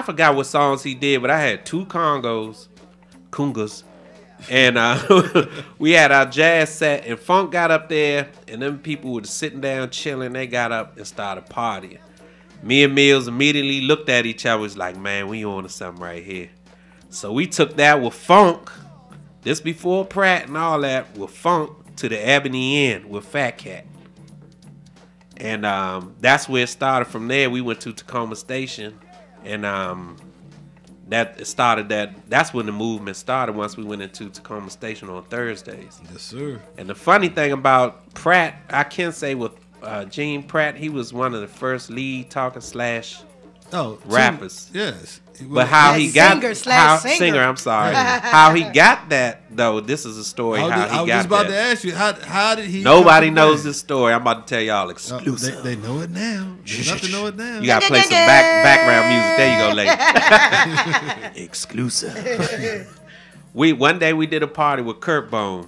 forgot what songs he did, but I had 2 congas, and we had our jazz set, and Funk got up there, and them people were sitting down chilling. They got up and started partying. Me and Mills immediately looked at each other, was like, man, we on to something right here. So we took that with Funk. This before Pratt and all that, with Funk to the Ebony Inn with Fat Cat. And that's where it started. From there, we went to Tacoma Station. And that's when the movement started once we went into Tacoma Station on Thursdays. Yes, sir. And the funny thing about Pratt, I can say with Gene Pratt, he was one of the first lead talker / rappers. Yes. But how he got singer. I'm sorry. How he got that though? This is a story. How he got that. I was just about to ask you how did he? Nobody knows this story. I'm about to tell y'all exclusive. They know it now. They got to know it now. You gotta play some background music. There you go, lady. Exclusive. One day we did a party with Kurt Bone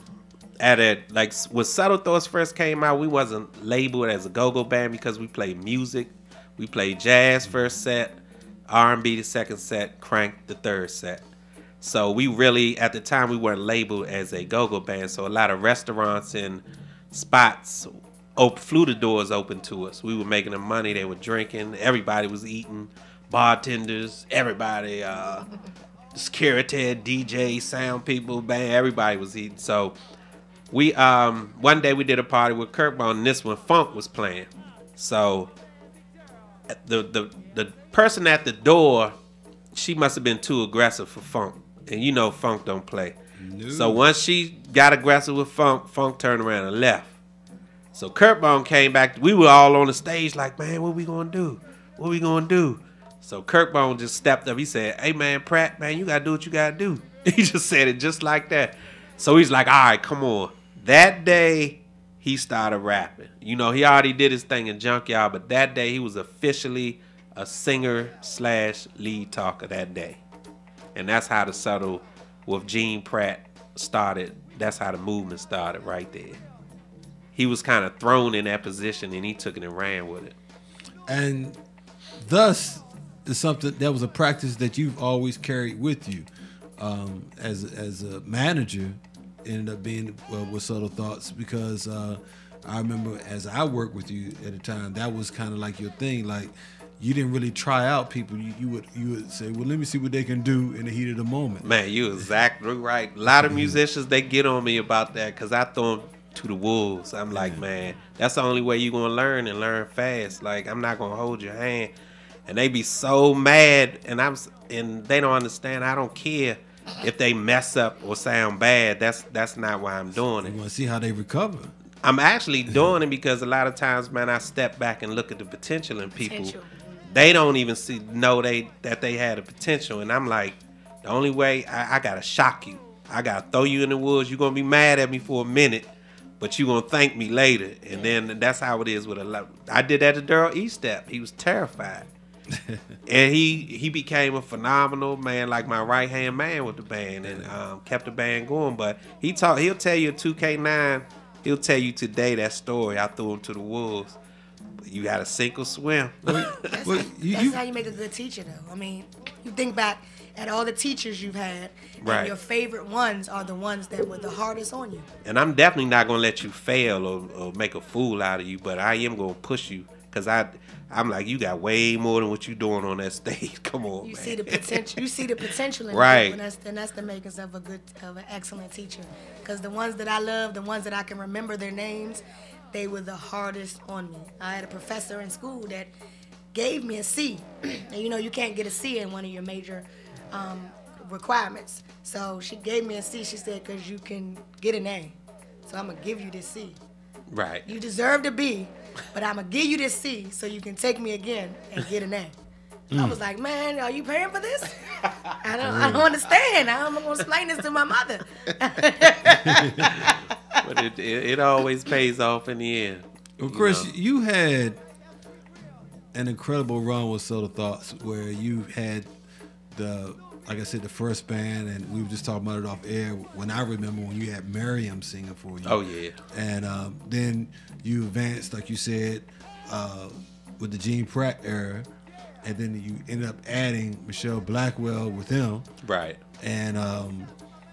when Subtle Thoughts first came out. We wasn't labeled as a go-go band because we played music. We played jazz first set. R&B the second set, crank the third set. So we really, at the time, we weren't labeled as a go-go band. So a lot of restaurants and spots flew the doors open to us. We were making them money. They were drinking. Everybody was eating. Bartenders, everybody, security, DJ, sound people, band, everybody was eating. So we one day we did a party with Kurt Bone, and this one Funk was playing. So the person at the door, she must have been too aggressive for Funk, and you know Funk don't play. No. So once she got aggressive with Funk, Funk turned around and left. So Kurtbone came back. We were all on the stage like, man, what we gonna do? What we gonna do? So Kurtbone just stepped up. He said, hey man, Pratt, man, you gotta do what you gotta do. He just said it just like that. So he's like, all right, come on. That day, he started rapping. You know, he already did his thing in Junkyard, but that day he was officially a singer/lead talker that day. And that's how the Subtle with Gene Pratt started. That's how the movement started right there. He was kind of thrown in that position, and he took it and ran with it. And thus, it's something that was a practice that you've always carried with you. As a manager, ended up being with Subtle Thoughts, because I remember as I worked with you at the time, that was kind of like your thing. Like, you didn't really try out people. You would say, well, let me see what they can do in the heat of the moment. Man, you exactly right. A lot of musicians, they get on me about that because I throw them to the wolves. I'm like, man, that's the only way you're going to learn and learn fast. Like, I'm not going to hold your hand. And they be so mad, and they don't understand. I don't care if they mess up or sound bad. That's not why I'm doing it. You want to see how they recover. I'm actually doing it because a lot of times, man, I step back and look at the potential in people. They don't even know that they had a potential. And I'm like, the only way, I got to shock you. I got to throw you in the woods. You're going to be mad at me for a minute, but you're going to thank me later. And then that's how it is with a lot. I did that to Daryl Eastep. He was terrified. And he became a phenomenal man, like my right-hand man with the band, and kept the band going. But he'll tell you 2K9, he'll tell you today that story. I threw him to the wolves. But you got to sink or swim. That's how you make a good teacher, though. I mean, you think back at all the teachers you've had, and your favorite ones are the ones that were the hardest on you. And I'm definitely not going to let you fail or make a fool out of you, but I am going to push you, because I'm like, you got way more than what you doing on that stage. Come on, You man. see the potential. You see the potential in Right. people, and that's the makers of an excellent teacher. Because the ones that I love, the ones that I can remember their names, they were the hardest on me. I had a professor in school that gave me a C, and you know you can't get a C in one of your major requirements. So she gave me a C. She said, "Cause you can get an A, so I'm gonna give you this C. Right. You deserve to B, but I'm gonna give you this C so you can take me again and get an A." I was like, man, are you paying for this? I don't understand. I'm gonna explain this to my mother. But it always pays off in the end. Well, Chris, you had an incredible run with Subtle Thoughts, where you had like I said, the first band, and we were just talking about it off air. When I remember when you had Miriam singing for you. Oh yeah. And then you advanced, like you said, with the Gene Pratt era, and then you ended up adding Michelle Blackwell with him. Right. And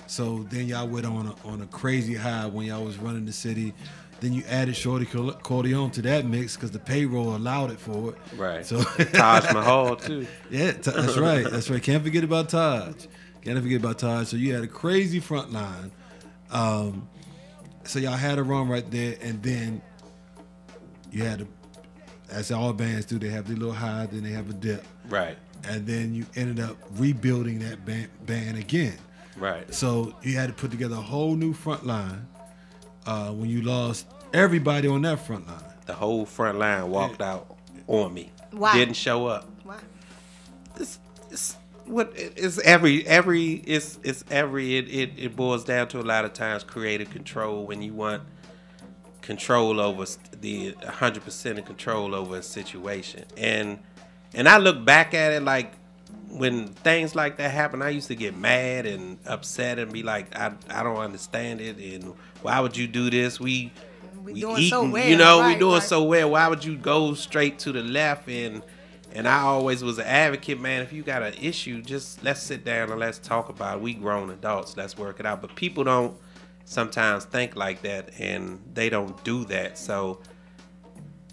so then y'all went on a crazy high when y'all was running the city. Then you added Shorty Corleone to that mix because the payroll allowed it for it. Right. So Taj Mahal too. Yeah, that's right. That's right. Can't forget about Taj. Can't forget about Taj. So you had a crazy front line. So y'all had a run right there, and then you had as all bands do, they have their little high, then they have a dip. Right. And then you ended up rebuilding that band again. Right. So you had to put together a whole new front line when you lost everybody on that front line. The whole front line walked out on me. Why? Didn't show up. Why? It boils down to a lot of times creative control, when you want control over 100% of control over a situation. And I look back at it like, when things like that happen, I used to get mad and upset and be like, I don't understand it, and why would you do this? We doing eating, so well, you know, right, we doing right. so well. Why would you go straight to the left? And I always was an advocate, man. If you got an issue, just let's sit down and let's talk about it. We grown adults, let's work it out. But people don't sometimes think like that, and they don't do that. So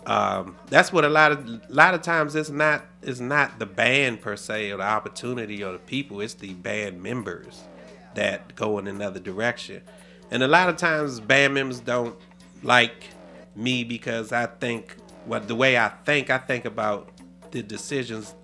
that's what a lot of times it's not the band per se or the opportunity or the people. It's the band members that go in another direction. And a lot of times band members don't like me because I think the way I think about the decisions,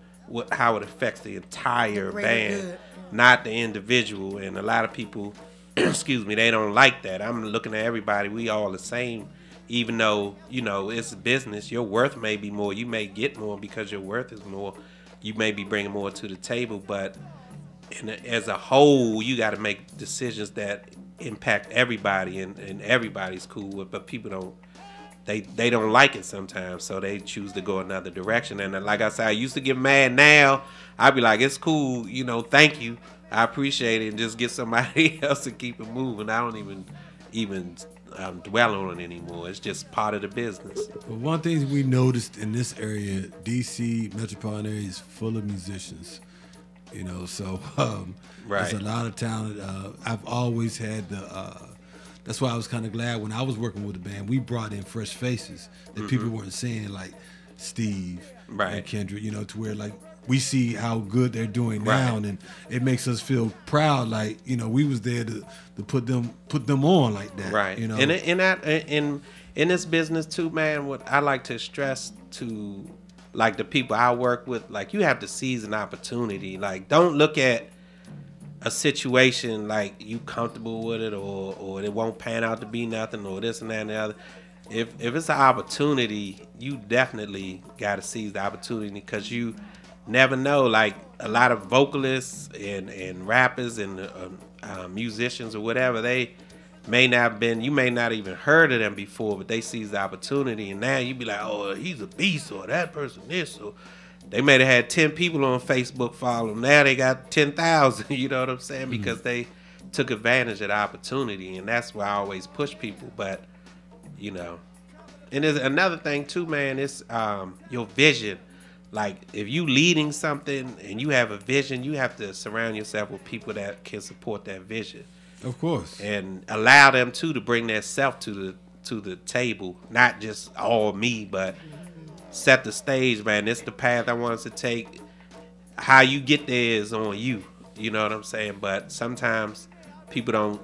how it affects the entire band, good. not the individual. And a lot of people, excuse me, they don't like that. I'm looking at everybody. We all the same, even though, you know, it's a business. Your worth may be more. You may get more because your worth is more. You may be bringing more to the table, but as a whole, you got to make decisions that impact everybody, and everybody's cool with. But people don't. They don't like it sometimes, so they choose to go another direction. And like I said, I used to get mad. Now I'd be like, it's cool, you know, thank you, I appreciate it, and just get somebody else to keep it moving. I don't even dwell on it anymore. It's just part of the business. Well, one thing we noticed in this area, DC metropolitan area, is full of musicians. You know, so right. There's a lot of talent. I've always had the. That's why I was kind of glad when I was working with the band, we brought in fresh faces that people weren't seeing, like Steve and Kendrick, you know, to where like we see how good they're doing now, and it makes us feel proud, like, you know, we was there to put them on like that. Right. You know, And in this business too, man, what I like to stress to like the people I work with, like, you have to seize an opportunity. Like, don't look at a situation like you comfortable with it, or it won't pan out to be nothing, or this and that and the other. If it's an opportunity, you definitely got to seize the opportunity, because you never know. Like, a lot of vocalists and rappers and musicians or whatever, they may not have been, you may not even heard of them before, but they seize the opportunity, and now you be like, oh, he's a beast, or that person this, or they may have had 10 people on Facebook follow them. Now they got 10,000, you know what I'm saying? Because they took advantage of the opportunity, and that's why I always push people. But, you know, and there's another thing too, man, it's your vision. Like, if you leading something and you have a vision, you have to surround yourself with people that can support that vision. Of course. And allow them too to bring their self to the table, not just all me, but set the stage, man. This is the path I want us to take. How you get there is on you. You know what I'm saying? But sometimes people don't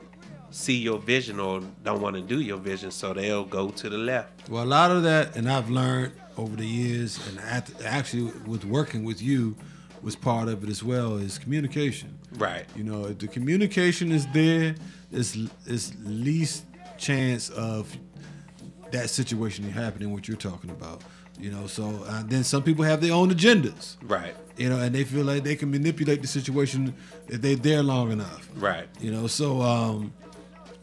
see your vision or don't want to do your vision, so they'll go to the left. Well, a lot of that, and I've learned over the years, and actually with working with you, was part of it as well, is communication. Right. You know, if the communication is there, it's least chance of that situation happening, what you're talking about. You know, so then some people have their own agendas. Right. You know, and they feel like they can manipulate the situation if they're there long enough. Right. You know, so,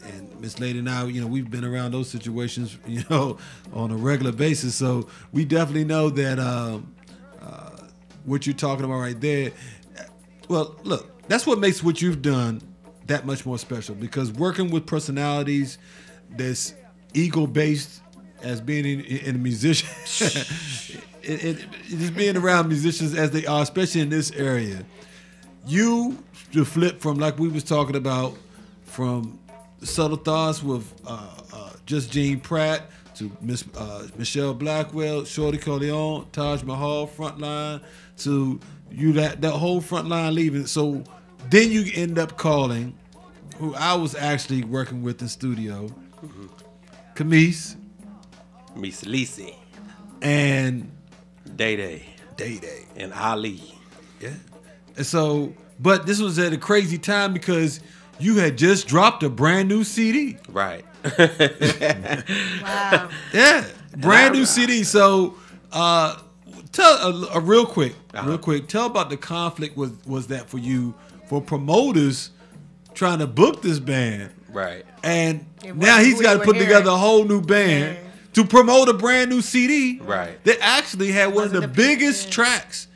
and Miss Lady and I, you know, we've been around those situations, you know, on a regular basis. So we definitely know that what you're talking about right there. Well, look, that's what makes what you've done that much more special, because working with personalities that's ego-based, as being in a musician, just being around musicians as they are, especially in this area, you to flip from, like we was talking about, from Subtle Thoughts with Just Jean Pratt to Miss Michelle Blackwell, Shorty Corleone, Taj Mahal, Frontline, to you that whole Frontline leaving. So then you end up calling, who I was actually working with in studio, Camise, Miss Lisi, and Day Day, and Ali. Yeah. And so, but this was at a crazy time because you had just dropped a brand new CD. Right. Wow. Yeah, brand new CD. So, tell real quick, tell about the conflict was that for you, for promoters trying to book this band. Right. And now he's got to put together a whole new band to promote a brand new CD. Right. That actually had one of the biggest tracks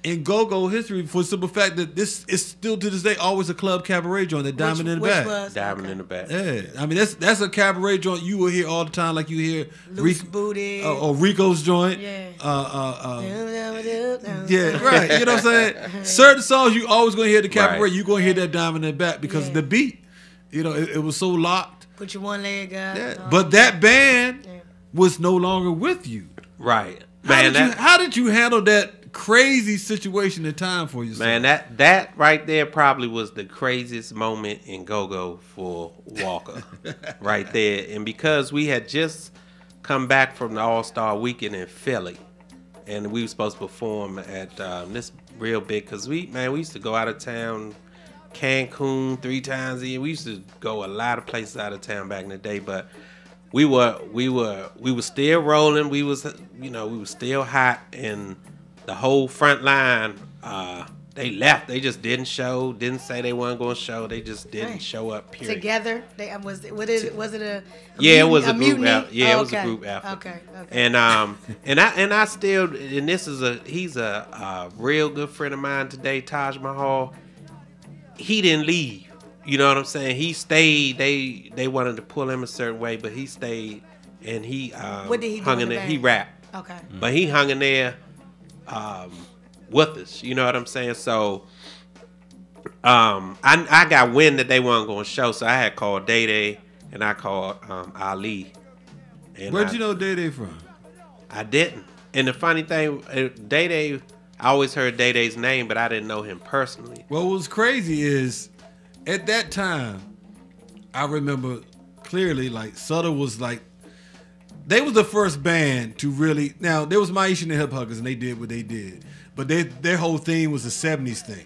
in go-go history, for the simple fact that this is still to this day always a club cabaret joint, that Diamond in the Back. Diamond in the Back. Yeah. I mean, that's a cabaret joint you will hear all the time, like you hear Loose Booty. Or Rico's joint. Yeah. Yeah, right. You know what I'm saying? Certain songs you always going to hear the cabaret. Right. You're going to hear that Diamond in the Back because of the beat. You know, it was so locked. Put your one leg up. Yeah. But that band was no longer with you. Right. How did you handle that crazy situation and time for yourself? Man, that right there probably was the craziest moment in go-go for Walker. Right there. And because we had just come back from the All-Star Weekend in Philly, and we were supposed to perform at this real big, because we used to go out of town, Cancun 3 times a year. We used to go a lot of places out of town back in the day, but we were still rolling. We was still hot, and the whole front line, they left. They just didn't show. Didn't say they weren't going to show. They just didn't show up. Period. Together, was it a yeah, it was a group mutiny? effort. Yeah, it was a group effort. Okay. And I still, and he's a real good friend of mine today, Taj Mahal. He didn't leave. You know what I'm saying? He stayed. They wanted to pull him a certain way, but he stayed, and he what did he hung do in there. the He rapped. Okay. But he hung in there with us. You know what I'm saying? So I got wind that they weren't going to show, so I had called Day Day and I called Ali. And Where'd you know Day Day from? I didn't. And the funny thing, Day Day, I always heard Day Day's name, but I didn't know him personally. Well, what was crazy is, at that time, I remember clearly, like, Sutter was like, they was the first band to really, now, there was Maisha and the Hip Huggers, and they did what they did. But their whole theme was a 70s thing.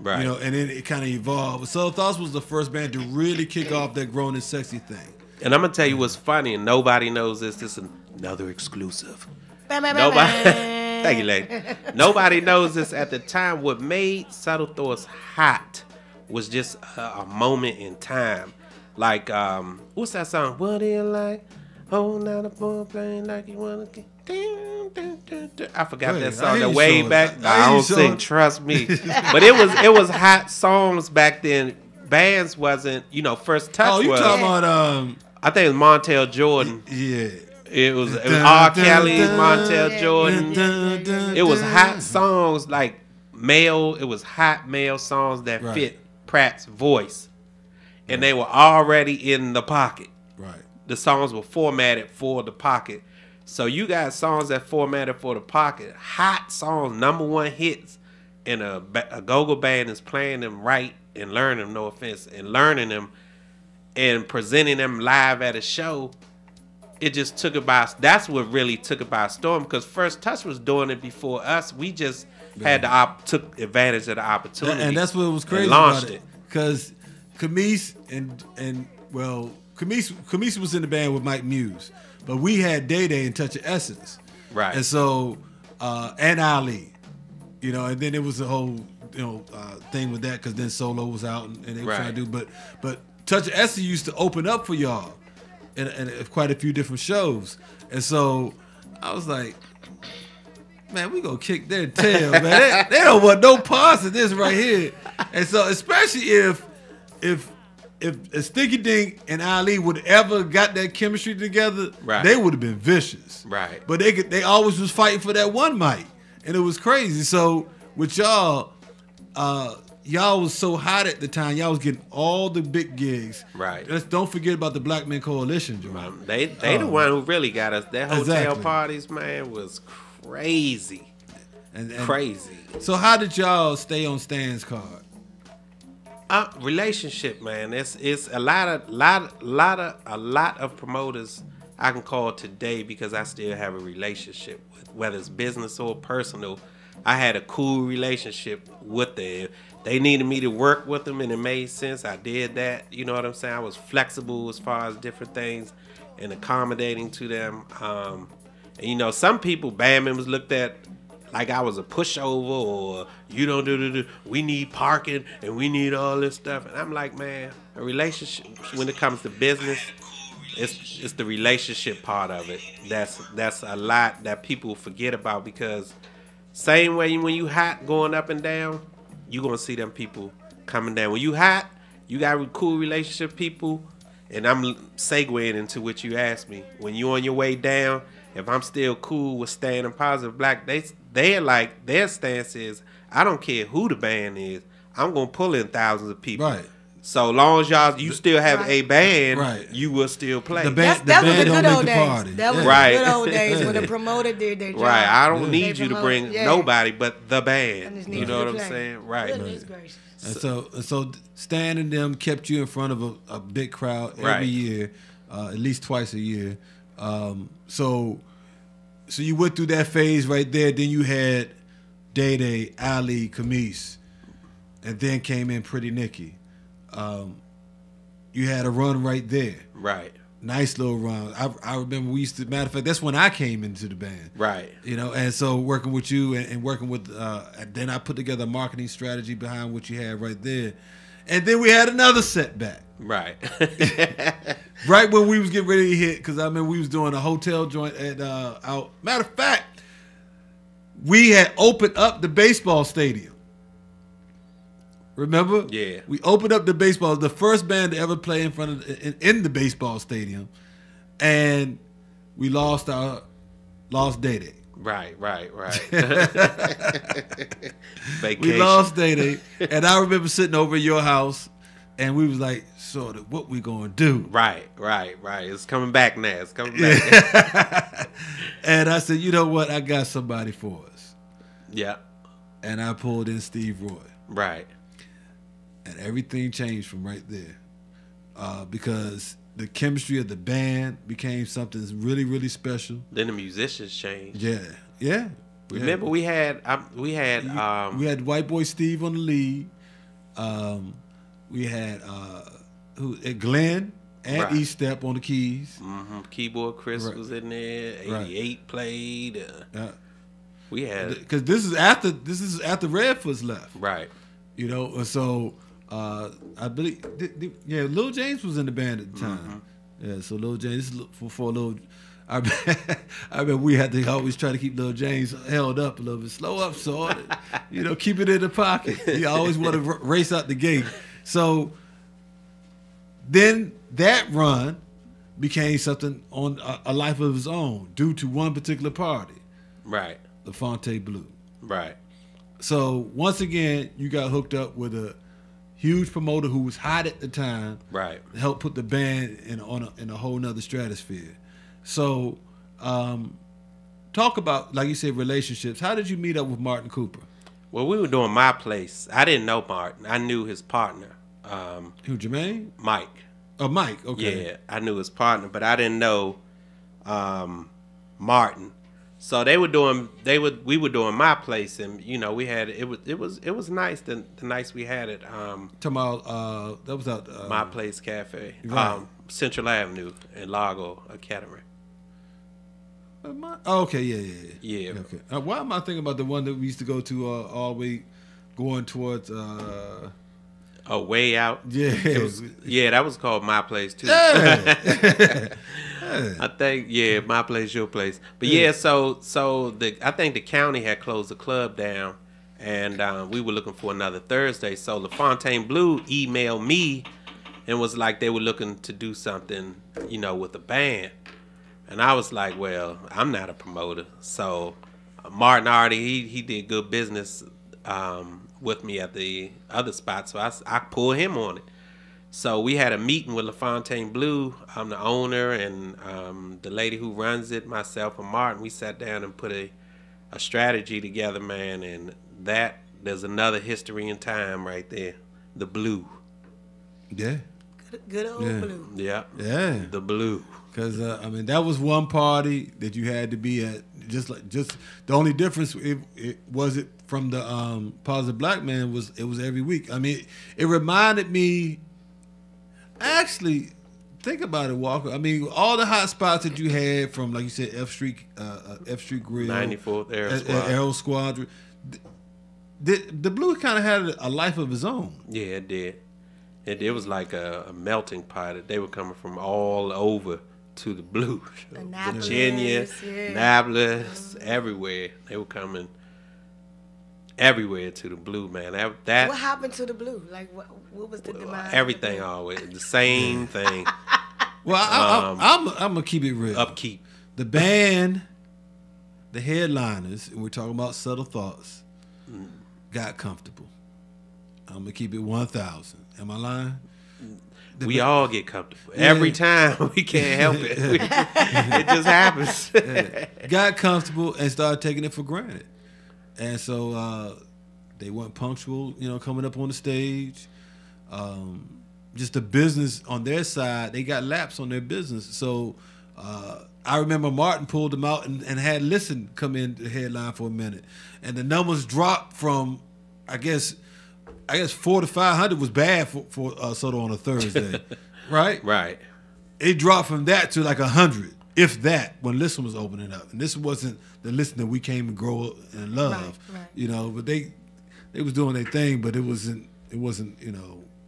Right. You know, and then it kind of evolved. So Thoughts was the first band to really kick off that grown and sexy thing. And I'm going to tell you what's funny, and nobody knows this. This is another exclusive. Nobody. Thank you, lady. Nobody knows this. At the time, what made Subtle Thoughts hot was just a moment in time. Like, what's that song? What do you like? Oh, now the boy playing like you want to get. I forgot that song. The way back. I don't sing. Trust me. But it was hot songs back then. Bands wasn't, First Touch was. Oh, you talking about I think it was Montel Jordan. Yeah. It was R. Kelly, Montel Jordan. It was hot songs like male. It was hot male songs that fit Pratt's voice, and they were already in the pocket. Right. The songs were formatted for the pocket. So you got songs that formatted for the pocket, hot songs, #1 hits, and a go-go band is playing them right and learning them, no offense, and learning them and presenting them live at a show. It just took it by, that's what really took it by storm, because First Touch was doing it before us. We just took advantage of the opportunity. And that's what was crazy launched about it. Because Camise Camise was in the band with Mike Muse, but we had Day Day and Touch of Essence. Right. And so, and Ali, and then it was a whole, thing with that, because then Solo was out and they were trying to do, but Touch of Essence used to open up for y'all in quite a few different shows. And so I was like, man, we gonna kick their tail, man. They don't want no parts of this right here. And so, especially if Sticky Dink and Ali would ever got that chemistry together, they would have been vicious. Right. But they always was fighting for that one mic, and it was crazy. So with y'all, y'all was so hot at the time. Y'all was getting all the big gigs. Right. Don't forget about the Black Men Coalition, Joe. They the one who really got us. Their hotel parties, man, was crazy. And crazy. So how did y'all stay on Stan's card? Relationship, man. It's a lot of promoters I can call today because I still have a relationship with, whether it's business or personal. I had a cool relationship with them. They needed me to work with them, and it made sense. I did that. You know what I'm saying? I was flexible as far as different things and accommodating to them. And some people, band members, looked at like I was a pushover, or we need parking and we need all this stuff. And I'm like, man, a relationship, when it comes to business, it's the relationship part of it. That's a lot that people forget about, because same way when you hot going up and down, you're going to see them people coming down. When you hot, you got cool relationship people, and I'm segueing into what you asked me. When you on your way down, if I'm still cool with staying in Positive Black, they're like, their stance is, I don't care who the band is, I'm going to pull in thousands of people. Right. So long as you still have a band, you will still play. That was the good old days. That was the good old days when the promoter did their job. Right. I don't need you to bring nobody but the band. You know what I'm saying? Right. And so Stan and them kept you in front of a big crowd every year, at least twice a year. So you went through that phase right there. Then you had Day Day, Ali, Camise, and then came in Pretty Nikki. You had a run right there. Right. Nice little run. I remember we used to, matter of fact, that's when I came into the band. Right. You know, and so working with you and working with, then I put together a marketing strategy behind what you had right there. And then we had another setback. Right. Right when we was getting ready to hit, because I mean, we was doing a hotel joint at, out. Matter of fact, we had opened up the baseball stadium. Remember? Yeah. We opened up the baseball, the first band to ever play in front of in the baseball stadium, and we lost Day Day. Right. We lost Day Day, and I remember sitting over at your house, and we was like, "Sort of, what we gonna do?" Right. It's coming back now. It's coming back. And I said, "You know what? I got somebody for us." Yeah. And I pulled in Steve Roy. Right. And everything changed from right there, because the chemistry of the band became something really, really special. Then the musicians changed. Yeah. Remember, we had we had White Boy Steve on the lead. We had Glenn and Right. E-Step on the keys. Mm-hmm. Keyboard Chris Right. was in there. 88 played. We had because this is after Redfoot's left. Right. You know, so I believe, Lil James was in the band at the time. Yeah, so Lil James, for Lil, I mean, we had to always try to keep Lil James held up a little bit. Slow up, so you know, keep it in the pocket. He always want to race out the gate. So then that run became something on a life of its own due to one particular party. Right. The Fonte Blue. Right. So once again, you got hooked up with a huge promoter who was hot at the time. Right. To help put the band in a whole nother stratosphere. So talk about, like you said, relationships. How did you meet up with Martin Cooper? Well, we were doing My Place. I didn't know Martin. I knew his partner. Who, Jermaine? Mike. Oh, Mike. Okay. Yeah, I knew his partner, but I didn't know Martin. So we were doing My Place, and you know, we had it was nice the nights we had it. Talking about that was out My Place Cafe, right. Central Avenue in Largo Academy. Okay, yeah. Okay. Why am I thinking about the one that we used to go to all the way going towards Way Out? Yeah. That was called My Place too. Yeah. I think My Place, Your Place. But I think the county had closed the club down, and we were looking for another Thursday. So LaFontaine Blue emailed me and was like they were looking to do something, you know, with the band. And I was like, well, I'm not a promoter. So Martin already, he did good business with me at the other spot. So I pulled him on it. So we had a meeting with LaFontaine Blue. I'm the owner, and the lady who runs it, myself and Martin, we sat down and put a strategy together, man. And there's another history in time right there. The Blue. Yeah. Good old Blue. Yeah. Yeah. The Blue. Because I mean, that was one party that you had to be at. Just the only difference it was from the Positive Black Man was it was every week. I mean, it reminded me. Actually, think about it, Walker. I mean, all the hot spots that you had from, like you said, F Street Grill, 94th Aero Squadron. The Blue kind of had a life of his own. Yeah, it did. It was like a melting pot. They were coming from all over to the Blue. Annapolis, Virginia, Annapolis, everywhere. They were coming everywhere to the Blue, man. That what happened to the Blue? Like, what was the demise? Everything always the same thing. Well, I'm gonna keep it real. Upkeep. The band, the headliners, and we're talking about Subtle Thoughts, got comfortable. I'm gonna keep it 1,000. Am I lying? We all get comfortable every time. We can't help it. It just happens. Got comfortable and started taking it for granted, and so they weren't punctual. You know, coming up on the stage. Just the business on their side, they got laps on their business. So I remember Martin pulled them out and had Listen come in the headline for a minute, and the numbers dropped from, I guess 400 to 500 was bad for Soto on a Thursday, right? Right. It dropped from that to like 100, if that, when Listen was opening up, and this wasn't the Listen that we came to grow and love, Right. you know. But they was doing their thing, but it wasn't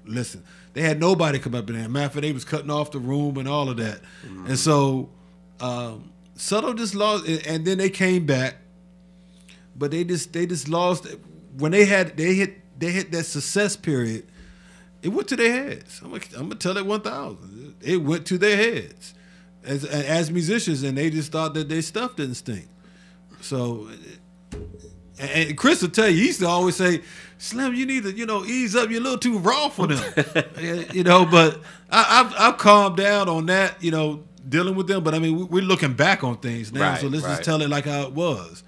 Listen. They had nobody come up in there. Matter of fact, they was cutting off the room and all of that, and so. Soto just lost, and then they came back, but they just lost when they hit that success period. It went to their heads. I'm gonna tell it 1,000. It went to their heads as musicians, and they just thought that their stuff didn't stink. So, and Chris will tell you, he used to always say, "Slim, you need to ease up. You're a little too raw for them." But I've calmed down on that. Dealing with them, but I mean, we're looking back on things now, Right, so let's right. just tell it like how it was.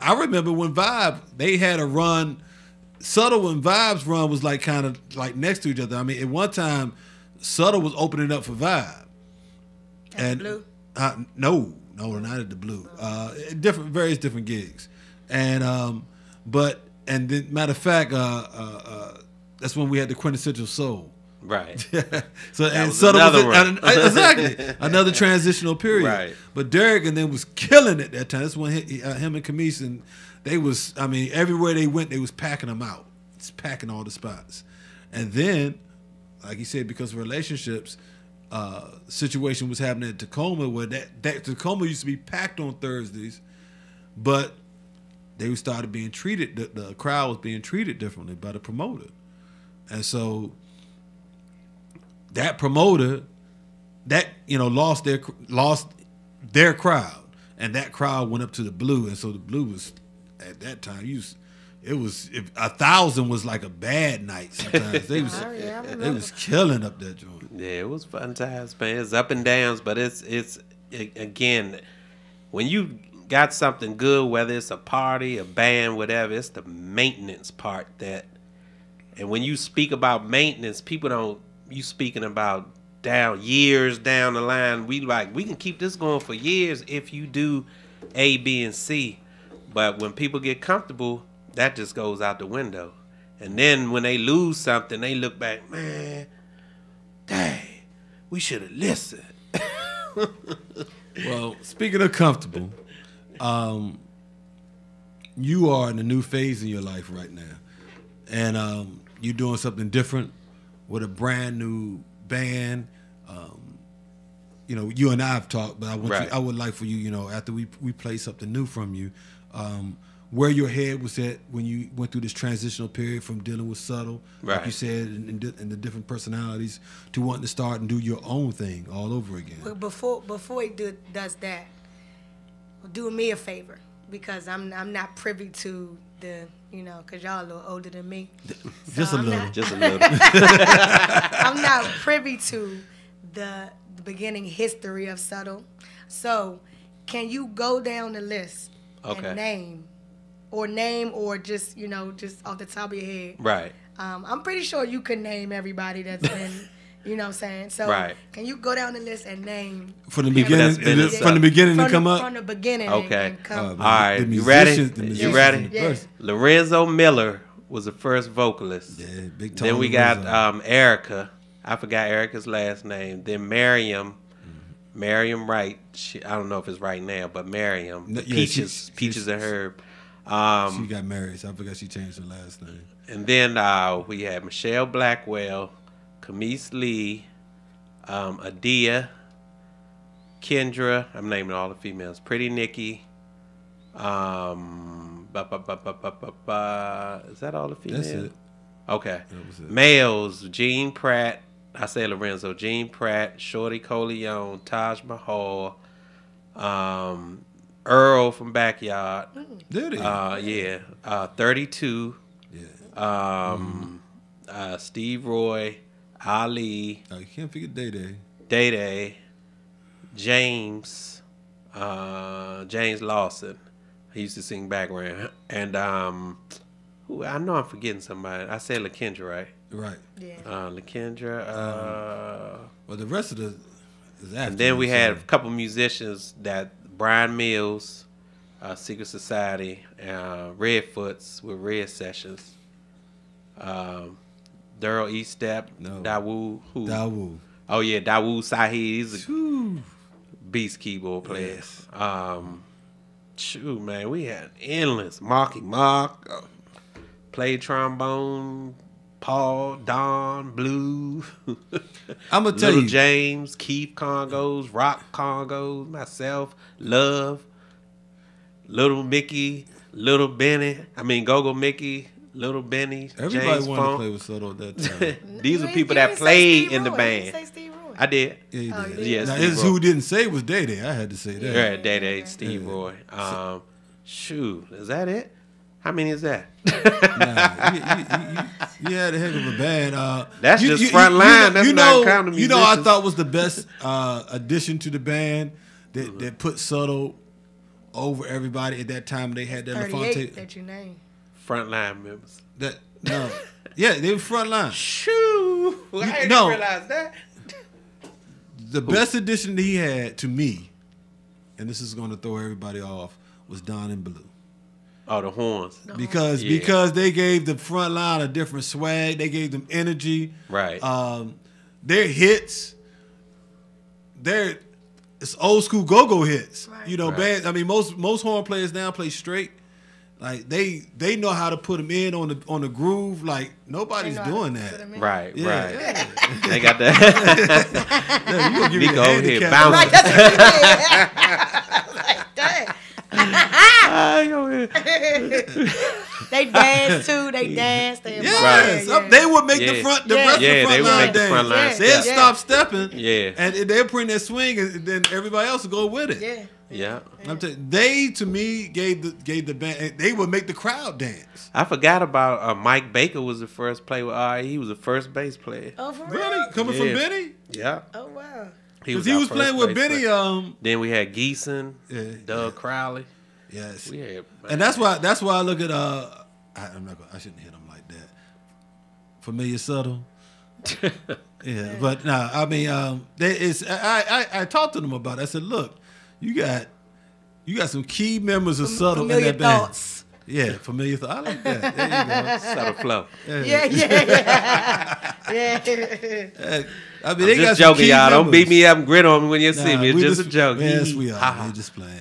I remember when Vibe, they had a run, Subtle and Vibe's run was like kind of like next to each other. I mean, at one time, Subtle was opening up for Vibe. At the Blue? No, not at the Blue. Various different gigs, and then matter of fact, that's when we had the Quintessential Soul. Right. So That and was Subtle was another one. exactly another transitional period. Right. But Derek and them was killing it that time. That's when him and Camise, and they was. I mean, everywhere they went, they was packing them out, just packing all the spots. And then, like you said, because of relationships, situation was happening at Tacoma where that Tacoma used to be packed on Thursdays, but they started being treated. The crowd was being treated differently by the promoter, and so. That promoter, lost their crowd, and that crowd went up to the Blue, and so the Blue was at that time. It was 1,000 was like a bad night. Sometimes they was killing up that joint. Yeah, it was fun times, man. It's up and downs, but it's again, when you got something good, whether it's a party, a band, whatever, it's the maintenance part that. And when you speak about maintenance, people don't. You speaking about years down the line. We can keep this going for years if you do A, B, and C. But when people get comfortable, that just goes out the window. And then when they lose something, they look back, man, dang, we should have listened. Well, speaking of comfortable, you are in a new phase in your life right now, and you're doing something different. With a brand new band, you and I have talked, but I would like for you, after we play something new from you, where your head was at when you went through this transitional period from dealing with Subtle, like you said, and the different personalities, to wanting to start and do your own thing all over again. But before he does that, do me a favor, because I'm not privy to the. Because y'all a little older than me. Just a little. I'm not privy to the beginning history of Subtle. So, can you go down the list and name or just, just off the top of your head? Right. I'm pretty sure you could name everybody that's been, you know what I'm saying? So, can you go down the list and name from the beginning? From the beginning to come up. From the beginning. Okay. And come All right. You ready? You ready? Yeah. Lorenzo Miller was the first vocalist. Yeah, big time. Then we got Erica. I forgot Erica's last name. Then Miriam Wright. I don't know if it's right now, but Miriam. Peaches and Herb. She got married, so I forgot she changed her last name. And then we had Michelle Blackwell, Camise Lee, Adia, Kendra. I'm naming all the females. Pretty Nikki. Is that all the females? That's it. Okay. That was it. Males, Gene Pratt. I say Lorenzo. Gene Pratt, Shorty Coleon, Taj Mahal, Earl from Backyard. Did he? Yeah. 32. Yeah. Steve Roy, Ali. You can't forget Day Day. Day Day. James Lawson. He used to sing background. And who I know I'm forgetting somebody. I said LaKendra, right? Right. Yeah. LaKendra. Well, the rest of the, And then we had a couple musicians that Brian Mills, Secret Society, Redfoots with Red Sessions, Daryl Eastep, Dawu. Dawu. Oh yeah, Dawu Sahi. He's a beast keyboard player. Yes. Shoot, man, we had endless. Marky Mark, played trombone. Paul, Don, Blue. I'm gonna tell Little you, James, Keith Congos, Rock Congos, myself, Love, Little Mickey, Little Benny. I mean, Go-Go Mickey, Little Benny. everybody James wanted Funk. to play with Soto at that time. These are people that played in the band. I did. Yeah, you did. Yes, Now, Steve this Roy. who didn't say was Day Day. I had to say that. Yeah, Day Day, Steve Roy. Shoot, is that it? How many is that? You had a heck of a band. That's just front line. That's not counting You know, I musicians. thought was the best addition to the band that put Soto over everybody at that time. They had that 38 that you named. Frontline members. Yeah, they were front line. Shoo! I didn't realize that. The best addition that he had to me, and this is going to throw everybody off, was Don and Blue. Oh, the horns. Because they gave the front line a different swag. They gave them energy. Right. Their hits, it's old school go-go hits. Right. You know, bands. I mean, most horn players now play straight. Like they know how to put them in on the groove. Like nobody's doing that. Right. Yeah. Right. They got that. Yeah, you gonna give me Nico the over here handicap. bouncing. Right, that's They dance too. They dance. They They would make the rest of the front line dance. They'd stop stepping. Yeah. And they'll bring their swing, and then everybody else will go with it. Yeah. Yeah. I'm telling you, they to me gave the band. They would make the crowd dance. I forgot about Mike Baker was the first player with RE. He was the first bass player. Oh, for real? Really? Coming from Benny? Yeah. Oh, wow. Because he was playing with Benny. Then we had Geeson, Doug Crowley. Yes. We had, and that's why I look at I shouldn't hit him like that. Familiar Subtle. Yeah, but no, I mean, I talked to them about it. I said, look, you got some key members of Subtle in that band. Thoughts. Yeah, Familiar Thoughts. I like that. There you go. Subtle Flow. Yeah. I mean, I'm they just got joking, y'all. Don't members. beat me up and grit on me when you see me. It's just a joke. Yes, we are. We're just playing.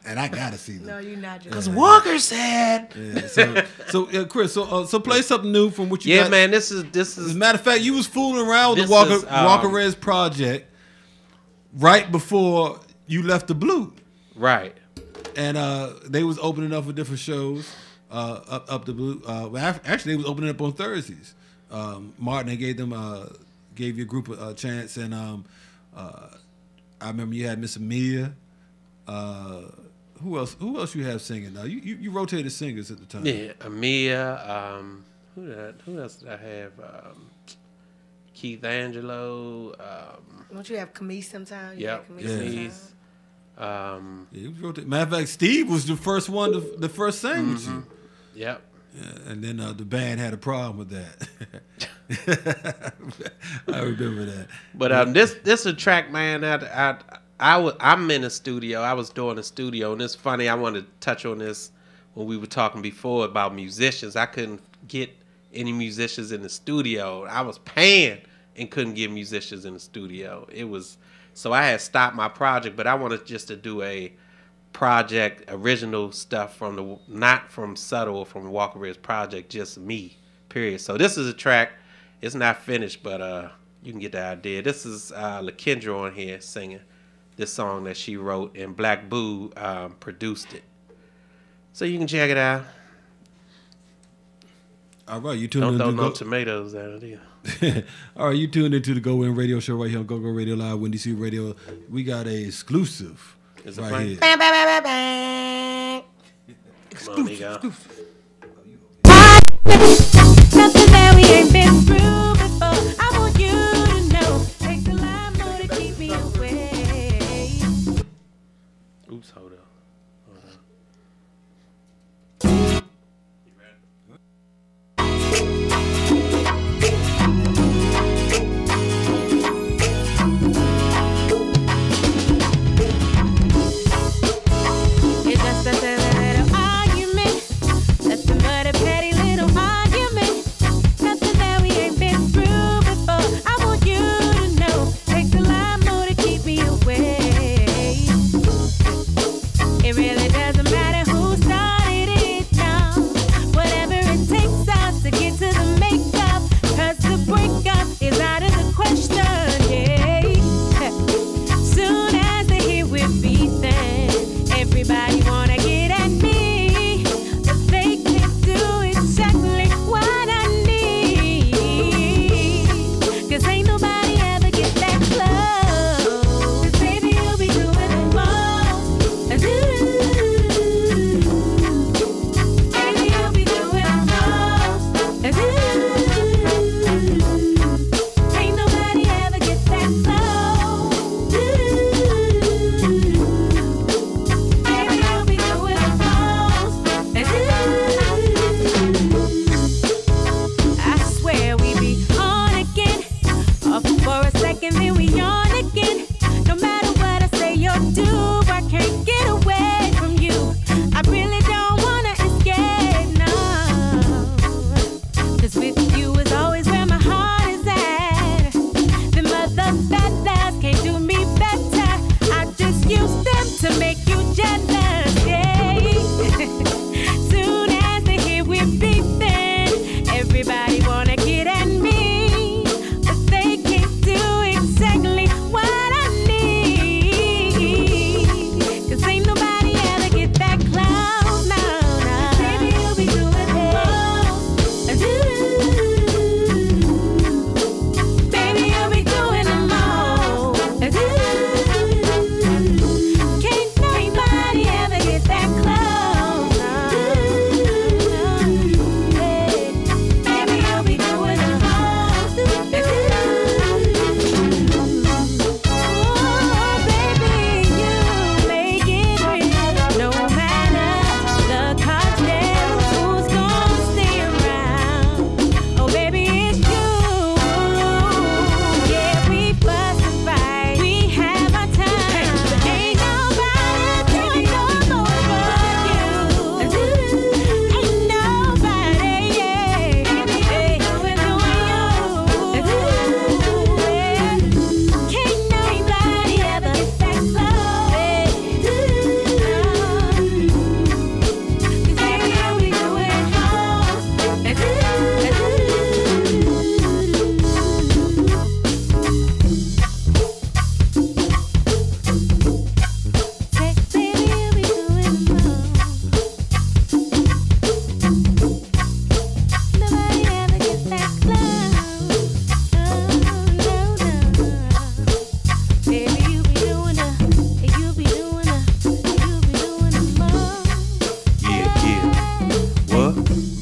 And I gotta see them. No, you're not just. Because Walker said. Yeah, so Chris, so play something new from what you got. Yeah, man, this is. As a matter of fact, you was fooling around with the Walker Rez project right before you left the Blue. Right. And they was opening up for different shows up the Blue. Actually, they was opening up on Thursdays. Martin, they gave you a group a chance, and I remember you had Miss Amelia. Who else you have singing? You rotated singers at the time. Yeah, Amelia. Who else did I have? Keith Angelo. Don't you have Camise sometimes? Yep. Camise. Matter of fact, Steve was the first one, the first sang with you. Yep. Yeah, and then the band had a problem with that. I remember that. But this is a track, man. I'm in a studio. I was doing a studio, and it's funny. I wanted to touch on this when we were talking before about musicians. I couldn't get any musicians in the studio. I was paying and couldn't get musicians in the studio. So I had stopped my project, but I wanted just to do a project, original stuff not from Subtle or from Walker Rez project, just me, period. So this is a track. It's not finished, but you can get the idea. This is LaKendra on here singing this song that she wrote, and Black Boo produced it. So you can check it out. All right, you Don't throw no tomatoes at it either. All right, you tuned into the GoWIN radio show right here on GoGo Radio Live, Windy City Radio. We got a exclusive right here. Bang, bang, bang, bang, bang. Come on, nigga. Something that we ain't been through before. I want you to know. Takes a lot more to keep me away. Oops, hold up.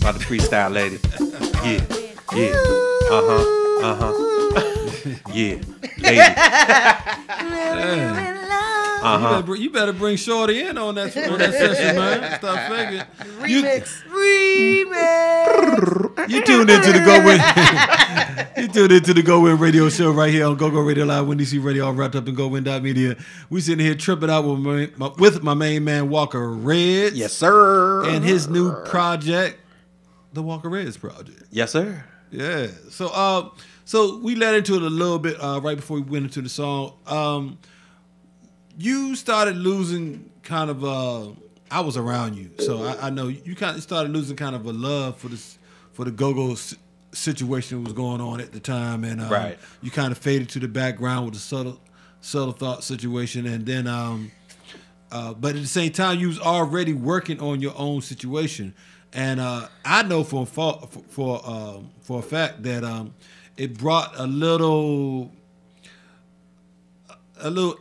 about the freestyle lady. Yeah, yeah. Yeah, lady. You better bring Shorty in on that session, man. Stop faking. Remix. You tuned into the GoWIN. You tuned into the GoWIN radio show right here on GoGo Radio Live, Windy C Radio, all wrapped up in GoWIN.media. We sitting here tripping out with my main man Walker Reds. Yes, sir. And his new project, the Walker Reds Project. Yes, sir. Yeah. So we led into it a little bit right before we went into the song. You started losing kind of I was around you, so I know you kind of started losing kind of a love for the go-go situation that was going on at the time, and right. You kind of faded to the background with the subtle thought situation, and then but at the same time you was already working on your own situation, and I know for a fact that it brought a little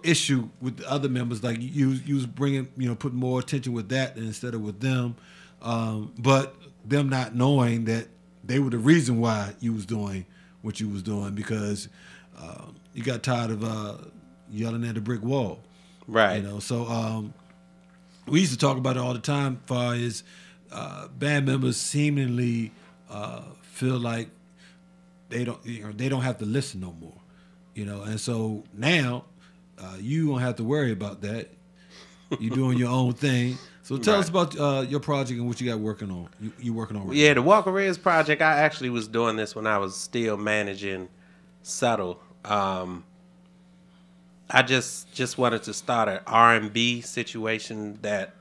issue with the other members, like you was bringing, putting more attention with that instead of with them, but them not knowing that they were the reason why you was doing what you was doing, because you got tired of yelling at the brick wall, right? So we used to talk about it all the time, as far as band members seemingly feel like they don't have to listen no more, and so now. You don't have to worry about that. You're doing your own thing. So tell us about your project and what you got working on. You working on right now. The Walker Reds project. I actually was doing this when I was still managing Subtle. I just wanted to start an R&B situation that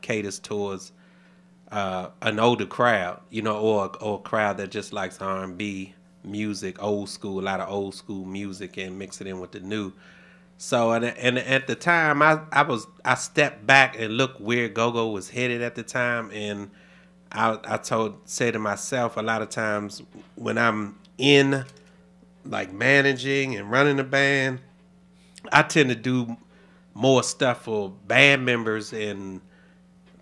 caters towards an older crowd, or a crowd that just likes R&B music, old school, a lot of old school music, and mix it in with the new. So and at the time I stepped back and looked where go-go was headed at the time, and I said to myself, a lot of times when I'm in like managing and running a band, I tend to do more stuff for band members and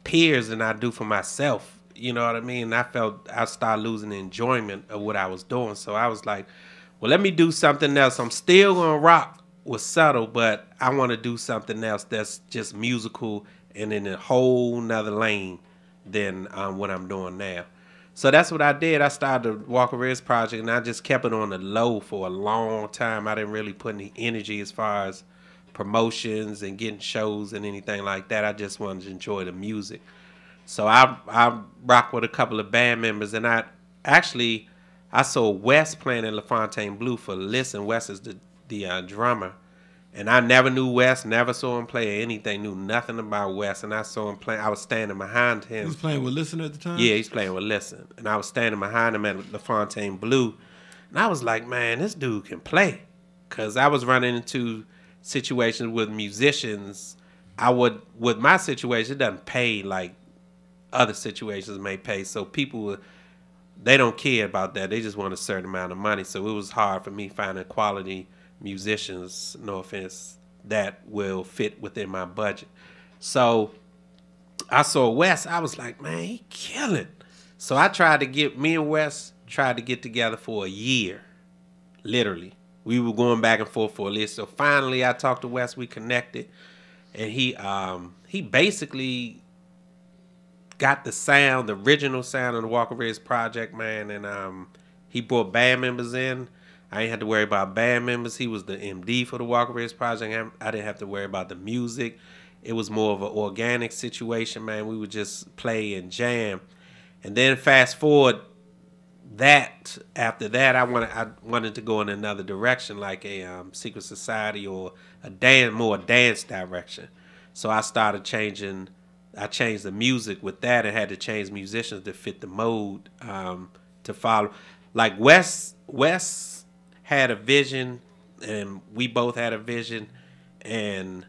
peers than I do for myself. You know what I mean? I felt I started losing the enjoyment of what I was doing. So I was like, well, let me do something else. I'm still gonna rock with Subtle, but I want to do something else that's just musical and in a whole nother lane than what I'm doing now. So that's what I did. I started the Walker Reds project, and I just kept it on the low for a long time. I didn't really put any energy as far as promotions and getting shows and anything like that. I just wanted to enjoy the music. So I rock with a couple of band members, and I saw Wes playing in LaFontaine Blue for Listen. Wes is the drummer, and I never knew Wes, never saw him play or anything, knew nothing about Wes, and I saw him play. I was standing behind him. He was playing with Listen at the time? Yeah, he's playing with Listen, and I was standing behind him at LaFontaine Blue, and I was like, man, this dude can play, because I was running into situations with musicians. With my situation, it doesn't pay like other situations may pay, so people, they don't care about that. They just want a certain amount of money, so it was hard for me finding quality musicians, no offense, that will fit within my budget. So I saw Wes, I was like, man, he killing. So me and Wes tried to get together for a year, literally. We were going back and forth for a list. So finally I talked to Wes, we connected, and he basically got the original sound of the Walker Reds project, man, and he brought band members in. I ain't had to worry about band members. He was the MD for the Walker Reds project. I didn't have to worry about the music. It was more of an organic situation, man. We would just play and jam. And then fast forward after that, I wanted to go in another direction, like a secret society or more dance direction. So I started changing. I changed the music with that, and had to change musicians to fit the mode to follow. Like Wes had a vision, and we both had a vision, and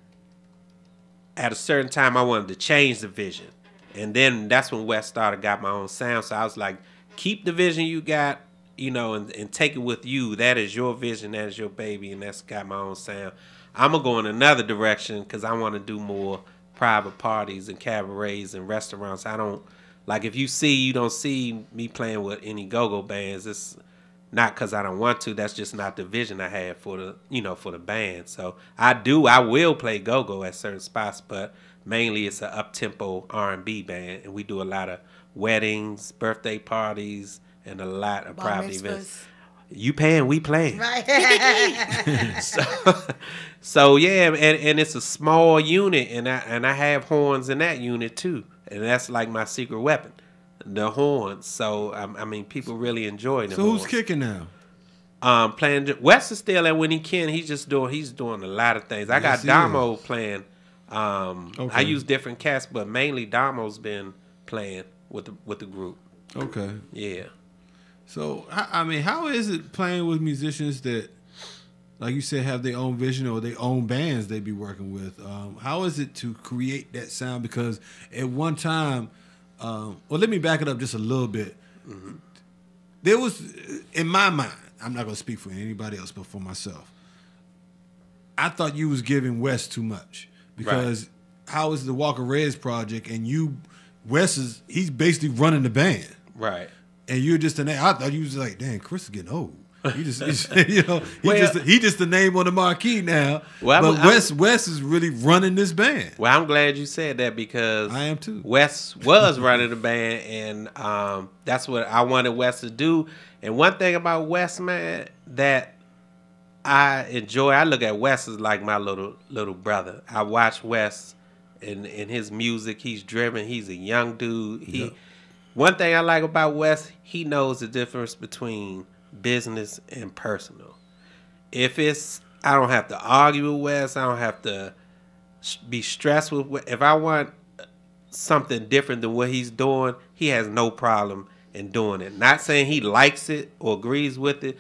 at a certain time I wanted to change the vision, and then that's when Wes got my own sound. So I was like, keep the vision you got, and take it with you. That is your vision, that is your baby, and that's got my own sound. I'm gonna go in another direction because I want to do more private parties and cabarets and restaurants. I don't Like if you don't see me playing with any go-go bands. It's not because I don't want to. That's just not the vision I have for the band. So I will play go-go at certain spots, but mainly it's an up-tempo R&B band, and we do a lot of weddings, birthday parties, and a lot of private events. You paying, we playing. Right. so yeah, and it's a small unit, and I have horns in that unit too, and that's like my secret weapon, the horns. So I mean, people really enjoy them. So who's kicking now? Playing Wes is still at when he can. He's doing a lot of things. I got Damo playing. I use different cats, but mainly Damo's been playing with the group. Okay. Yeah. So I mean, how is it playing with musicians that, like you said, have their own vision or their own bands they be working with? How is it to create that sound? Because at one time, well, let me back it up just a little bit. Mm-hmm. There was, in my mind, I'm not going to speak for anybody else but for myself, I thought you was giving Wes too much. Because how is the Walker Reds project, and he's basically running the band. Right. And you're just I thought you was like, dang, Chris is getting old. He just the name on the marquee now. Well, but Wes is really running this band. Well, I'm glad you said that because I am too. Wes was running the band, and that's what I wanted Wes to do. And one thing about Wes, man, that I enjoy, I look at Wes as like my little brother. I watch Wes in his music. He's driven. He's a young dude. One thing I like about Wes, he knows the difference between business and personal. I don't have to argue with Wes. I don't have to be stressed with Wes. If I want something different than what he's doing, he has no problem in doing it. Not saying he likes it or agrees with it,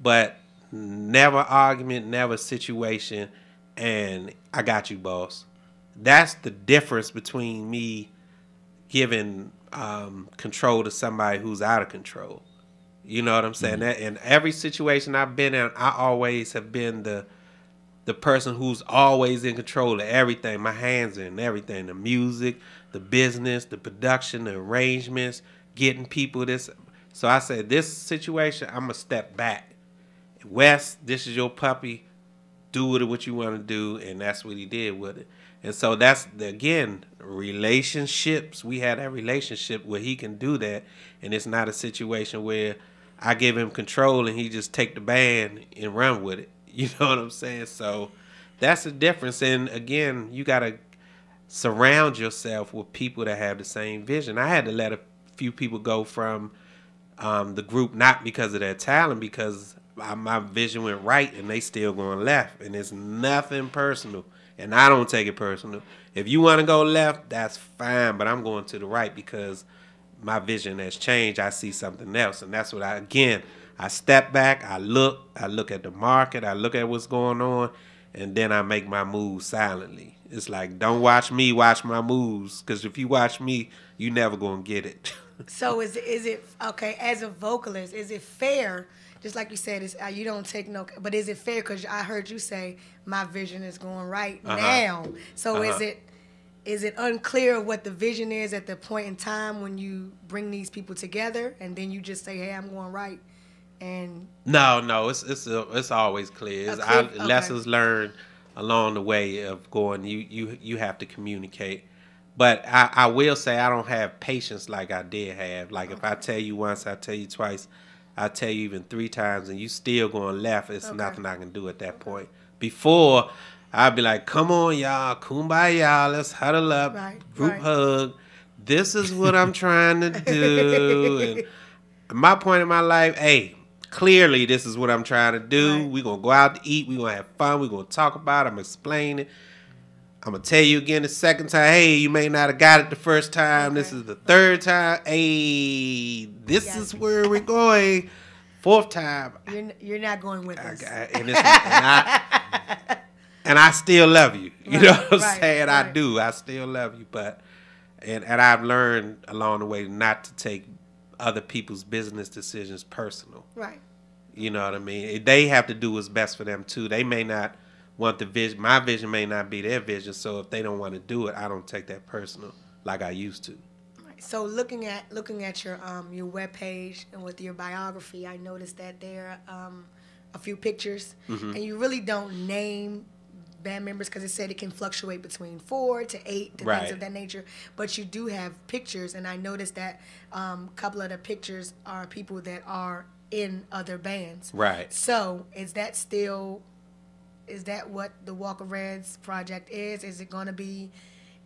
but never argument, never situation, and I got you, boss. That's the difference between me giving control to somebody who's out of control. You know what I'm saying? Mm-hmm. In every situation I've been in, I always have been the person who's always in control of everything. My hands are in everything. The music, the business, the production, the arrangements, getting people this. So I said, this situation, I'm going to step back. Wes, this is your puppy. Do with it what you want to do. And that's what he did with it. And so that's, again, relationships. We had that relationship where he can do that. And it's not a situation where I give him control and he just take the band and run with it. You know what I'm saying? So that's the difference. And again, you got to surround yourself with people that have the same vision. I had to let a few people go from the group, not because of their talent, because my vision went right and they still going left. And it's nothing personal. And I don't take it personal. If you want to go left, that's fine. But I'm going to the right because my vision has changed. I see something else. And that's what I step back. I look at the market. I look at what's going on. And then I make my moves silently. It's like, don't watch me, watch my moves. Because if you watch me, you never going to get it. So is it, okay, as a vocalist, is it fair, just like you said, you don't take no, but is it fair, because I heard you say, my vision is going right now. So is it unclear what the vision is at the point in time when you bring these people together and then you just say, hey, I'm going right? And No, it's always clear. Lessons learned along the way of going. You have to communicate. But I will say I don't have patience like I did have. Like if I tell you once, I tell you twice, I tell you even 3 times, and you still going left, it's nothing I can do at that point. Before, I'd be like, come on, y'all, kumbaya, let's huddle up, group hug. This is what I'm trying to do. And my point in my life, hey, clearly this is what I'm trying to do. We're going to go out to eat. We're going to have fun. We're going to talk about it. I'm going to explain it. I'm going to tell you again the second time, hey, you may not have got it the first time. This is the 3rd time. Hey, this is where we're going. 4th time. You're not going with us. And I still love you. You know what I'm saying? I do. I still love you. But and I've learned along the way not to take other people's business decisions personal. Right. You know what I mean? They have to do what's best for them too. They may not want the vision. My vision may not be their vision. So if they don't want to do it, I don't take that personal like I used to. Right. So looking at your webpage and with your biography, I noticed that there are a few pictures, Mhm. and you really don't name band members because it said it can fluctuate between 4 to 8 to Right. things of that nature. But you do have pictures, and I noticed that a couple of the pictures are people that are in other bands. Right. So is that what the Walker Reds project is? Is it going to be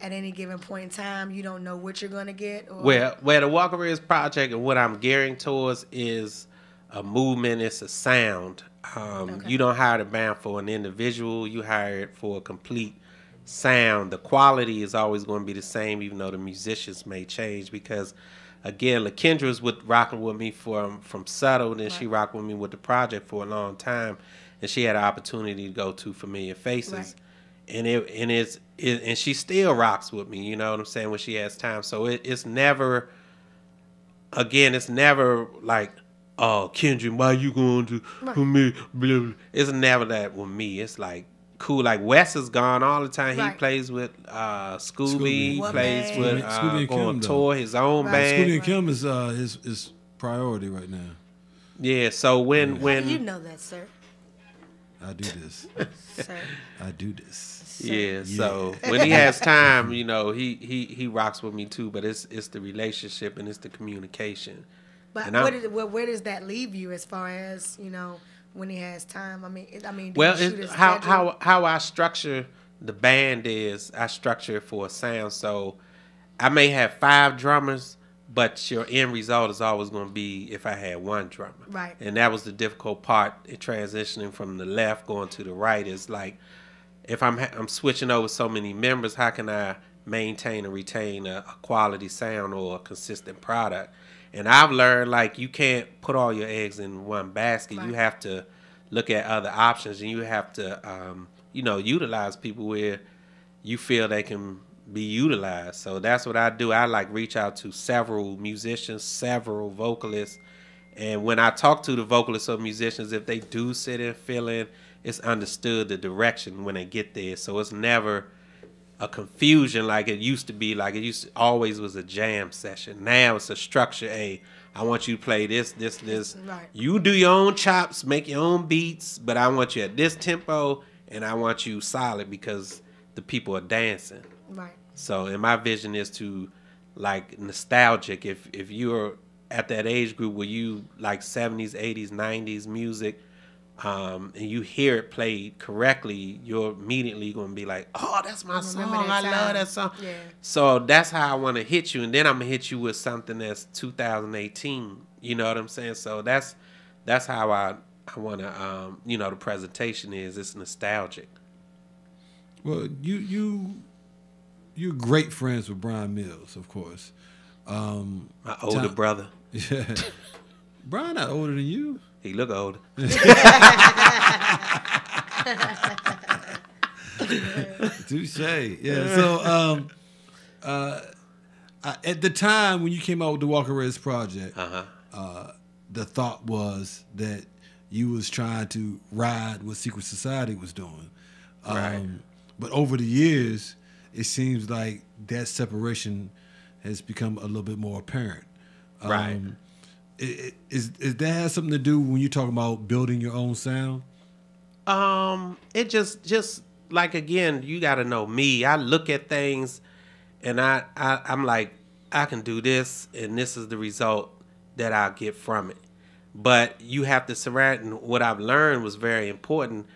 at any given point in time? You don't know what you're going to get? Or? Well, the Walker Reds project and what I'm gearing towards is a movement. It's a sound. You don't hire the band for an individual. You hire it for a complete sound. The quality is always going to be the same, even though the musicians may change. Because, again, LaKendra's rocking with me from Subtle, then she rocked with me with the project for a long time, and she had an opportunity to go to Familiar Faces. Right. And she still rocks with me, you know what I'm saying, when she has time. So it's never like, oh, Kendrick, why you going to for me? Blah, blah. It's never that with me. It's like cool. Like Wes is gone all the time. He plays with Scooby. He plays with Scooby and on Kim, tour, his own band. Scooby and Kim is his priority right now. Yeah. So when You know that, sir. I do this. Sir. I do this. Yeah, so when he has time, you know, he rocks with me too. But it's the relationship and it's the communication. But And where does that leave you as far as, you know, when he has time? I mean, do well, you shoot his how schedule? I structure the band is I structure it for a sound. So I may have 5 drummers, but your end result is always going to be if I had 1 drummer. Right. And that was the difficult part in transitioning from the left going to the right. Is like if I'm switching over so many members, how can I maintain and retain a quality sound or a consistent product? And I've learned, like, you can't put all your eggs in one basket. Right. You have to look at other options, and you have to, utilize people where you feel they can be utilized. So that's what I do. I, like, reach out to several musicians, several vocalists. And when I talk to the vocalists or musicians, if they do sit and feel in, it's understood the direction when they get there. So it's never a confusion like it used to be. Like it used to always was a jam session. Now it's a structure. Hey, I want you to play this. Right. You do your own chops, make your own beats, but I want you at this tempo, and I want you solid because the people are dancing. Right. So, and my vision is to, like, nostalgic. If you're at that age group where you like 70s, 80s, 90s music, and you hear it played correctly, you're immediately going to be like, oh, that's my song. I love that song. Yeah. So that's how I want to hit you. And then I'm going to hit you with something that's 2018. You know what I'm saying? So that's how I want to, the presentation is. It's nostalgic. Well, you're great friends with Brian Mills, of course. My older brother. Yeah. Brian not older than you. He look older. Touche. Yeah. So at the time when you came out with the Walker Reds project, the thought was that you was trying to ride what Secret Society was doing. Right. But over the years, it seems like that separation has become a little bit more apparent. Right. Is that has something to do when you're talking about building your own sound? It just like, again, you got to know me. I look at things and I'm like, I can do this, and this is the result that I'll get from it. But you have to surround, and what I've learned was very important.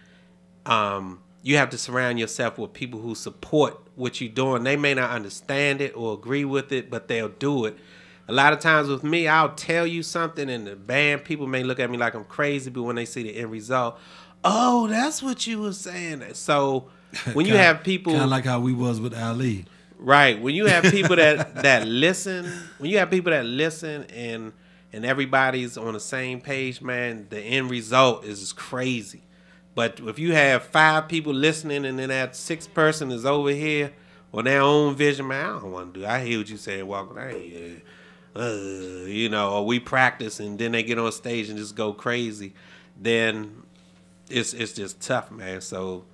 You have to surround yourself with people who support what you're doing. They may not understand it or agree with it, but they'll do it. A lot of times with me, I'll tell you something, and the band people may look at me like I'm crazy, but when they see the end result, oh, that's what you were saying. So when you have people, kind of like how we was with Ali, right? When you have people that listen, when you have people that listen, and everybody's on the same page, man, the end result is crazy. But if you have 5 people listening, and then that 6th person is over here on their own vision, man, I don't want to do. I hear what you saying, Walker. I ain't. Or we practice and then they get on stage and just go crazy, then it's just tough, man. So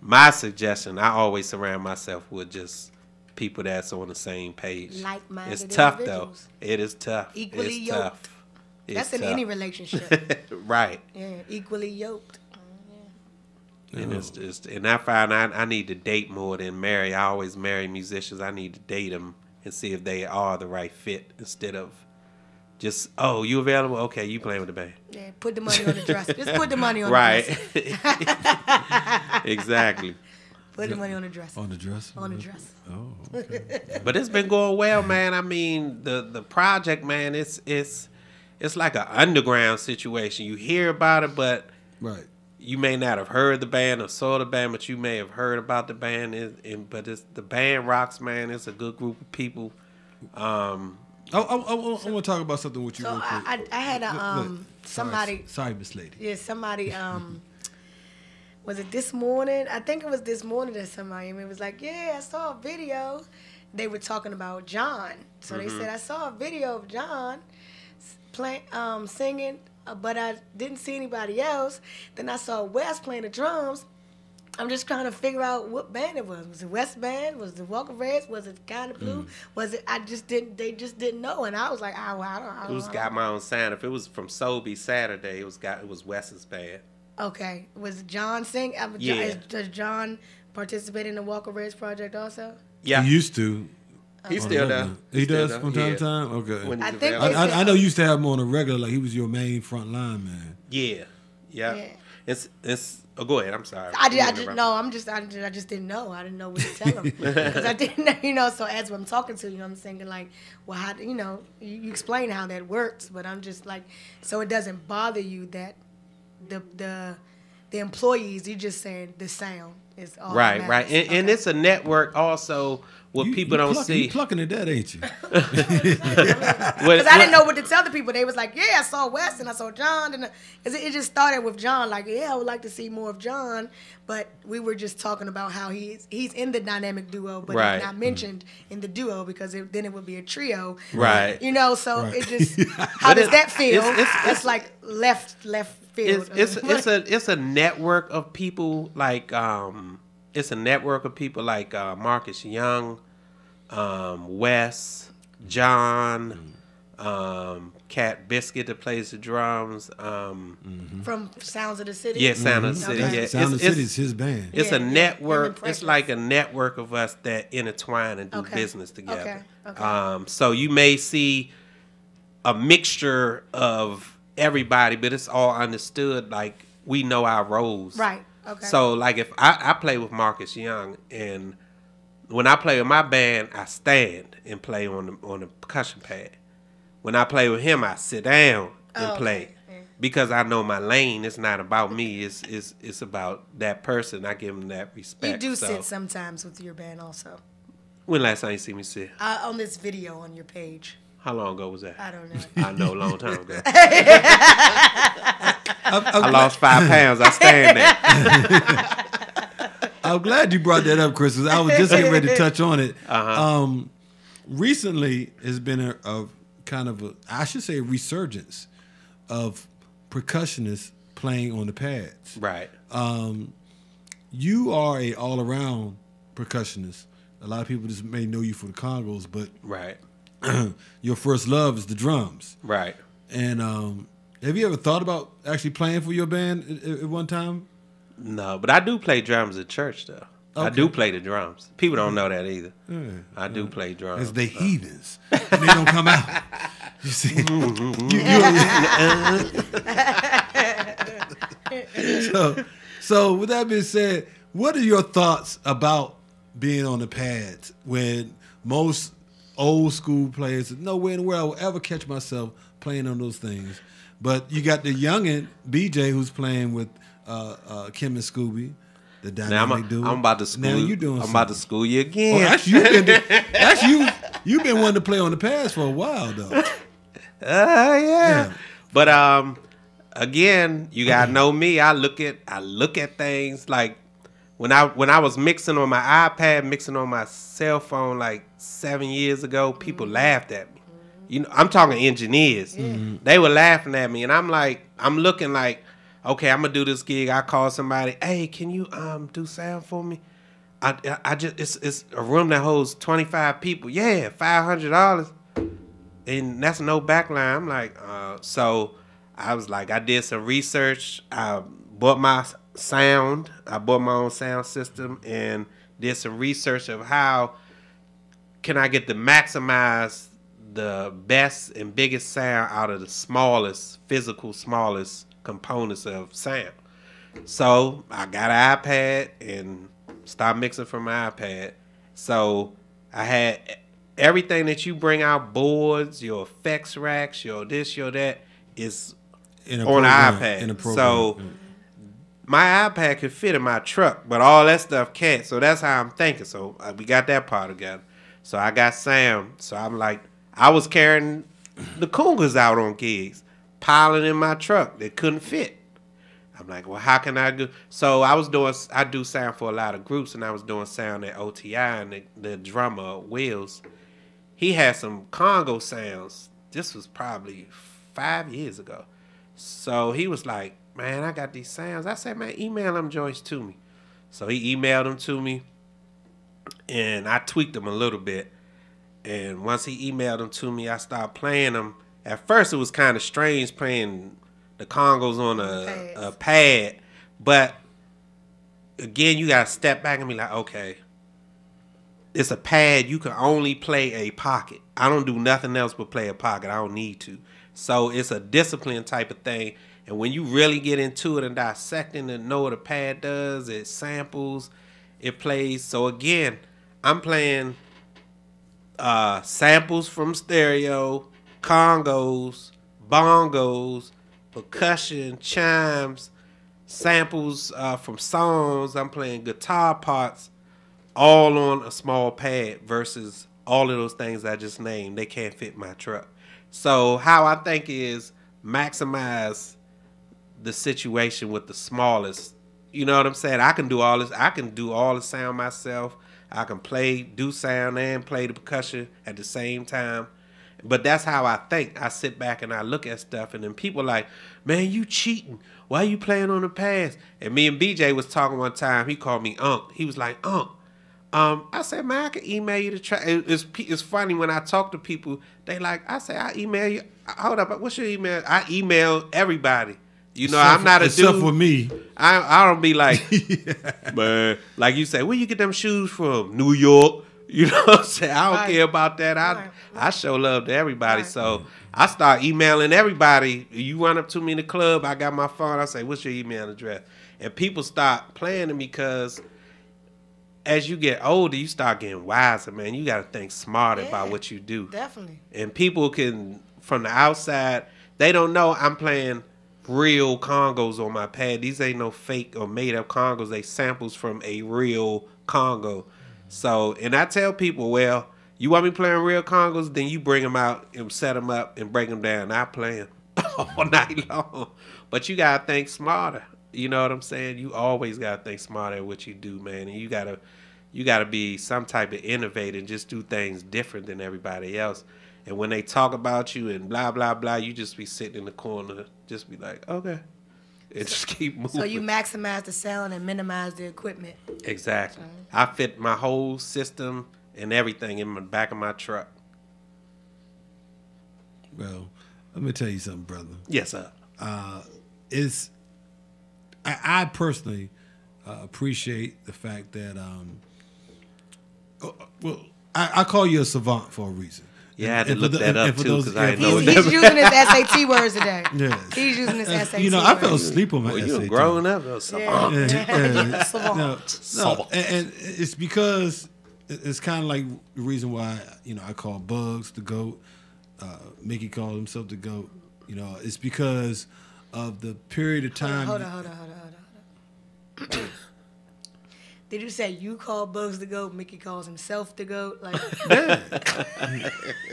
my suggestion, I always surround myself with just people that's on the same page. Like-minded It's tough individuals. though. It is tough. Equally it's yoked. tough. That's It's in any tough. relationship. Right. Yeah, equally yoked. And and I find I need to date more than marry. I always marry musicians. I need to date them and see if they are the right fit instead of just, oh, you available? Okay, you playing with the band. Yeah, put the money on the dress. Just put the money on right. the dress. Exactly. Put the money on the dress. On the dress? On the dress. Oh, okay. But it's been going well, man. I mean, the project, man, it's like an underground situation. You hear about it, but right. You may not have heard the band or saw the band, but you may have heard about the band. But the band rocks, man. It's a good group of people. I want to talk about something with you. So real quick. I had a Look, somebody. Sorry, Miss Lady. Yeah, somebody. Was it this morning? I think it was this morning that somebody. It was like, yeah, I saw a video. They were talking about John. So they said, I saw a video of John playing, singing, but I didn't see anybody else. Then I saw Wes playing the drums. I'm just trying to figure out what band it was. Was it West Band? Was it Walker Reds? Was it Kind of Blue? Was it? I just didn't. They just didn't know, and I was like, I don't. It was Got My Own Sound. If it was from Sobe Saturday, it was Wes's band. Okay. Was John sing? Yeah. Does John participate in the Walker Reds project also? Yeah. He used to. He still does. He does still from does, time yeah. to time? Okay. When he's I think available. they I know you used to have him on a regular, like he was your main front line man. Yeah. Yeah. It's. Oh, go ahead. I'm sorry. I just didn't know. I didn't know what to tell him because I didn't, So as I'm talking to you, I'm thinking like, well, how, you explain how that works, but I'm just like, so it doesn't bother you that the employees, you're just saying the sound is all right, that right, matters. and it's a network also. What people don't see. You plucking at that, ain't you? Because I didn't know what to tell the people. They was like, yeah, I saw Wes and I saw John. And it just started with John. Like, yeah, I would like to see more of John. But we were just talking about how he's in the dynamic duo, but Right. he's not mentioned in the duo because then it would be a trio. Right. So Right. it just, how does that feel? it's like left field. It's a network of people like it's a network of people like Marcus Young, Wes, John, Cat Biscuit that plays the drums. From Sounds of the City? Yeah, Sound of the City. Okay. Yeah. Sound of the City is his band. It's Yeah, a yeah. network. Him It's and like a network of us that intertwine and do Okay. business together. Okay. So you may see a mixture of everybody, but it's all understood. Like we know our roles. Right. Okay. So like if I play with Marcus Young, and when I play with my band, I stand and play on the percussion pad. When I play with him, I sit down and play. Because I know my lane. It's not about me. It's about that person. I give him that respect. You do So, sit sometimes with your band also. when last time you see me sit? On this video on your page. How long ago was that? I don't know. I know, a long time ago. I lost 5 pounds. I stand there. I'm glad you brought that up, Chris, because I was just getting ready to touch on it. Recently, has been a kind of I should say, a resurgence of percussionists playing on the pads. Right. You are a all-around percussionist. A lot of people just may know you for the congos, but right. Your first love is the drums. Right. And have you ever thought about actually playing for your band at one time? No, but I do play drums at church, though. I Okay. do play the drums. People don't know that either. Yeah. I do play drums. As they heathens. And they don't come out. You see? So with that being said, what are your thoughts about being on the pads when most old school players, nowhere in the world I will ever catch myself playing on those things. But you got the youngin, BJ, who's playing with Kim and Scooby. The dynamic dude. I'm about to school. Now you doing I'm about to school you again. Oh, you've been wanting to play on the pads for a while though. Yeah. But again, you gotta know me. I look at things like when I was mixing on my iPad, mixing on my cell phone like 7 years ago, people laughed at me. You know, I'm talking engineers. They were laughing at me, and I'm looking like, okay, I'm gonna do this gig. I call somebody, hey, can you do sound for me? I just it's a room that holds 25 people. Yeah, $500, and that's no backline. I'm like, so I was like, I did some research. I bought my sound. I bought my own sound system and did some research of how can I get to maximize the best and biggest sound out of the smallest components of sound. So I got an iPad and started mixing from my iPad. So I had everything that you bring out, boards, your effects racks, your this, your that, is on the iPad. So my iPad could fit in my truck, but all that stuff can't. So that's how I'm thinking. So we got that part together. So I got sound. So I'm like, I was carrying the Cougars out on gigs, piling in my truck that couldn't fit. I'm like, well, how can I do? So I do sound for a lot of groups, and I was doing sound at OTI, and the drummer, Wills, he had some Congo sounds. This was probably 5 years ago. So he was like, man, I got these sounds. I said, man, email them joints to me. So he emailed them to me, and I tweaked them a little bit. And once he emailed them to me, I started playing them. At first, it was kind of strange playing the Congos on a pad. But again, you got to step back and be like, okay, it's a pad. You can only play a pocket. I don't do nothing else but play a pocket. I don't need to. So it's a discipline type of thing. And when you really get into it and dissecting and know what a pad does, it samples, it plays. So again, I'm playing samples from stereo, congos, bongos, percussion, chimes, samples from songs. I'm playing guitar parts all on a small pad versus all of those things I just named. They can't fit my truck. So how I think is maximize the situation with the smallest. You know what I'm saying? I can do all this. I can do all the sound myself. I can do sound and play the percussion at the same time. But that's how I think. I sit back and I look at stuff, and then people like, man, you cheating. Why you playing on the pads? And me and BJ was talking one time. He called me Unc. He was like, Unc. I said, man, I can email you the track. It's funny when I talk to people, they like, I say, I email you. Hold up, what's your email? I email everybody. You know, I'm not a dude. Except for me. I don't be like, man, like you say, where you get them shoes from? New York. You know what I'm saying? I don't care about that. I show love to everybody. So I start emailing everybody. You run up to me in the club, I got my phone, I say, what's your email address? And people start playing them because as you get older, you start getting wiser, man. You got to think smarter about what you do. Definitely. And people can, from the outside, they don't know I'm playing real congos on my pad. These ain't no fake or made up congos. They samples from a real Congo. So, and I tell people, well, you want me playing real congos, then you bring them out and set them up and break them down. I play them all night long. But you got to think smarter. You know what I'm saying? You always got to think smarter at what you do, man. And you got to be some type of innovator and just do things different than everybody else. And when they talk about you and blah, blah, blah, you just be sitting in the corner, just be like, okay. And just keep moving. So you maximize the sound and minimize the equipment. Exactly. I fit my whole system and everything in the back of my truck. Well, let me tell you something, brother. Yes, sir. I personally appreciate the fact that, I call you a savant for a reason. Yeah, I had to look that up too because I didn't know. He's using his SAT words today. Yes. He's using his SAT. You know, I fell asleep on my SAT. You're growing up, though. Savant. No, and it's because it's kind of like the reason why I call Bugs the GOAT. Mickey called himself the GOAT. It's because of the period of time. Hold on. Did you say you call Bugs the GOAT? Mickey calls himself the GOAT? Like, yeah,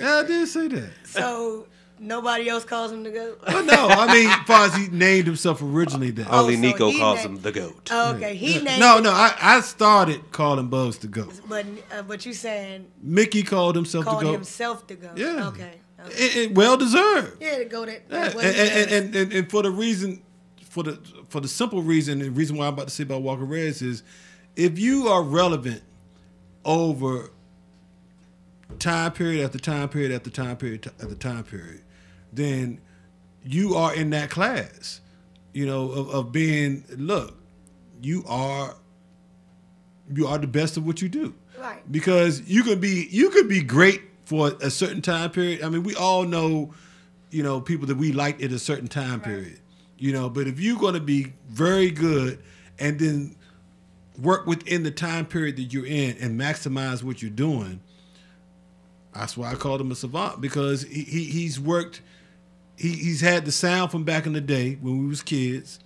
I did say that. So nobody else calls him the GOAT? Well, no, I mean, as far as he named himself originally that. Only Nico calls him the GOAT. Oh, okay, he named. No, I started calling Bugs the GOAT. But you saying Mickey called himself the GOAT. Called himself the GOAT. Yeah. Okay. It well deserved. Yeah, the GOAT. And for the reason, for the simple reason, and the reason why I'm about to say about Walker Reds is if you are relevant over time period after time period after time period after time period, then you are in that class, you know, of being, look, you are the best of what you do. Right. Because you could be great for a certain time period. I mean, we all know, you know, people that we liked at a certain time period, you know, but if you're going to be very good and then work within the time period that you're in and maximize what you're doing, that's why I called him a savant, because he's worked, he's had the sound from back in the day when we was kids.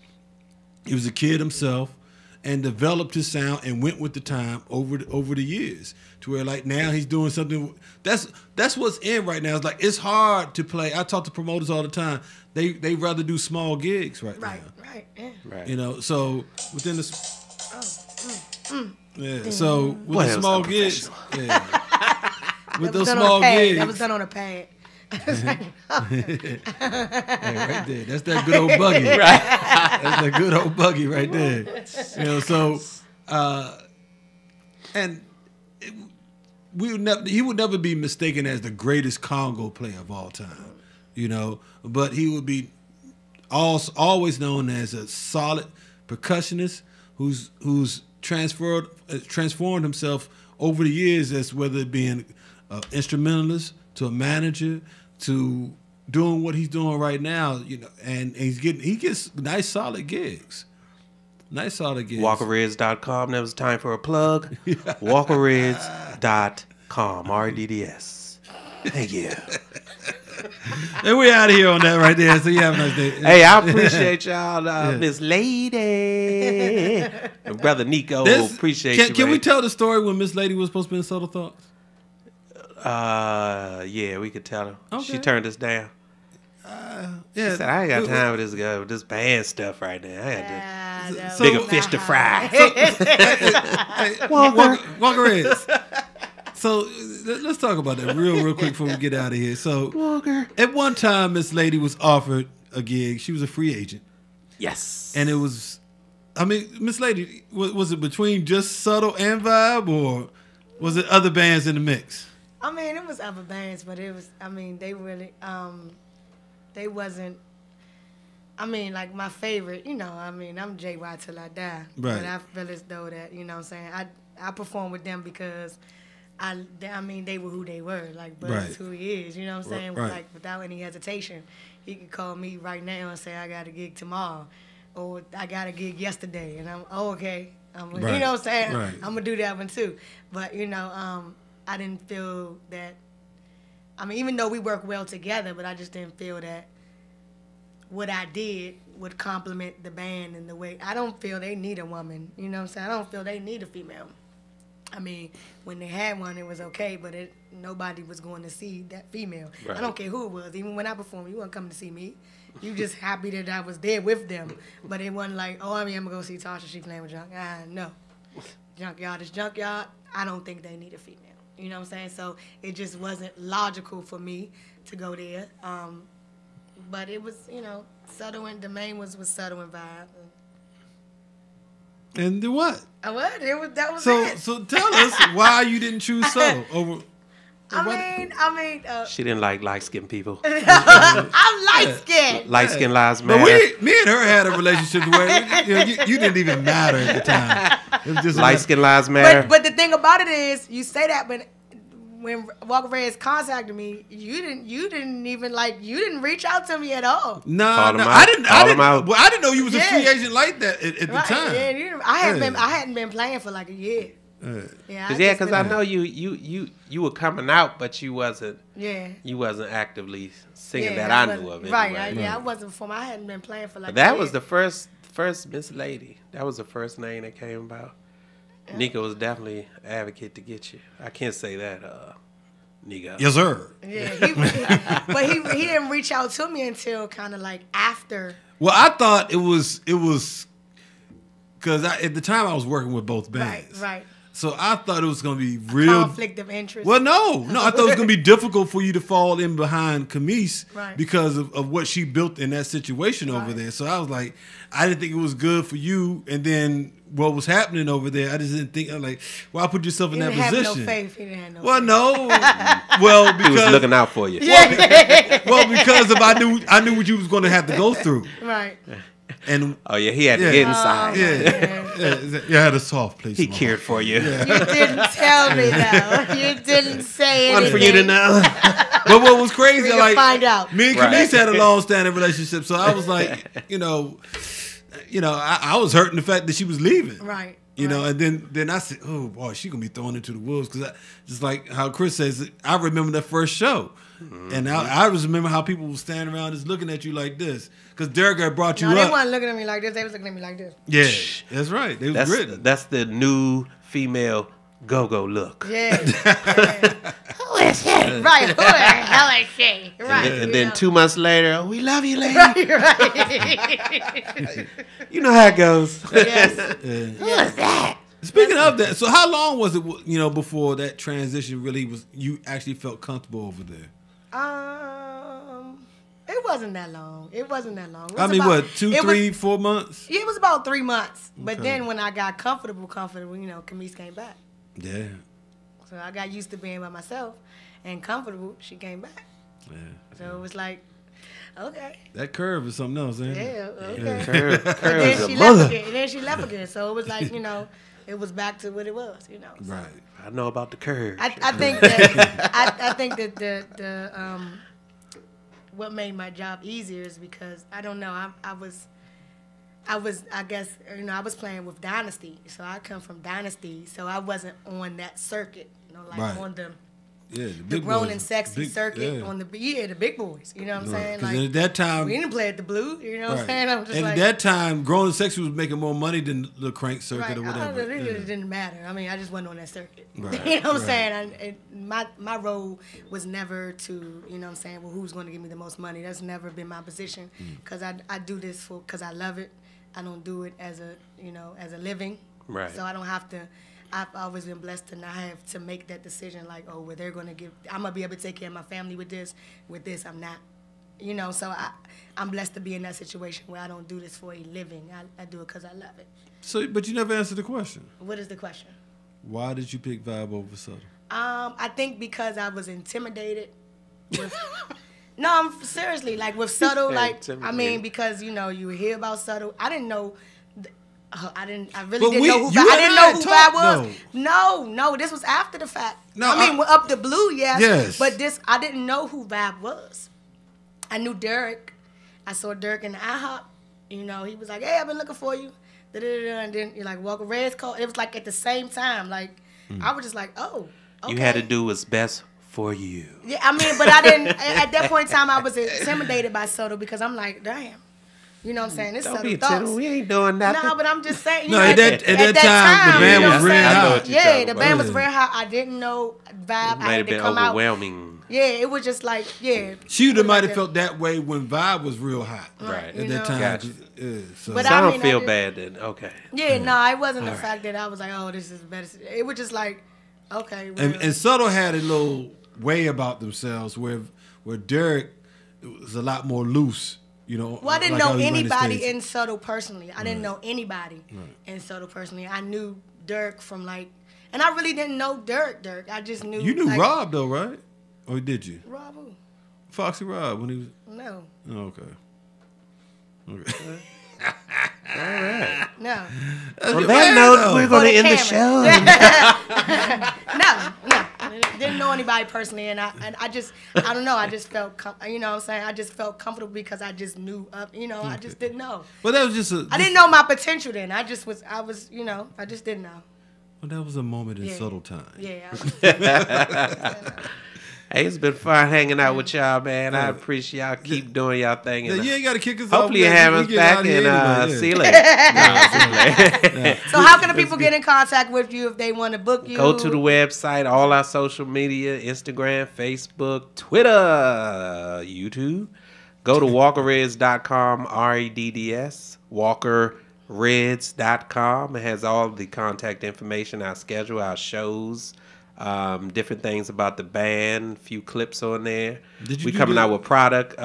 He was a kid himself and developed his sound and went with the time over the years to where like now he's doing something that's what's in right now. It's like it's hard to play. I talk to promoters all the time. They rather do small gigs right now. Right, yeah. Right. You know, so within the Yeah. So with Boy, the that was small gigs, with those done small on a pad. gigs, That was done on a pad. hey, right there. That's that good old buggy. Right. That's that good old buggy right there. You know, so and he would never be mistaken as the greatest Congo player of all time. You know, but he would be always known as a solid percussionist who's transformed himself over the years, as whether it being an instrumentalist to a manager to doing what he's doing right now, you know, and he gets nice solid gigs. Nice solid gigs. WalkerReds.com. That was time for a plug. WalkerReds.com. RDDS. Thank you. And we out of here on that right there. So you have a nice day. Hey, I appreciate y'all, Miss Lady. And Brother Nico, appreciate you. Can we tell the story when Miss Lady was supposed to be in Subtle Thoughts? Yeah, we could tell her. Okay. She turned us down. Yeah. She said, I ain't got time for this guy with this band stuff right now. I got So- bigger fish to fry. Walker Reds. So let's talk about that real quick before we get out of here. So Walker. At one time, Miss Lady was offered a gig. She was a free agent. Yes. And it was, I mean, Miss Lady, was it between just Subtle and Vibe, or was it other bands in the mix? I mean, it was other bands, but it was, I mean, they really, they wasn't, I mean, like my favorite, you know, I mean, I'm JY till I die. Right. But I feel as though that, you know what I'm saying, I performed with them because I mean, they were who they were. Like, Buzz is who he is, you know what I'm saying? Right. Like, without any hesitation. He could call me right now and say, I got a gig tomorrow. Or I got a gig yesterday. And I'm, okay. You know what I'm saying? Right. I'm going to do that one too. But, you know, I didn't feel that, I mean, even though we work well together, but I just didn't feel that what I did would complement the band in the way. I don't feel they need a woman. You know what I'm saying? I don't feel they need a female. I mean, when they had one, it was okay, but nobody was going to see that female. Right. I don't care who it was. Even when I performed, you weren't coming to see me. You just happy that I was there with them. But it wasn't like, oh, I mean, I'm going to go see Tasha. She playing with Junk. No. Junkyard is Junkyard. I don't think they need a female. You know what I'm saying? So it just wasn't logical for me to go there. But it was, you know, Subtle and the main was Subtle and Vibe. And then what? What? That was So it. so tell us why you didn't choose Subtle over. I mean. She didn't like light-skinned people. I'm light-skinned. Light-skinned lives But matter. me and her had a relationship where you didn't even matter at the time. It was just Light-skinned lives matter. But the thing about it is, you say that, but when Walker Reds contacted me, you didn't even reach out to me at all. No, Call him out. I didn't. Call him out. Well, I didn't know you was a Yeah. free agent like that at the time. Yeah, I hadn't been playing for like a year. Because I know you were coming out, but you wasn't. Yeah. You wasn't actively singing Yeah, that I knew of. Right. Anyway. I wasn't performing. I hadn't been playing for like. But that a year. was the first Miss Lady. That was the first name that came about. Yeah. Nico was definitely an advocate to get you. I can't say that, Nico. Yes, sir. Yeah, but he didn't reach out to me until kind of like after. Well, I thought it was because at the time I was working with both bands. Right. So I thought it was going to be real conflict of interest. Well, no, I thought it was going to be difficult for you to fall in behind Camise Right. because of what she built in that situation over there. So I was like, I didn't think it was good for you. And then what was happening over there, I just didn't think. I'm like, why put yourself in that position? He didn't have no faith. He didn't have no. Well, no. Well, because he was looking out for you. Well, because I knew what you was going to have to go through. Right. And oh yeah, he had to get inside. You had a soft place. He cared for you. You didn't tell me though. You didn't say anything. One for you to know. But what was crazy, like find out. Me and Camise had a long-standing relationship, so I was like, I was hurting the fact that she was leaving. Right. You know, and then I said, oh boy, she gonna be thrown into the wolves because just like how Chris says, I remember that first show. And I just remember how people were standing around just looking at you like this. Because Derek had brought you No, up. they weren't looking at me like this. They was looking at me like this. Yeah, that's right. They was gritting. That's the new female go-go look. Yeah. Who is she? Right. Who the hell is she? Right. And then 2 months later, oh, we love you, lady. Right. You know how it goes. Yes. Who is that? Speaking of that, so how long was it, before that transition really was, you actually felt comfortable over there? It wasn't that long. It wasn't that long. I mean, what, 2, 3, 4 months? Yeah, it was about 3 months. But Okay. then when I got comfortable, Camise came back. Yeah. So I got used to being by myself and comfortable. She came back. Yeah. So it was like, okay. That curve is something else, ain't it? Yeah, okay. Curve And is then a she mother. left again. And then she left again. So it was like, it was back to what it was, So. Right. I know about the curve. I think that I think that the what made my job easier is because I don't know, I guess I was playing with Dynasty, so I come from Dynasty, so I wasn't on that circuit, Right. on the the the big grown boys, and sexy big- circuit yeah. on the big boys. You know what I'm saying? 'Cause Like at that time, we didn't play at the Blue. You know what I'm saying? I'm just and like, at that time, grown and sexy was making more money than the crank circuit or whatever. It didn't matter. I mean, I just wasn't on that circuit. Right, You know what I'm right. saying? My role was never to, well, who's going to give me the most money? That's never been my position because I do this because I love it. I don't do it as a living. Right. So I don't have to. I've always been blessed to not have to make that decision like, oh, well, they're going to I'm going to be able to take care of my family with this. With this, I'm not. So I'm blessed to be in that situation where I don't do this for a living. I do it because I love it. So, but you never answered the question. What is the question? Why did you pick Vibe over Subtle? I think because I was intimidated. No, I'm seriously, like with Subtle, because you hear about Subtle. I didn't know. I really didn't know who Vibe was. No, this was after the fact. No, we're up the Blue, yes. Yes. But I didn't know who Vibe was. I knew Derek. I saw Derek in the IHOP. He was like, hey, I've been looking for you. Da-da-da-da. And then like Walker Reyes called. It was like at the same time. Like I was just like, oh, okay. You had to do what's best for you. Yeah, but I didn't. At that point in time, I was intimidated by Soto because I'm like, damn. You know what I'm saying? It's Don't be Subtle Thoughts. we ain't doing nothing. No, but I'm just saying. At that time, the band was red hot. Yeah, the band was very hot. I didn't know Vibe. I Might had have to been come out. overwhelming. Yeah, it was just like, yeah. She might have felt that way when Vibe was real hot. Right. At that time. Gotcha. So. But So I I don't mean, feel bad then. Okay. Yeah, no, it wasn't the All right. fact that I was like, oh, this is better. It was just like, okay. And Subtle had a little way about themselves where Derek was a lot more loose. Well, I didn't know anybody in Subtle personally. I didn't know anybody in Subtle personally. I knew Dirk from and I really didn't know Dirk. I just knew. You knew Rob though, right? Or did you? Rob who? Foxy Rob when he was. No. Oh, okay. All right. No. On that note, we're going to end the show. No. Didn't know anybody personally, and I don't know. I just felt, you know what I'm saying? I just felt comfortable because I just knew, I just didn't know. But that was just I didn't know my potential then. I just didn't know. Well, that was a moment in Yeah. Subtle time. Yeah. Hey, it's been fun hanging out with y'all, man. I appreciate y'all keep doing y'all thing. Yeah, And, you ain't got to kick us off. hopefully you man. have We us get back out here and anyway, see you yeah. later. So how can the people get in contact with you if they want to book you? Go to the website, all our social media, Instagram, Facebook, Twitter, YouTube. Go to walkerreds.com, REDDS, Walker www.wogoreds.com. It has all the contact information, our schedule, our shows, different things about the band, a few clips on there. We coming out with product.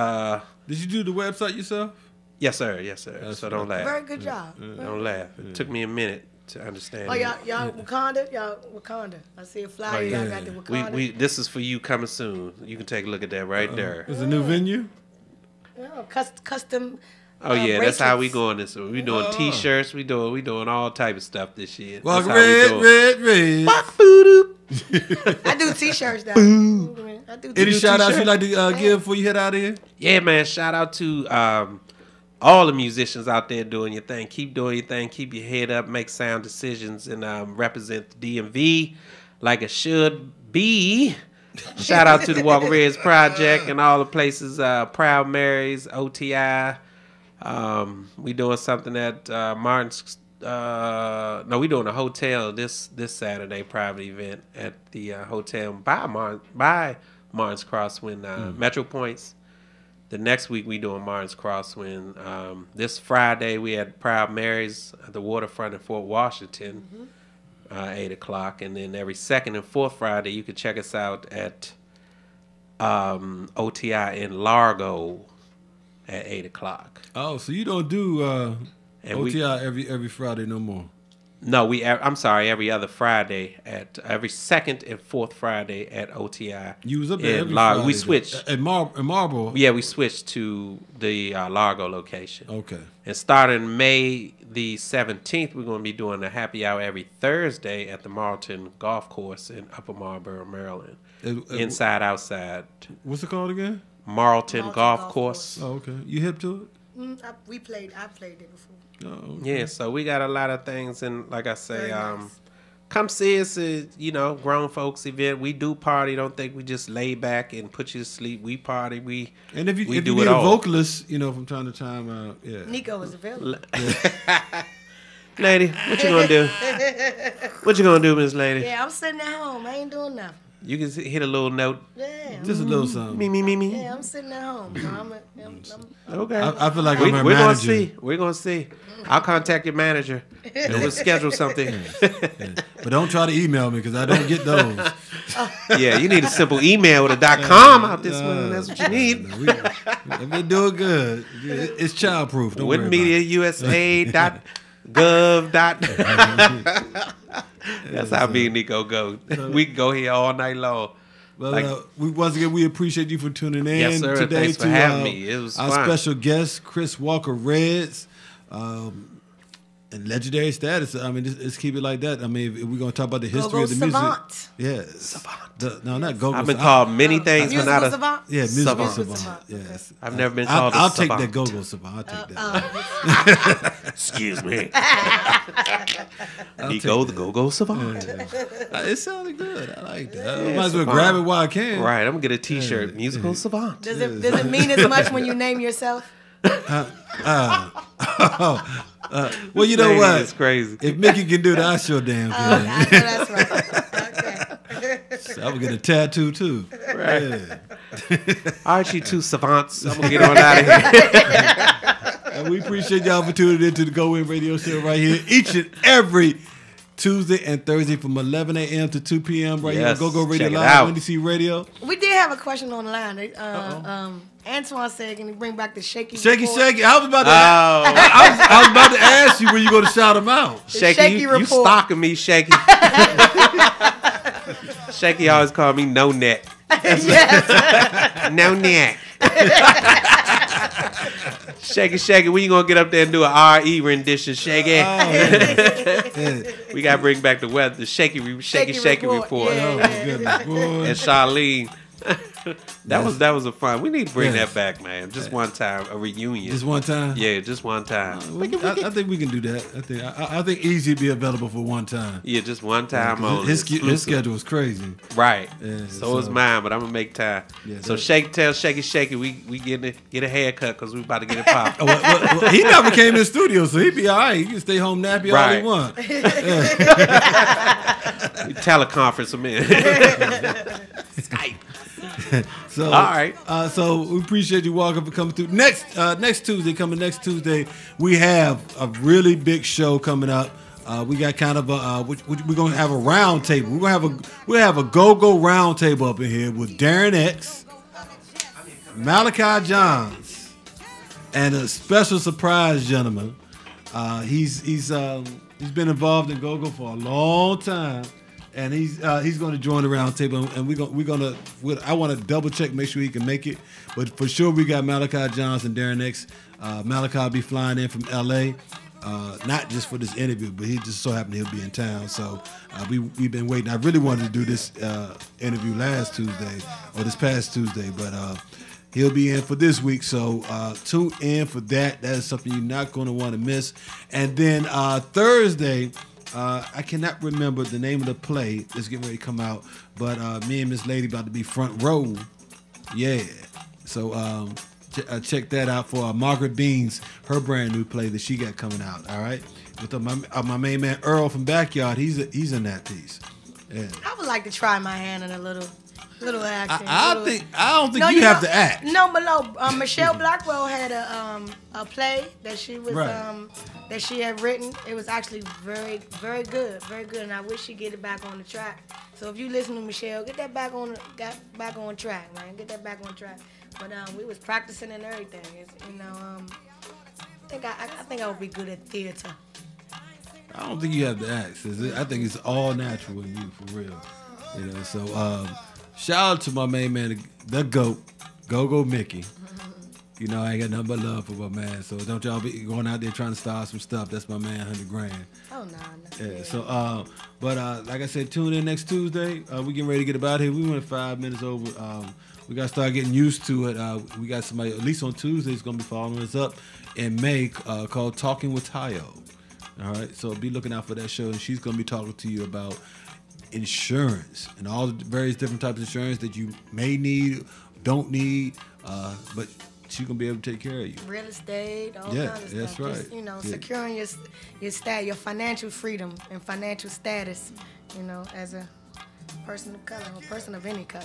Did you do the website yourself? Yes, sir. Yes, sir. That's so don't laugh. Very good job. Don't laugh. It took me a minute to understand. Oh, y'all Wakanda? Y'all Wakanda. I see a flyer. Y'all got the Wakanda. This is for you coming soon. You can take a look at that right there. It's a new venue? Oh, custom. Oh yeah, that's how we going this. We doing T-shirts. We doing all type of stuff this year. That's how we doing. I do T-shirts though. I do Any shout outs you like to give before you head out of here? Yeah, man. Shout out to all the musicians out there doing your thing. Keep doing your thing. Keep your head up. Make sound decisions and represent the DMV like it should be. Shout out to the Walker Reds Project and all the places. Proud Marys, OTI. We doing something at Martin's. No, we doing a hotel this Saturday, private event at the hotel by Martin's Crosswind Metro Points. The next week we doing Martin's Crosswind. This Friday we had Proud Marys at the waterfront in Fort Washington, 8 o'clock, and then every second and fourth Friday you can check us out at OTI in Largo at 8 o'clock. Oh, so you don't do OTI every Friday no more? No, I'm sorry, every other Friday every second and fourth Friday at OTI. You was up there every Friday. We switched at Marlboro. Yeah, we switched to the Largo location. Okay. And starting May the 17th, we're going to be doing a happy hour every Thursday at the Marlton Golf Course in Upper Marlboro, Maryland. Inside, outside. What's it called again? Marlton Golf Course. Oh, okay. You hip to it? I played it before. Oh, okay. Yeah, so we got a lot of things, and like I say, come see us. Grown folks event. We do party. Don't think we just lay back and put you to sleep. We party. And if you do need it a all. vocalist, from time to time, yeah. Nico is available. Lady, what you gonna do? What you gonna do, Miss Lady? Yeah, I'm sitting at home. I ain't doing nothing. You can hit a little note. Yeah. Just a little something. Me. Yeah, I'm sitting at home. So I'm Okay. I feel like I'm her we're manager. We're gonna see. I'll contact your manager. And we'll schedule something. But don't try to email me because I don't get those. Yeah, you need a simple email with a .com out this one. That's what you need. If they do it good, it's childproof. Don't worry about it. WinMediaUSA.gov. That's how me and Nico go. We can go here all night long. Well, once again, we appreciate you for tuning in yes, sir. today Thanks for having me. It was our fun. special guest, Chris Walker Reds. And legendary status. I mean, let's keep it like that. I mean, if we're gonna talk about the history of the savant. music, yeah, savant. No, not go-go. I've been called many things, but not a savant. Yeah, musical savant. savant. Yes, I've never been called. I'll a take savant. that go-go savant. I'll take that. Excuse me. Nico, the go-go savant. It sounded good. I like that. I might as well grab it while I can. Right, I'm gonna get a T-shirt. Musical savant. Does it mean as much when you name yourself? Well, you know what? It's crazy. If Mickey can do it, I sure damn can. I know that's right. Okay. So I'm gonna get a tattoo too. Right. Yeah. Aren't you two savants? I'm gonna get on out of here. And we appreciate y'all for tuning into the GoWIN Radio Show right here each and every Tuesday and Thursday from 11 a.m. to 2 p.m. right here on GoGo Radio Live, NDC Radio. We did have a question on the line. Antoine said, "Can you bring back the shaky?" Shaky, report? shaky. I was about to. I was about to ask you when you going to shout them out. Shaky, you stalking me, Shaky. Shaky always call me no neck. No neck. Shaky, when you gonna get up there and do an RE rendition, Shaky? We gotta bring back the weather, the shaky report. And Charlene. That was a fun. We need to bring that back, man. Just one time, a reunion. Just one time. Yeah, just one time. I think we can do that. I think Easy will be available for one time. Yeah, just one time on his schedule is crazy. Right. Yeah, so is mine, but I'm gonna make time. Yeah, so tell Shaky, we get a haircut because we about to get it popped. well, he never came in the studio, so he'd be all right. He can stay home nappy all he want. We teleconference him in. Skype. So, all right. So we appreciate you walking for coming through. Next Tuesday, we have a really big show coming up. We got kind of we're gonna have a round table. We'll have a go-go round table up in here with Darren X, Malachi Johns, and a special surprise gentleman. He's been involved in go-go for a long time. And he's going to join the round table, and I want to double check, make sure he can make it. But for sure, we got Malachi Johnson, Darren X. Malachi will be flying in from L.A. Not just for this interview, but he just so happened he'll be in town. So we've been waiting. I really wanted to do this interview this past Tuesday, but he'll be in for this week. So tune in for that. That is something you're not going to want to miss. And then Thursday. I cannot remember the name of the play that's getting ready to come out, but me and Miss Lady about to be front row. Yeah. So check that out for Margaret Beans, her brand new play that she got coming out. All right. With my main man Earl from Backyard. He's in that piece. Yeah. I would like to try my hand in a little acting. I don't think you have to act. No, but no. Michelle Blackwell had a play that she was that she had written. It was actually very, very good, and I wish she'd get it back on the track. So if you listen to Michelle, get that back on track, man. Get that back on track. But we was practicing and everything. I think I would be good at theater. I don't think you have to act. I think it's all natural in you, for real. So shout out to my main man, the GOAT, Go Mickey. I ain't got nothing but love for my man. So don't y'all be going out there trying to start some stuff. That's my man, 100 grand. Oh, no. Yeah. So, but like I said, tune in next Tuesday. We getting ready to get about here. We went 5 minutes over. We got to start getting used to it. We got somebody, at least on Tuesday, is going to be following us up in May called Talking with Tayo. All right. So be looking out for that show. And she's going to be talking to you about insurance and all the various different types of insurance that you may need, don't need, but she's gonna be able to take care of you. Real estate, all kinds of stuff. That's right. Just, securing your financial freedom and financial status, as a person of color or person of any color.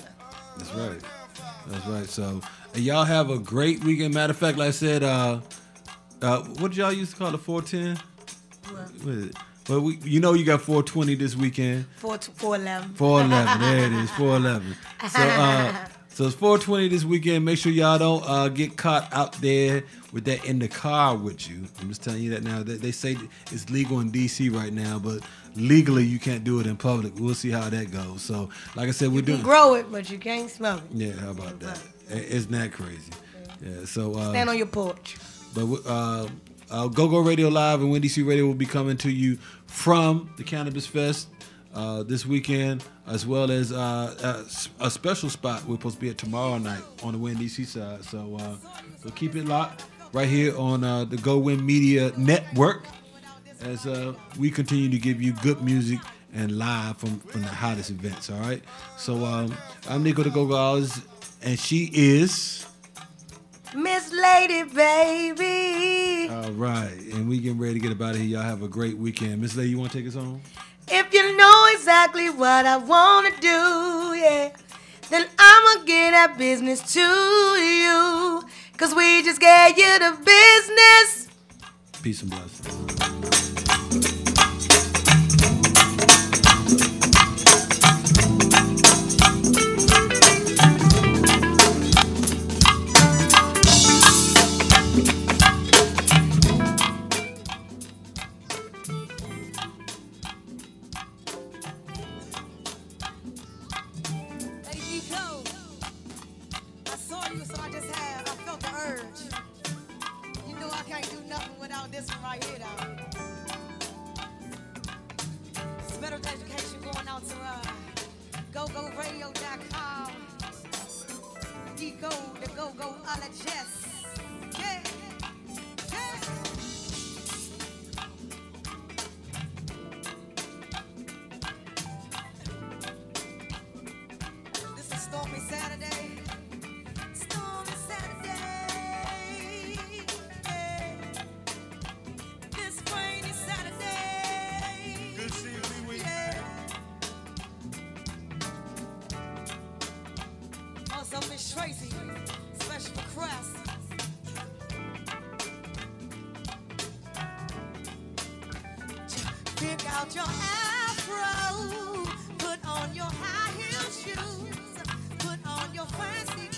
That's right. So y'all have a great weekend. Matter of fact, like I said, what did y'all used to call it, 410? What is it? Well, you got 420 this weekend. 411. 411. There it is. 411. So it's 420 this weekend. Make sure y'all don't get caught out there with that in the car with you. I'm just telling you that now. They say it's legal in D.C. right now, but legally you can't do it in public. We'll see how that goes. So, like I said, you can grow it, but you can't smoke it. Yeah, how about that? Isn't that crazy? Yeah. So stand on your porch. But Go Radio Live and WinDC Radio will be coming to you from the Cannabis Fest this weekend, as well as a special spot we're supposed to be at tomorrow night on the WinDC side. So keep it locked right here on the GoWIN Media Network as we continue to give you good music and live from the hottest events. All right. So I'm Nico the Go-Go Hours, and she is Miss Lady, baby. All right, and we getting ready to get about it here. Y'all have a great weekend. Miss Lady, you want to take us home? If you know exactly what I want to do, yeah, then I'ma get that business to you. Cause we just gave you the business. Peace and blessings. GoGoRadio.com. Go, the go-go, all the chess. Yeah. This is Stormy Saturday. Stormy Saturday. Yeah. This rainy Saturday. Good seeing you, yeah. On some Pick out your afro, put on your high heel shoes, put on your fancy